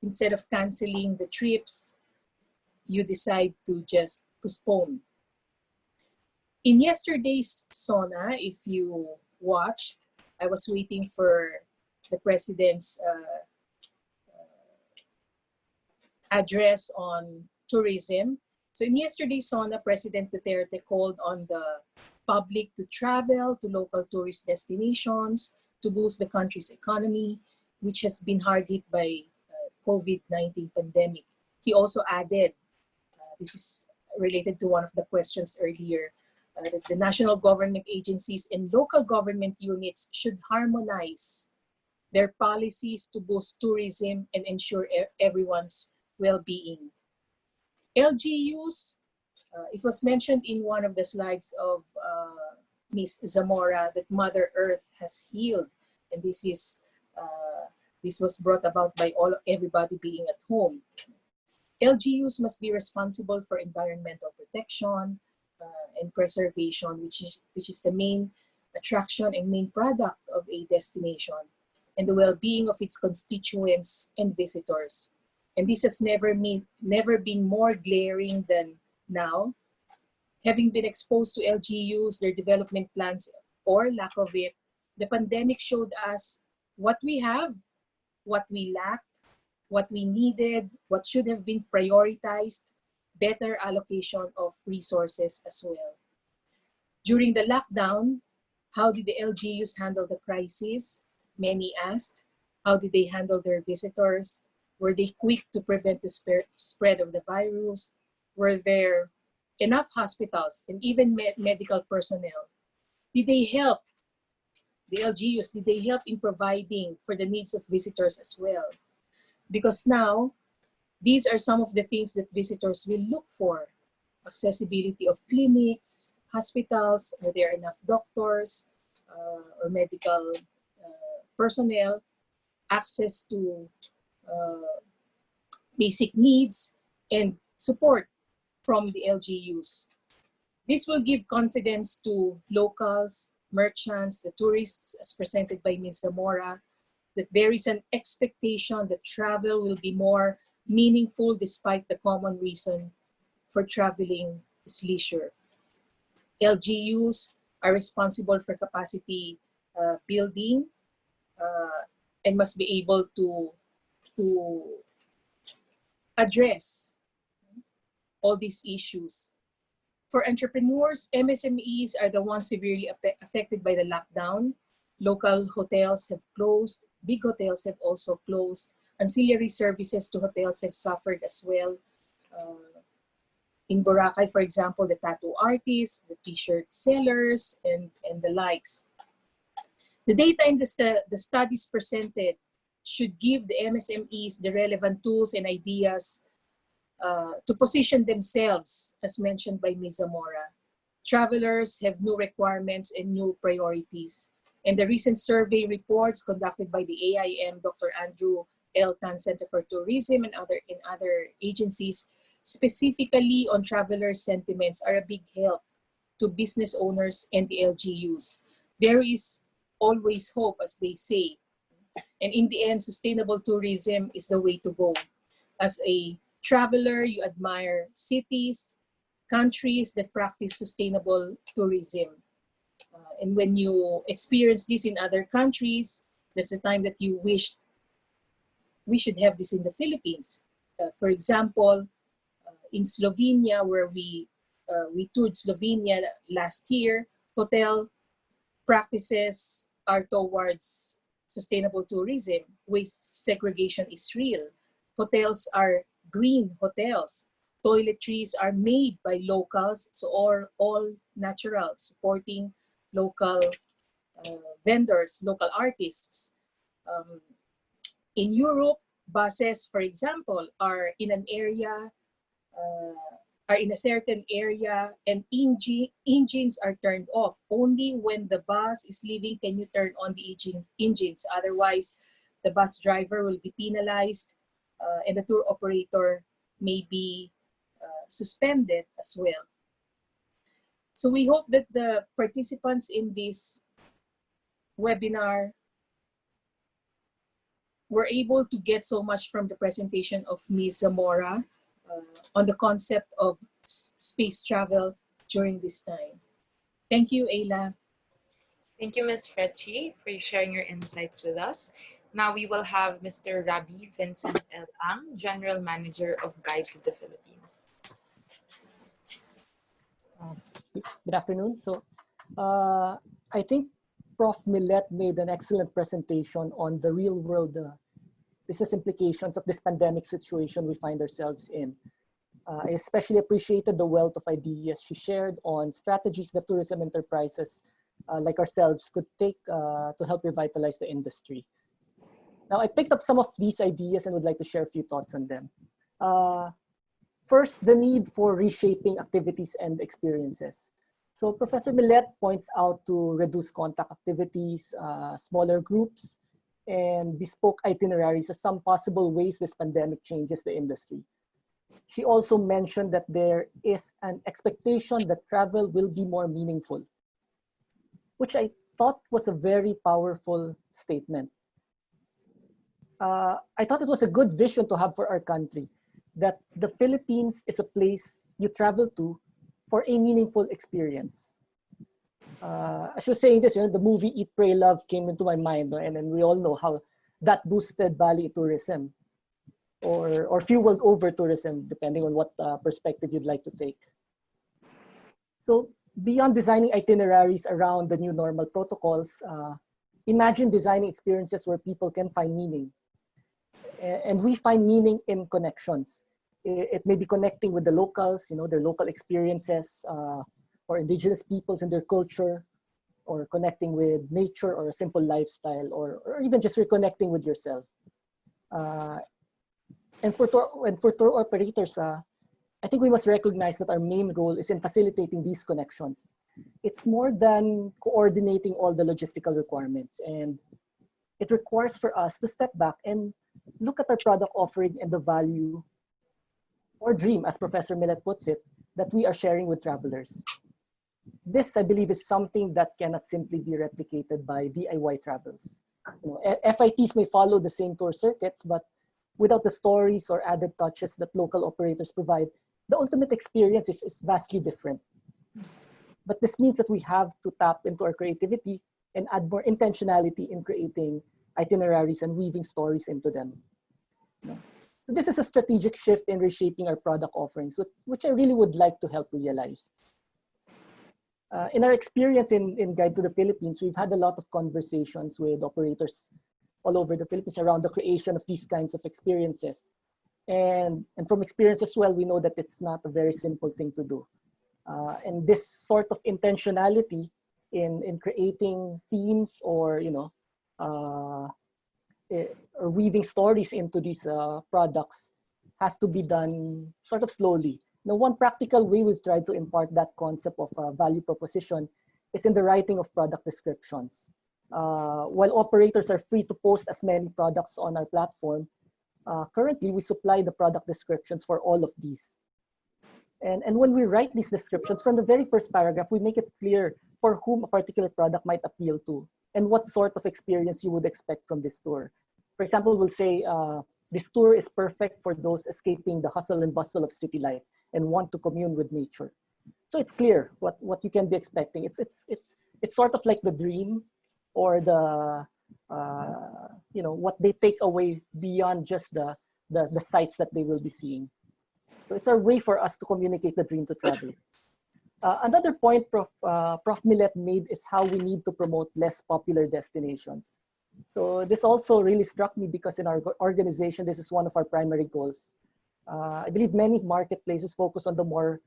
instead of canceling the trips, you decide to just postpone. In yesterday's sauna, if you watched, I was waiting for the president's address on tourism. So in yesterday's sauna, President Duterte called on the public to travel to local tourist destinations to boost the country's economy, which has been hard hit by COVID-19 pandemic. He also added, this is related to one of the questions earlier, that the national government agencies and local government units should harmonize their policies to boost tourism and ensure everyone's well-being. LGUs, it was mentioned in one of the slides of Ms. Zamora that Mother Earth has healed, and this was brought about by everybody being at home. LGUs must be responsible for environmental protection and preservation, which is the main attraction and main product of a destination, and the well-being of its constituents and visitors. And this has never been more glaring than now. Having been exposed to LGUs, their development plans, or lack of it, the pandemic showed us what we have, what we lacked, what we needed, what should have been prioritized, better allocation of resources as well. During the lockdown, how did the LGUs handle the crisis? Many asked. How did they handle their visitors? Were they quick to prevent the spread of the virus? Were there enough hospitals and even medical personnel? Did they help the LGUs? Did they help in providing for the needs of visitors as well? Because now, these are some of the things that visitors will look for. Accessibility of clinics, hospitals, are there enough doctors or medical personnel, access to basic needs, and support from the LGUs. This will give confidence to locals, merchants, the tourists, as presented by Ms. Zamora, that there is an expectation that travel will be more meaningful despite the common reason for traveling is leisure. LGUs are responsible for capacity building and must be able to address all these issues. For entrepreneurs, MSMEs are the ones severely affected by the lockdown. Local hotels have closed, big hotels have also closed. Ancillary services to hotels have suffered as well. In Boracay, for example, the tattoo artists, the t-shirt sellers, and the likes. The data in the studies presented should give the MSMEs the relevant tools and ideas to position themselves, as mentioned by Ms. Zamora. Travelers have new requirements and new priorities. And the recent survey reports conducted by the AIM, Dr. Andrew L. Tan Center for Tourism, and other agencies, specifically on travelers' sentiments, are a big help to business owners and the LGUs. There is always hope, as they say. And in the end, sustainable tourism is the way to go. As a traveler, you admire cities, countries that practice sustainable tourism. And when you experience this in other countries, that's the time that you wished we should have this in the Philippines. For example, in Slovenia, where we toured Slovenia last year, hotel practices are towards sustainable tourism. Waste segregation is real. Hotels are green hotels. Toiletries are made by locals, so all natural, supporting local vendors, local artists. In Europe, buses, for example, are in an area, are in a certain area, and engines are turned off. Only when the bus is leaving can you turn on the engines. Otherwise, the bus driver will be penalized, and the tour operator may be suspended as well. So we hope that the participants in this webinar were able to get so much from the presentation of Ms. Zamora on the concept of space travel during this time. Thank you, Ayla. Thank you, Ms. Frechi, for sharing your insights with us. Now we will have Mr. Rabi Vincent L. Ang, General Manager of Guide to the Philippines. Good afternoon. So I think Prof. Millet made an excellent presentation on the real world business implications of this pandemic situation we find ourselves in. I especially appreciated the wealth of ideas she shared on strategies that tourism enterprises like ourselves could take to help revitalize the industry. Now, I picked up some of these ideas and would like to share a few thoughts on them. First, the need for reshaping activities and experiences. So Professor Millet points out to reduce contact activities, smaller groups, and bespoke itineraries as some possible ways this pandemic changes the industry. She also mentioned that there is an expectation that travel will be more meaningful, which I thought was a very powerful statement. I thought it was a good vision to have for our country, that the Philippines is a place you travel to for a meaningful experience. As you were saying this, the movie Eat, Pray, Love came into my mind, no? And then we all know how that boosted Bali tourism or fueled over tourism, depending on what perspective you'd like to take. So beyond designing itineraries around the new normal protocols, imagine designing experiences where people can find meaning. And we find meaning in connections. It may be connecting with the locals, their local experiences, or indigenous peoples and their culture, or connecting with nature or a simple lifestyle, or even just reconnecting with yourself. And for tour operators, I think we must recognize that our main role is in facilitating these connections. It's more than coordinating all the logistical requirements, and it requires for us to step back and look at our product offering and the value or dream, as Professor Millet puts it, that we are sharing with travelers. This, I believe, is something that cannot simply be replicated by DIY travels. FITs may follow the same tour circuits, but without the stories or added touches that local operators provide, the ultimate experience is vastly different. But this means that we have to tap into our creativity and add more intentionality in creating itineraries and weaving stories into them. So this is a strategic shift in reshaping our product offerings, which I really would like to help realize. In our experience in Guide to the Philippines, we've had a lot of conversations with operators all over the Philippines around the creation of these kinds of experiences. And from experience as well, we know that it's not a very simple thing to do. And this sort of intentionality in creating themes or weaving stories into these products has to be done sort of slowly. Now, one practical way we've tried to impart that concept of value proposition is in the writing of product descriptions. While operators are free to post as many products on our platform, currently we supply the product descriptions for all of these. And when we write these descriptions, from the very first paragraph, we make it clear for whom a particular product might appeal to and what sort of experience you would expect from this tour. For example, we'll say, this tour is perfect for those escaping the hustle and bustle of city life and want to commune with nature. So it's clear what you can be expecting. It's sort of like the dream or the what they take away beyond just the sights that they will be seeing. So it's our way for us to communicate the dream to travelers. Another point Prof. Millet made is how we need to promote less popular destinations. So this also really struck me because in our organization, this is one of our primary goals. I believe many marketplaces focus on the more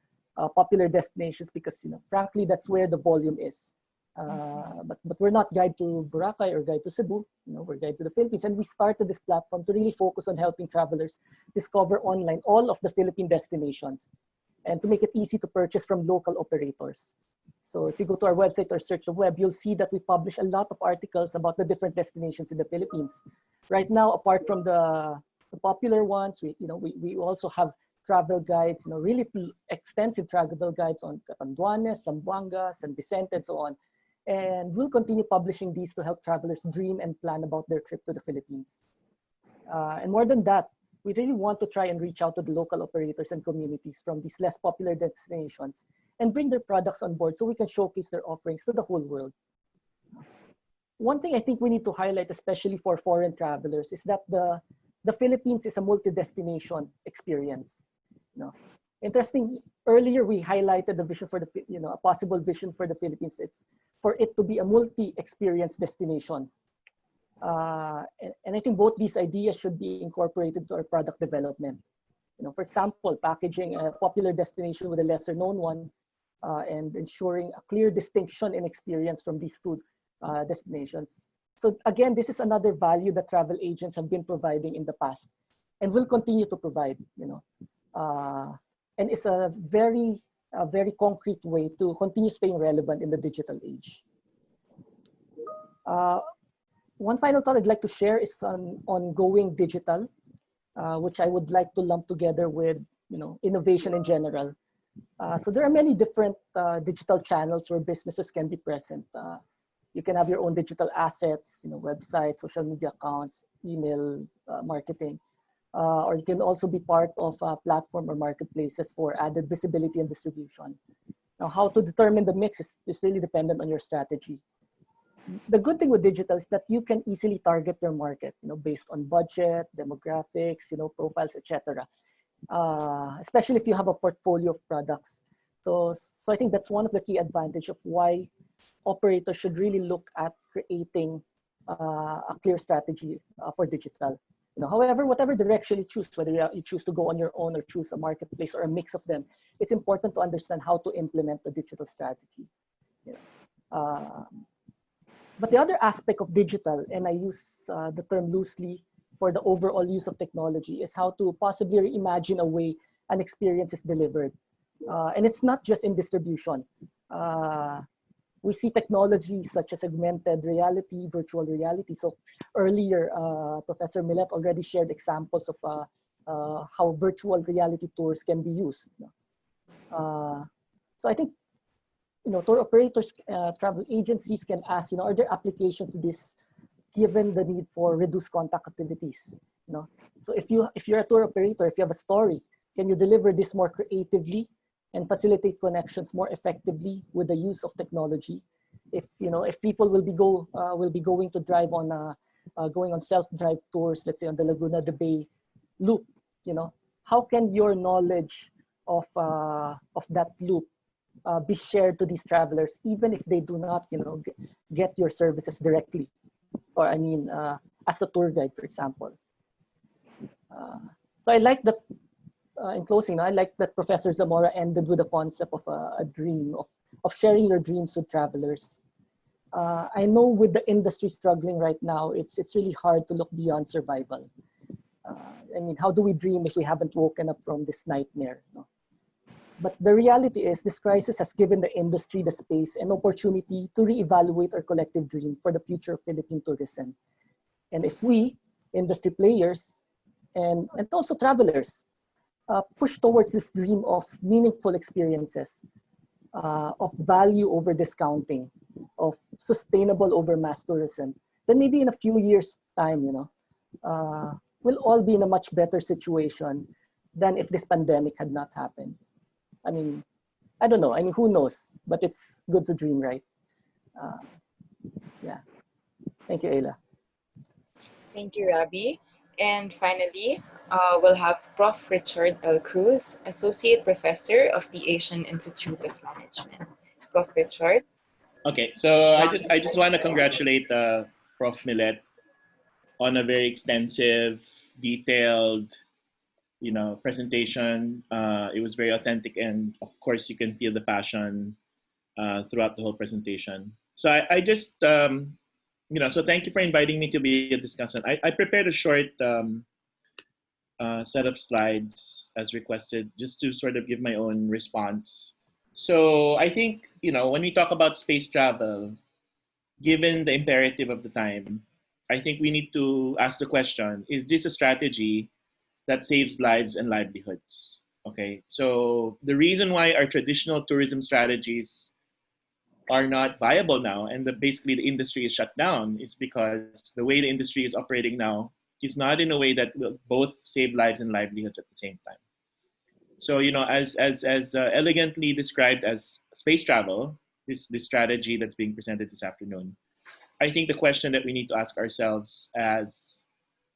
popular destinations because, frankly, that's where the volume is. But we're not Guide to Boracay or Guide to Cebu. We're Guide to the Philippines, and we started this platform to really focus on helping travelers discover online all of the Philippine destinations and to make it easy to purchase from local operators. So if you go to our website or search the web, you'll see that we publish a lot of articles about the different destinations in the Philippines. Right now, apart from the popular ones, we also have travel guides, really extensive travel guides on Catanduanes, Zamboanga, San Vicente, and so on. And we'll continue publishing these to help travelers dream and plan about their trip to the Philippines. And more than that, we really want to try and reach out to the local operators and communities from these less popular destinations and bring their products on board so we can showcase their offerings to the whole world. One thing I think we need to highlight, especially for foreign travelers, is that the Philippines is a multi-destination experience. Interesting, earlier we highlighted the vision for a possible vision for the Philippines. It's for it to be a multi-experience destination. And I think both these ideas should be incorporated to our product development. For example, packaging a popular destination with a lesser known one and ensuring a clear distinction in experience from these two destinations. So again, this is another value that travel agents have been providing in the past and will continue to provide, and it's a very concrete way to continue staying relevant in the digital age. one final thought I'd like to share is on ongoing digital, which I would like to lump together with innovation in general. So there are many different digital channels where businesses can be present. You can have your own digital assets, websites, social media accounts, email marketing, or you can also be part of a platform or marketplaces for added visibility and distribution. Now, how to determine the mix is really dependent on your strategy. The good thing with digital is that you can easily target your market, based on budget, demographics, profiles, etc. Especially if you have a portfolio of products. So I think that's one of the key advantages of why operators should really look at creating a clear strategy for digital. However, whatever direction you choose, whether you choose to go on your own or choose a marketplace or a mix of them, it's important to understand how to implement the digital strategy. But the other aspect of digital, and I use the term loosely for the overall use of technology, is how to possibly reimagine a way an experience is delivered. And it's not just in distribution. We see technologies such as augmented reality, virtual reality. So earlier, Professor Millet already shared examples of how virtual reality tours can be used. So I think, tour operators, travel agencies can ask, are there applications to this given the need for reduced contact activities? So if you're a tour operator, if you have a story, can you deliver this more creatively and facilitate connections more effectively with the use of technology? If people will be going to drive on going on self-drive tours, let's say on the Laguna de Bay loop, how can your knowledge of that loop be shared to these travelers, even if they do not, get your services directly, or as a tour guide, for example. So I like that. In closing, I like that Professor Zamora ended with the concept of a dream, of sharing your dreams with travelers. I know with the industry struggling right now, it's really hard to look beyond survival. How do we dream if we haven't woken up from this nightmare? No? But the reality is this crisis has given the industry the space and opportunity to reevaluate our collective dream for the future of Philippine tourism. And if we, industry players, and also travelers, push towards this dream of meaningful experiences, of value over discounting, of sustainable over mass tourism, then maybe in a few years' time, we'll all be in a much better situation than if this pandemic had not happened. I don't know. Who knows? But it's good to dream, right? Yeah. Thank you, Ayla. Thank you, Rabi. And finally, we'll have Prof. Richard L. Cruz, Associate Professor of the Asian Institute of Management. Prof. Richard. Okay, so I just want to congratulate Prof. Millet on a very extensive, detailed, presentation. It was very authentic, and of course, you can feel the passion throughout the whole presentation. So I just, so thank you for inviting me to be a discussant. I prepared a short set of slides as requested, just to sort of give my own response. So I think, when we talk about space travel, given the imperative of the time, I think we need to ask the question, is this a strategy that saves lives and livelihoods? Okay, so the reason why our traditional tourism strategies are not viable now, and basically the industry is shut down, is because the way the industry is operating now is not in a way that will both save lives and livelihoods at the same time. So, as elegantly described as space travel, this strategy that's being presented this afternoon, I think the question that we need to ask ourselves as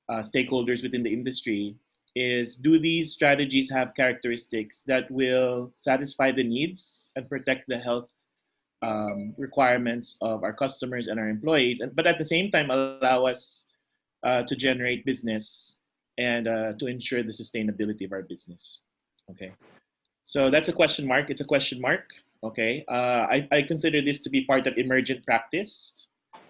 stakeholders within the industry is, do these strategies have characteristics that will satisfy the needs and protect the health requirements of our customers and our employees, but at the same time allow us to generate business and to ensure the sustainability of our business? Okay, so that's a question mark. It's a question mark. Okay, I consider this to be part of emergent practice.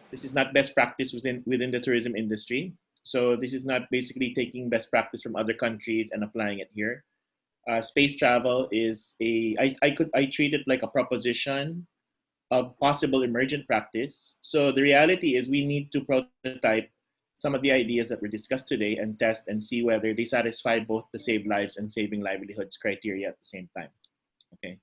This is not best practice within the tourism industry. So this is not basically taking best practice from other countries and applying it here. Space travel is I treat it like a proposition of possible emergent practice. So the reality is we need to prototype some of the ideas that were discussed today and test and see whether they satisfy both the save lives and saving livelihoods criteria at the same time. Okay.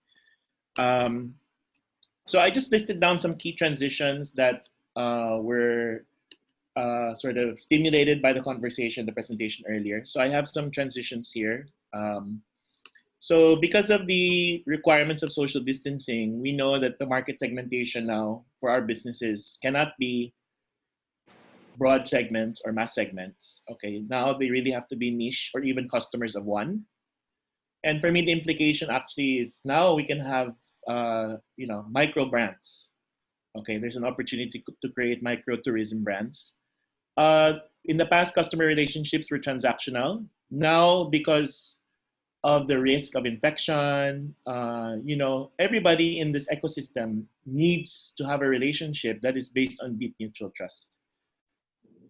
So I just listed down some key transitions that were sort of stimulated by the conversation, the presentation earlier. So I have some transitions here. So because of the requirements of social distancing, we know that the market segmentation now for our businesses cannot be broad segments or mass segments. Okay, now they really have to be niche or even customers of one. And for me, the implication actually is now we can have micro brands. Okay, there's an opportunity to create micro tourism brands. In the past, customer relationships were transactional. Now, because of the risk of infection, everybody in this ecosystem needs to have a relationship that is based on deep mutual trust.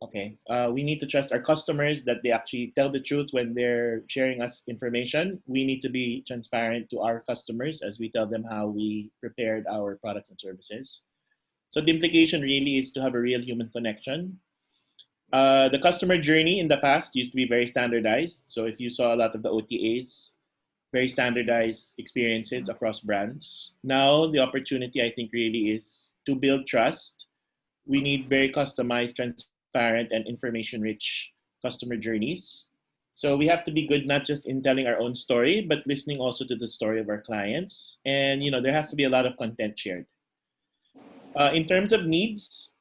Okay, we need to trust our customers that they actually tell the truth when they're sharing us information. We need to be transparent to our customers as we tell them how we prepared our products and services. So the implication really is to have a real human connection. The customer journey in the past used to be very standardized. So if you saw a lot of the OTAs, very standardized experiences across brands. Now the opportunity, I think, really is to build trust. We need very customized, transparent, and information-rich customer journeys. So we have to be good not just in telling our own story, but listening also to the story of our clients. And there has to be a lot of content shared. In terms of needs,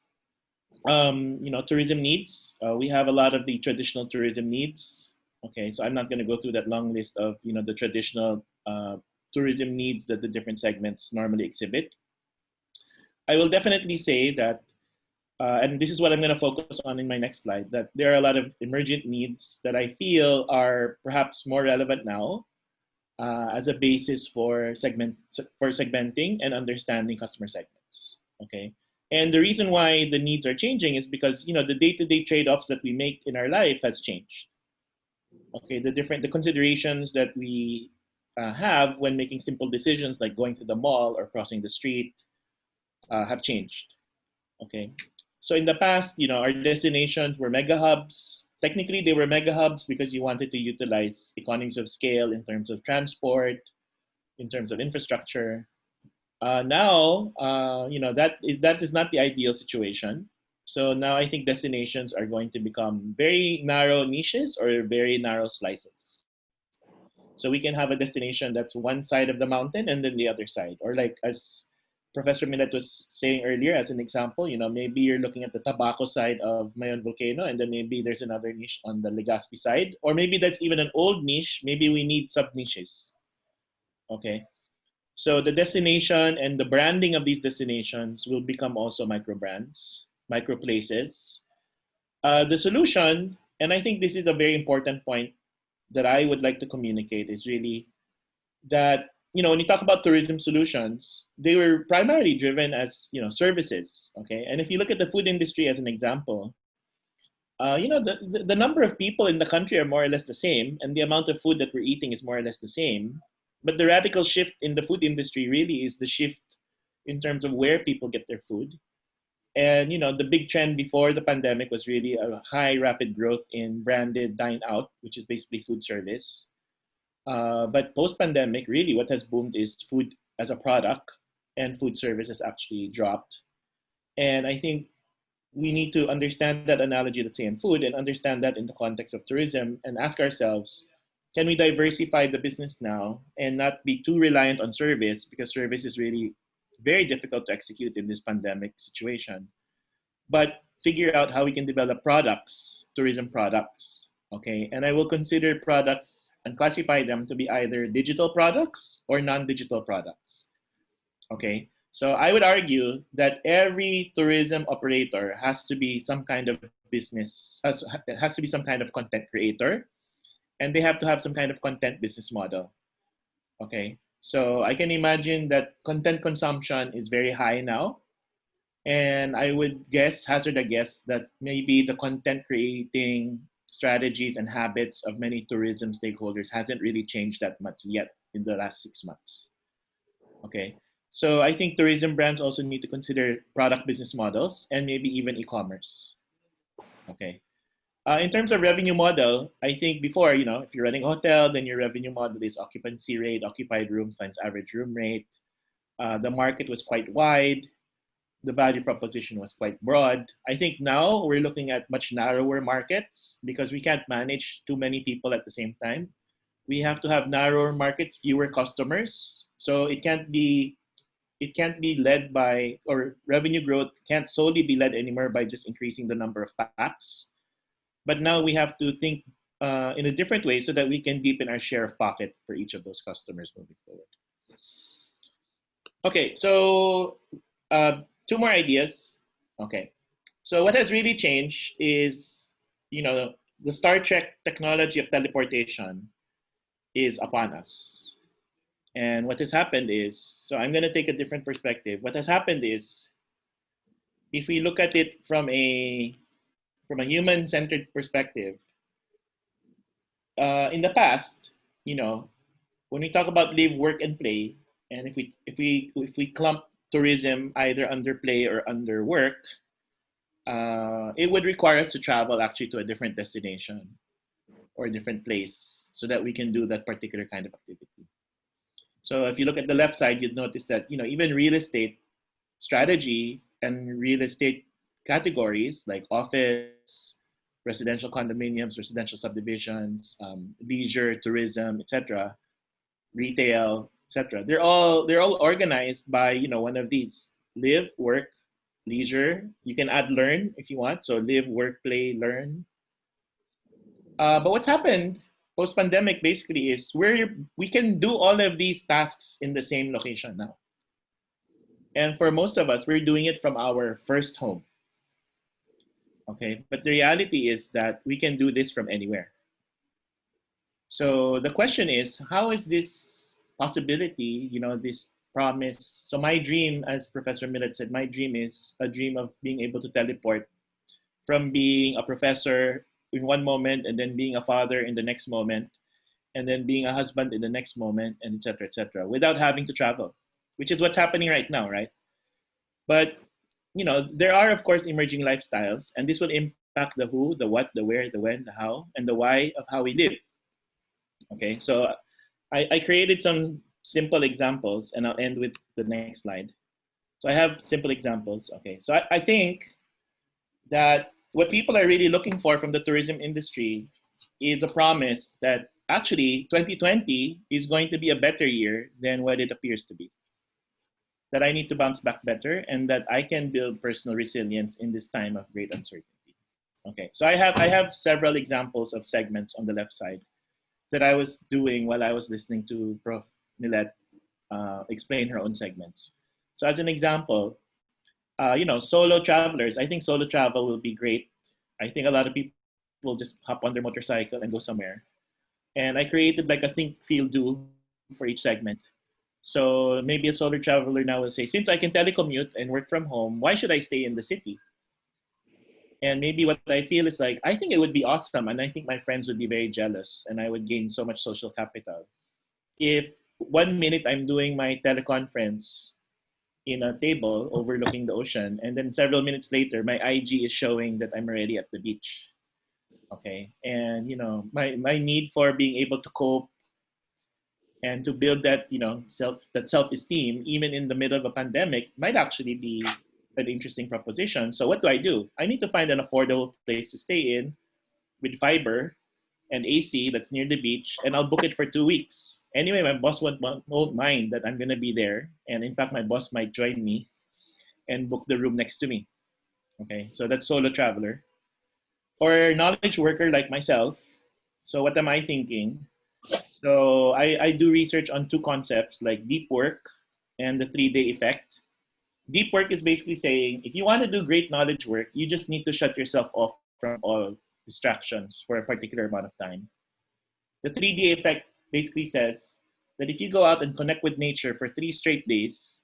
tourism needs, we have a lot of the traditional tourism needs. Okay, so I'm not going to go through that long list of the traditional tourism needs that the different segments normally exhibit. I will definitely say that, and this is what I'm going to focus on in my next slide, that there are a lot of emergent needs that I feel are perhaps more relevant now as a basis for segmenting and understanding customer segments. Okay. And the reason why the needs are changing is because the day-to-day trade-offs that we make in our life has changed. Okay, the considerations that we have when making simple decisions like going to the mall or crossing the street have changed. Okay, so in the past, our destinations were mega hubs. Technically, they were mega hubs because you wanted to utilize economies of scale in terms of transport, in terms of infrastructure. Now, that is not the ideal situation. So now I think destinations are going to become very narrow niches or very narrow slices. So we can have a destination that's one side of the mountain and then the other side. Or like as Professor Millet was saying earlier, as an example, maybe you're looking at the Tabaco side of Mayon Volcano, and then maybe there's another niche on the Legazpi side. Or maybe that's even an old niche. Maybe we need sub-niches. Okay. So the destination and the branding of these destinations will become also micro brands, micro places. The solution, and I think this is a very important point that I would like to communicate, is really that when you talk about tourism solutions, they were primarily driven as services. Okay, and if you look at the food industry as an example, the number of people in the country are more or less the same, and the amount of food that we're eating is more or less the same. But the radical shift in the food industry really is the shift in terms of where people get their food. And the big trend before the pandemic was really a high rapid growth in branded dine out, which is basically food service. But post-pandemic, really what has boomed is food as a product, and food service has actually dropped. And I think we need to understand that analogy, let's say in food, and understand that in the context of tourism, and ask ourselves, can we diversify the business now and not be too reliant on service, because service is really very difficult to execute in this pandemic situation, but figure out how we can develop products, tourism products, okay? And I will consider products and classify them to be either digital products or non-digital products, okay? So I would argue that every tourism operator has to be some kind of business, has to be some kind of content creator, and they have to have some kind of content business model. Okay, so I can imagine that content consumption is very high now. And I would hazard a guess that maybe the content creating strategies and habits of many tourism stakeholders hasn't really changed that much yet in the last 6 months. Okay, So I think tourism brands also need to consider product business models and maybe even e-commerce. Okay. In terms of revenue model, I think before, if you're running a hotel, then your revenue model is occupancy rate, occupied rooms times average room rate. The market was quite wide. The value proposition was quite broad. I think now we're looking at much narrower markets because we can't manage too many people at the same time. We have to have narrower markets, fewer customers. So it can't be led by, or revenue growth can't solely be led anymore by just increasing the number of packs. But now we have to think in a different way so that we can deepen our share of pocket for each of those customers moving forward. Okay, so two more ideas. Okay, so what has really changed is, the Star Trek technology of teleportation is upon us. And what has happened is, so I'm going to take a different perspective. What has happened is, if we look at it from a human-centered perspective, in the past, when we talk about live, work, and play, and if we clump tourism either under play or under work, it would require us to travel actually to a different destination or a different place so that we can do that particular kind of activity. So if you look at the left side, you'd notice that even real estate strategy and real estate categories like office, residential condominiums, residential subdivisions, leisure, tourism, etc., retail, etc. They're all organized by one of these: live, work, leisure. You can add learn if you want. So live, work, play, learn. But what's happened post-pandemic basically is we can do all of these tasks in the same location now. And for most of us, we're doing it from our first home. Okay, but the reality is that we can do this from anywhere. So the question is, how is this possibility, this promise? So my dream, as Professor Millet said, my dream is a dream of being able to teleport from being a professor in one moment and then being a father in the next moment and then being a husband in the next moment, and et cetera, without having to travel, which is what's happening right now, right? But there are, of course, emerging lifestyles, and this will impact the who, the what, the where, the when, the how, and the why of how we live. Okay, so I created some simple examples, and I'll end with the next slide. So I have simple examples. Okay, so I think that what people are really looking for from the tourism industry is a promise that actually 2020 is going to be a better year than what it appears to be. That I need to bounce back better and that I can build personal resilience in this time of great uncertainty. Okay, so I have several examples of segments on the left side that I was doing while I was listening to Prof. Millet explain her own segments. So as an example, solo travelers, I think solo travel will be great. I think a lot of people will just hop on their motorcycle and go somewhere. And I created like a think, feel, do for each segment. So maybe a solo traveler now will say, since I can telecommute and work from home, why should I stay in the city? And maybe what I feel is like, I think it would be awesome. And I think my friends would be very jealous and I would gain so much social capital. If 1 minute I'm doing my teleconference in a table overlooking the ocean, and then several minutes later, my IG is showing that I'm already at the beach. Okay. And, my need for being able to cope and to build that, self-esteem, even in the middle of a pandemic, might actually be an interesting proposition. So what do? I need to find an affordable place to stay in with fiber and AC that's near the beach, and I'll book it for 2 weeks. Anyway, my boss won't mind that I'm going to be there. And in fact, my boss might join me and book the room next to me. Okay, so that's solo traveler. Or knowledge worker like myself. So what am I thinking? So I do research on two concepts like deep work and the 3-day effect. Deep work is basically saying, if you want to do great knowledge work, you just need to shut yourself off from all distractions for a particular amount of time. The 3-day effect basically says that if you go out and connect with nature for 3 straight days,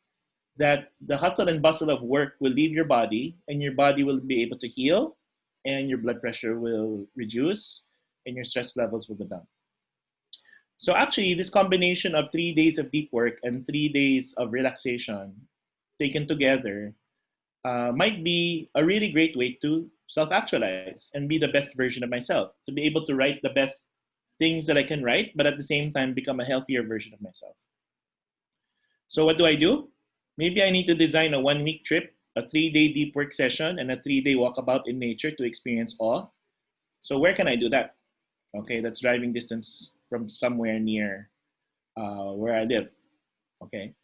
that the hustle and bustle of work will leave your body and your body will be able to heal and your blood pressure will reduce and your stress levels will go down. So actually, this combination of 3 days of deep work and 3 days of relaxation taken together might be a really great way to self-actualize and be the best version of myself, to be able to write the best things that I can write, but at the same time become a healthier version of myself. So what do? Maybe I need to design a 1-week trip, a 3-day deep work session, and a 3-day walkabout in nature to experience awe. So where can I do that? Okay, that's driving distance from somewhere near where I live. Okay.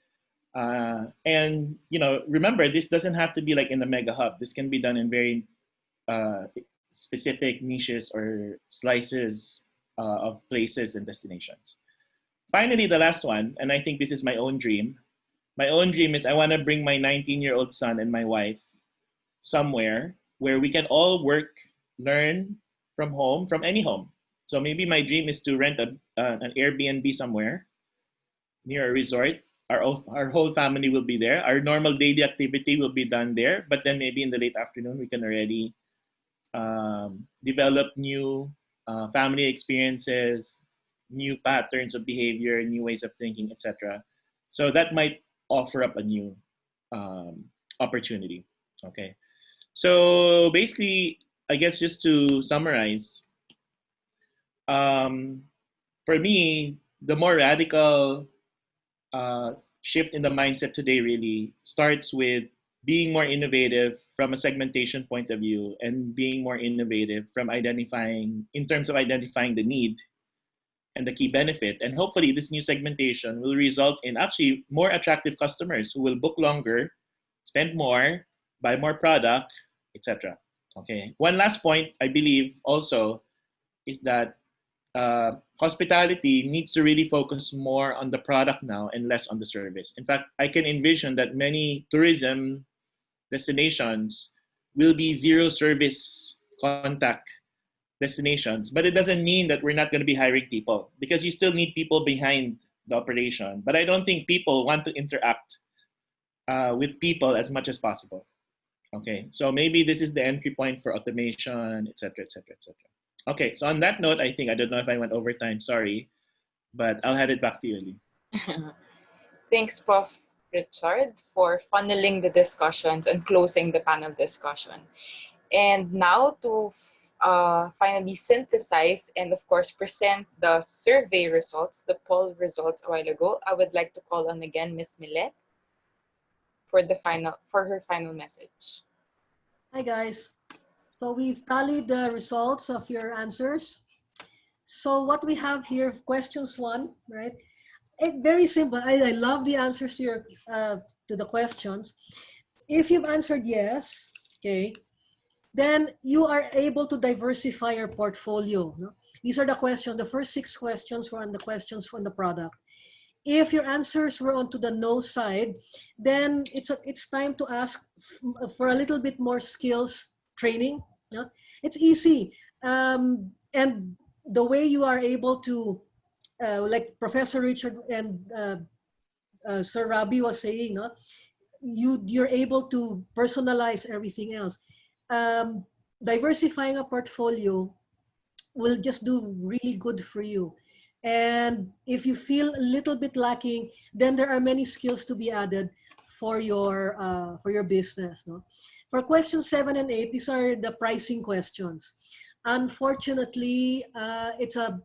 And remember, this doesn't have to be like in the mega hub. This can be done in very specific niches or slices of places and destinations. Finally, the last one, and I think this is my own dream. My own dream is I want to bring my 19-year-old son and my wife somewhere where we can all work, learn from home, from any home. So maybe my dream is to rent an Airbnb somewhere near a resort. Our whole family will be there. Our normal daily activity will be done there, but then maybe in the late afternoon we can already develop new family experiences, new patterns of behavior, new ways of thinking, etc. So that might offer up a new opportunity. Okay, so basically, I guess just to summarize, for me, the more radical shift in the mindset today really starts with being more innovative from a segmentation point of view and being more innovative from in terms of identifying the need and the key benefit. And hopefully this new segmentation will result in actually more attractive customers who will book longer, spend more, buy more product, etc. Okay. One last point I believe also is that hospitality needs to really focus more on the product now and less on the service. In fact, I can envision that many tourism destinations will be zero service contact destinations, but it doesn't mean that we're not going to be hiring people, because you still need people behind the operation. But I don't think people want to interact with people as much as possible. Okay, so maybe this is the entry point for automation, etc., etc., etc. Okay, so on that note, I don't know if I went over time, sorry, but I'll hand it back to you, Lee. Thanks, Prof. Richard, for funneling the discussions and closing the panel discussion. And now to finally synthesize and, of course, present the survey results, the poll results a while ago, I would like to call on again Ms. Millet for her final message. Hi, guys. So we've tallied the results of your answers. So what we have here, questions 1, right? Very simple. I love the answers to the questions. If you've answered yes, okay, then you are able to diversify your portfolio. No? These are the questions. The first 6 questions were on the questions from the product. If your answers were onto the no side, then it's time to ask for a little bit more skills training. Yeah? It's easy. And the way you are able to, like Professor Richard and Sir Rabi was saying, no? You're able to personalize everything else. Diversifying a portfolio will just do really good for you. And if you feel a little bit lacking, then there are many skills to be added for your business. No? For questions 7 and 8, these are the pricing questions. Unfortunately, it's a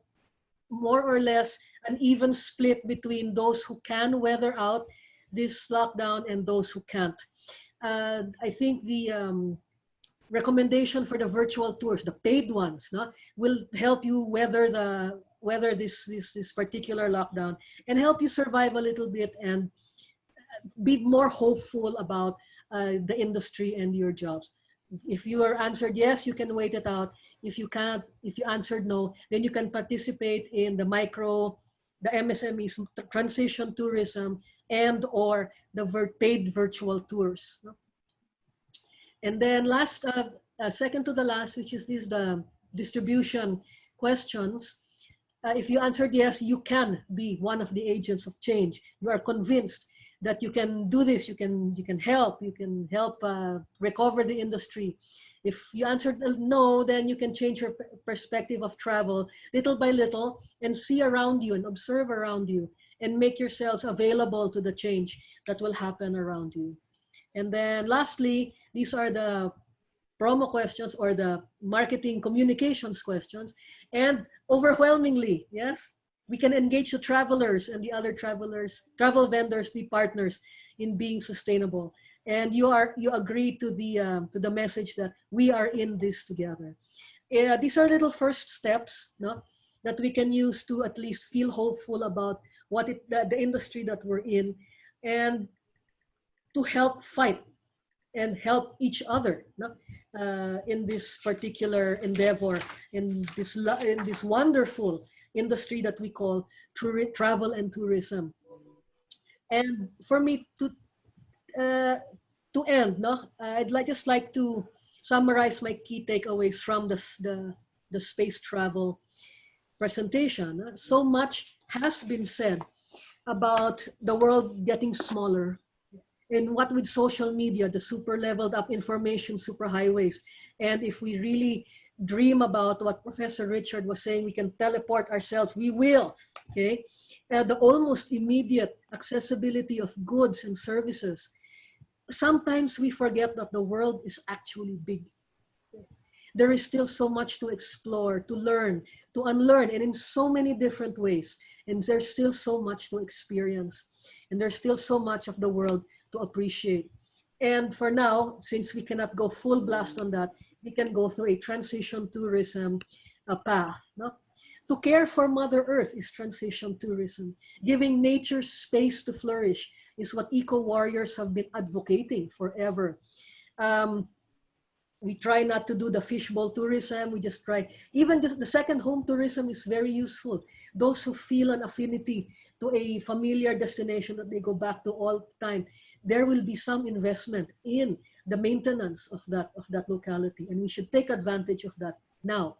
more or less an even split between those who can weather out this lockdown and those who can't. I think the recommendation for the virtual tours, the paid ones, no, will help you weather this particular lockdown and help you survive a little bit and be more hopeful about the industry and your jobs. If you are answered yes, you can wait it out. If you can't, if you answered no, then you can participate in the MSMEs, transition tourism, and or the paid virtual tours. No? And then last, second to the last, which is the distribution questions. If you answered yes, you can be one of the agents of change. You are convinced that you can do this, you can help recover the industry. If you answered no, then you can change your perspective of travel little by little and see around you and observe around you and make yourselves available to the change that will happen around you. And then lastly, these are the promo questions or the marketing communications questions. And overwhelmingly, yes, we can engage the travelers and the other travel vendors, be partners in being sustainable. And you agree to the message that we are in this together. These are little first steps, no, that we can use to at least feel hopeful about the industry that we're in, and to help fight and help each other, no, in this particular endeavor, in this wonderful industry that we call travel and tourism. And for me to end, no, just like to summarize my key takeaways from the space travel presentation. So much has been said about the world getting smaller, and what with social media, the super leveled up information superhighways. And if we really dream about what Professor Richard was saying, we can teleport ourselves, we will, okay? The almost immediate accessibility of goods and services. Sometimes we forget that the world is actually big. There is still so much to explore, to learn, to unlearn, and in so many different ways. And there's still so much to experience. And there's still so much of the world to appreciate. And for now, since we cannot go full blast on that, we can go through a transition tourism path. No? To care for Mother Earth is transition tourism. Giving nature space to flourish is what eco-warriors have been advocating forever. We try not to do the fishbowl tourism. We just try, even the second home tourism is very useful. Those who feel an affinity to a familiar destination that they go back to all the time, there will be some investment in the maintenance of that locality. And we should take advantage of that now.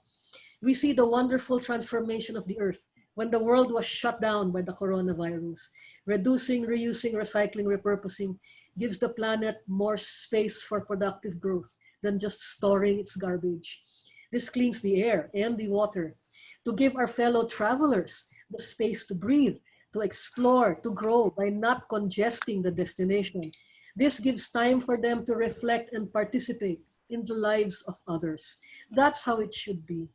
We see the wonderful transformation of the earth when the world was shut down by the coronavirus. Reducing, reusing, recycling, repurposing gives the planet more space for productive growth than just storing its garbage. This cleans the air and the water. To give our fellow travelers the space to breathe, to explore, to grow by not congesting the destination. This gives time for them to reflect and participate in the lives of others. That's how it should be.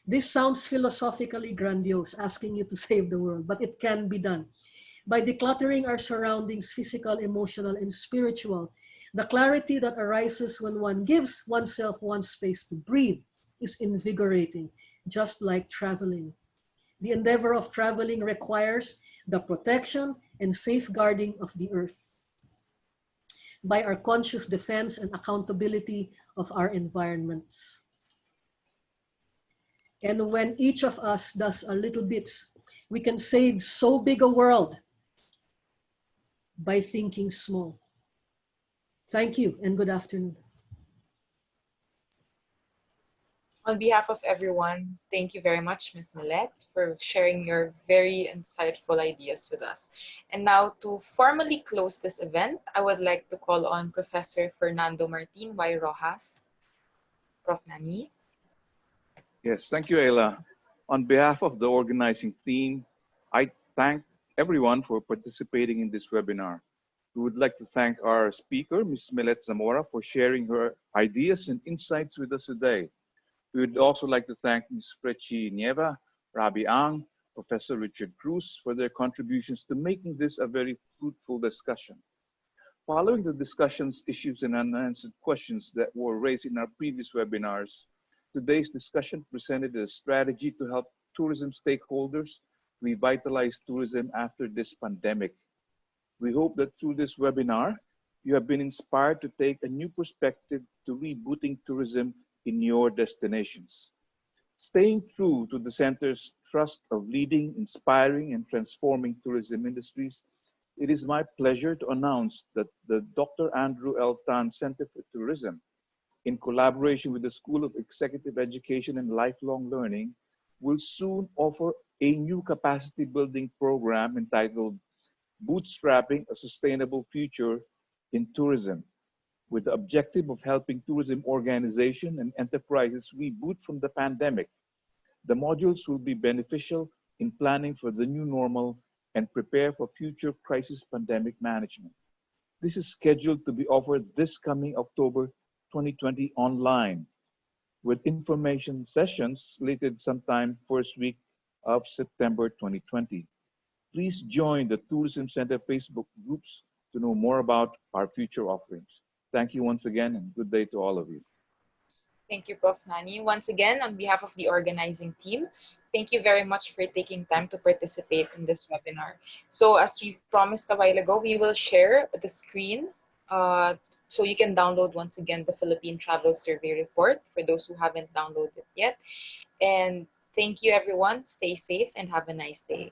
This sounds philosophically grandiose, asking you to save the world, but it can be done. By decluttering our surroundings, physical, emotional, and spiritual, the clarity that arises when one gives oneself one space to breathe is invigorating, just like traveling. The endeavor of traveling requires the protection and safeguarding of the earth by our conscious defense and accountability of our environments. And when each of us does a little bits, we can save so big a world by thinking small. Thank you and good afternoon. On behalf of everyone, thank you very much, Ms. Millet, for sharing your very insightful ideas with us. And now, to formally close this event, I would like to call on Professor Fernando Martin Y. Rojas. Prof. Nani. Yes, thank you, Ayla. On behalf of the organizing team, I thank everyone for participating in this webinar. We would like to thank our speaker, Ms. Millet Zamora, for sharing her ideas and insights with us today. We would also like to thank Ms. Frechi Nieva, Rabi Ang, Professor Richard Cruz for their contributions to making this a very fruitful discussion. Following the discussions, issues, and unanswered questions that were raised in our previous webinars, today's discussion presented a strategy to help tourism stakeholders revitalize tourism after this pandemic. We hope that through this webinar, you have been inspired to take a new perspective to rebooting tourism in your destinations. Staying true to the center's trust of leading, inspiring, and transforming tourism industries, it is my pleasure to announce that the Dr. Andrew L. Tan Center for Tourism, in collaboration with the School of Executive Education and Lifelong Learning, will soon offer a new capacity building program entitled Bootstrapping a Sustainable Future in Tourism. with the objective of helping tourism organizations and enterprises reboot from the pandemic. The modules will be beneficial in planning for the new normal and prepare for future crisis pandemic management. This is scheduled to be offered this coming October 2020 online, with information sessions slated sometime first week of September 2020. Please join the Tourism Center Facebook groups to know more about our future offerings. Thank you once again, and good day to all of you. Thank you, Prof. Nani. Once again, on behalf of the organizing team, thank you very much for taking time to participate in this webinar. So as we promised a while ago, we will share the screen so you can download once again the Philippine Travel Survey Report for those who haven't downloaded it yet. And thank you, everyone. Stay safe and have a nice day.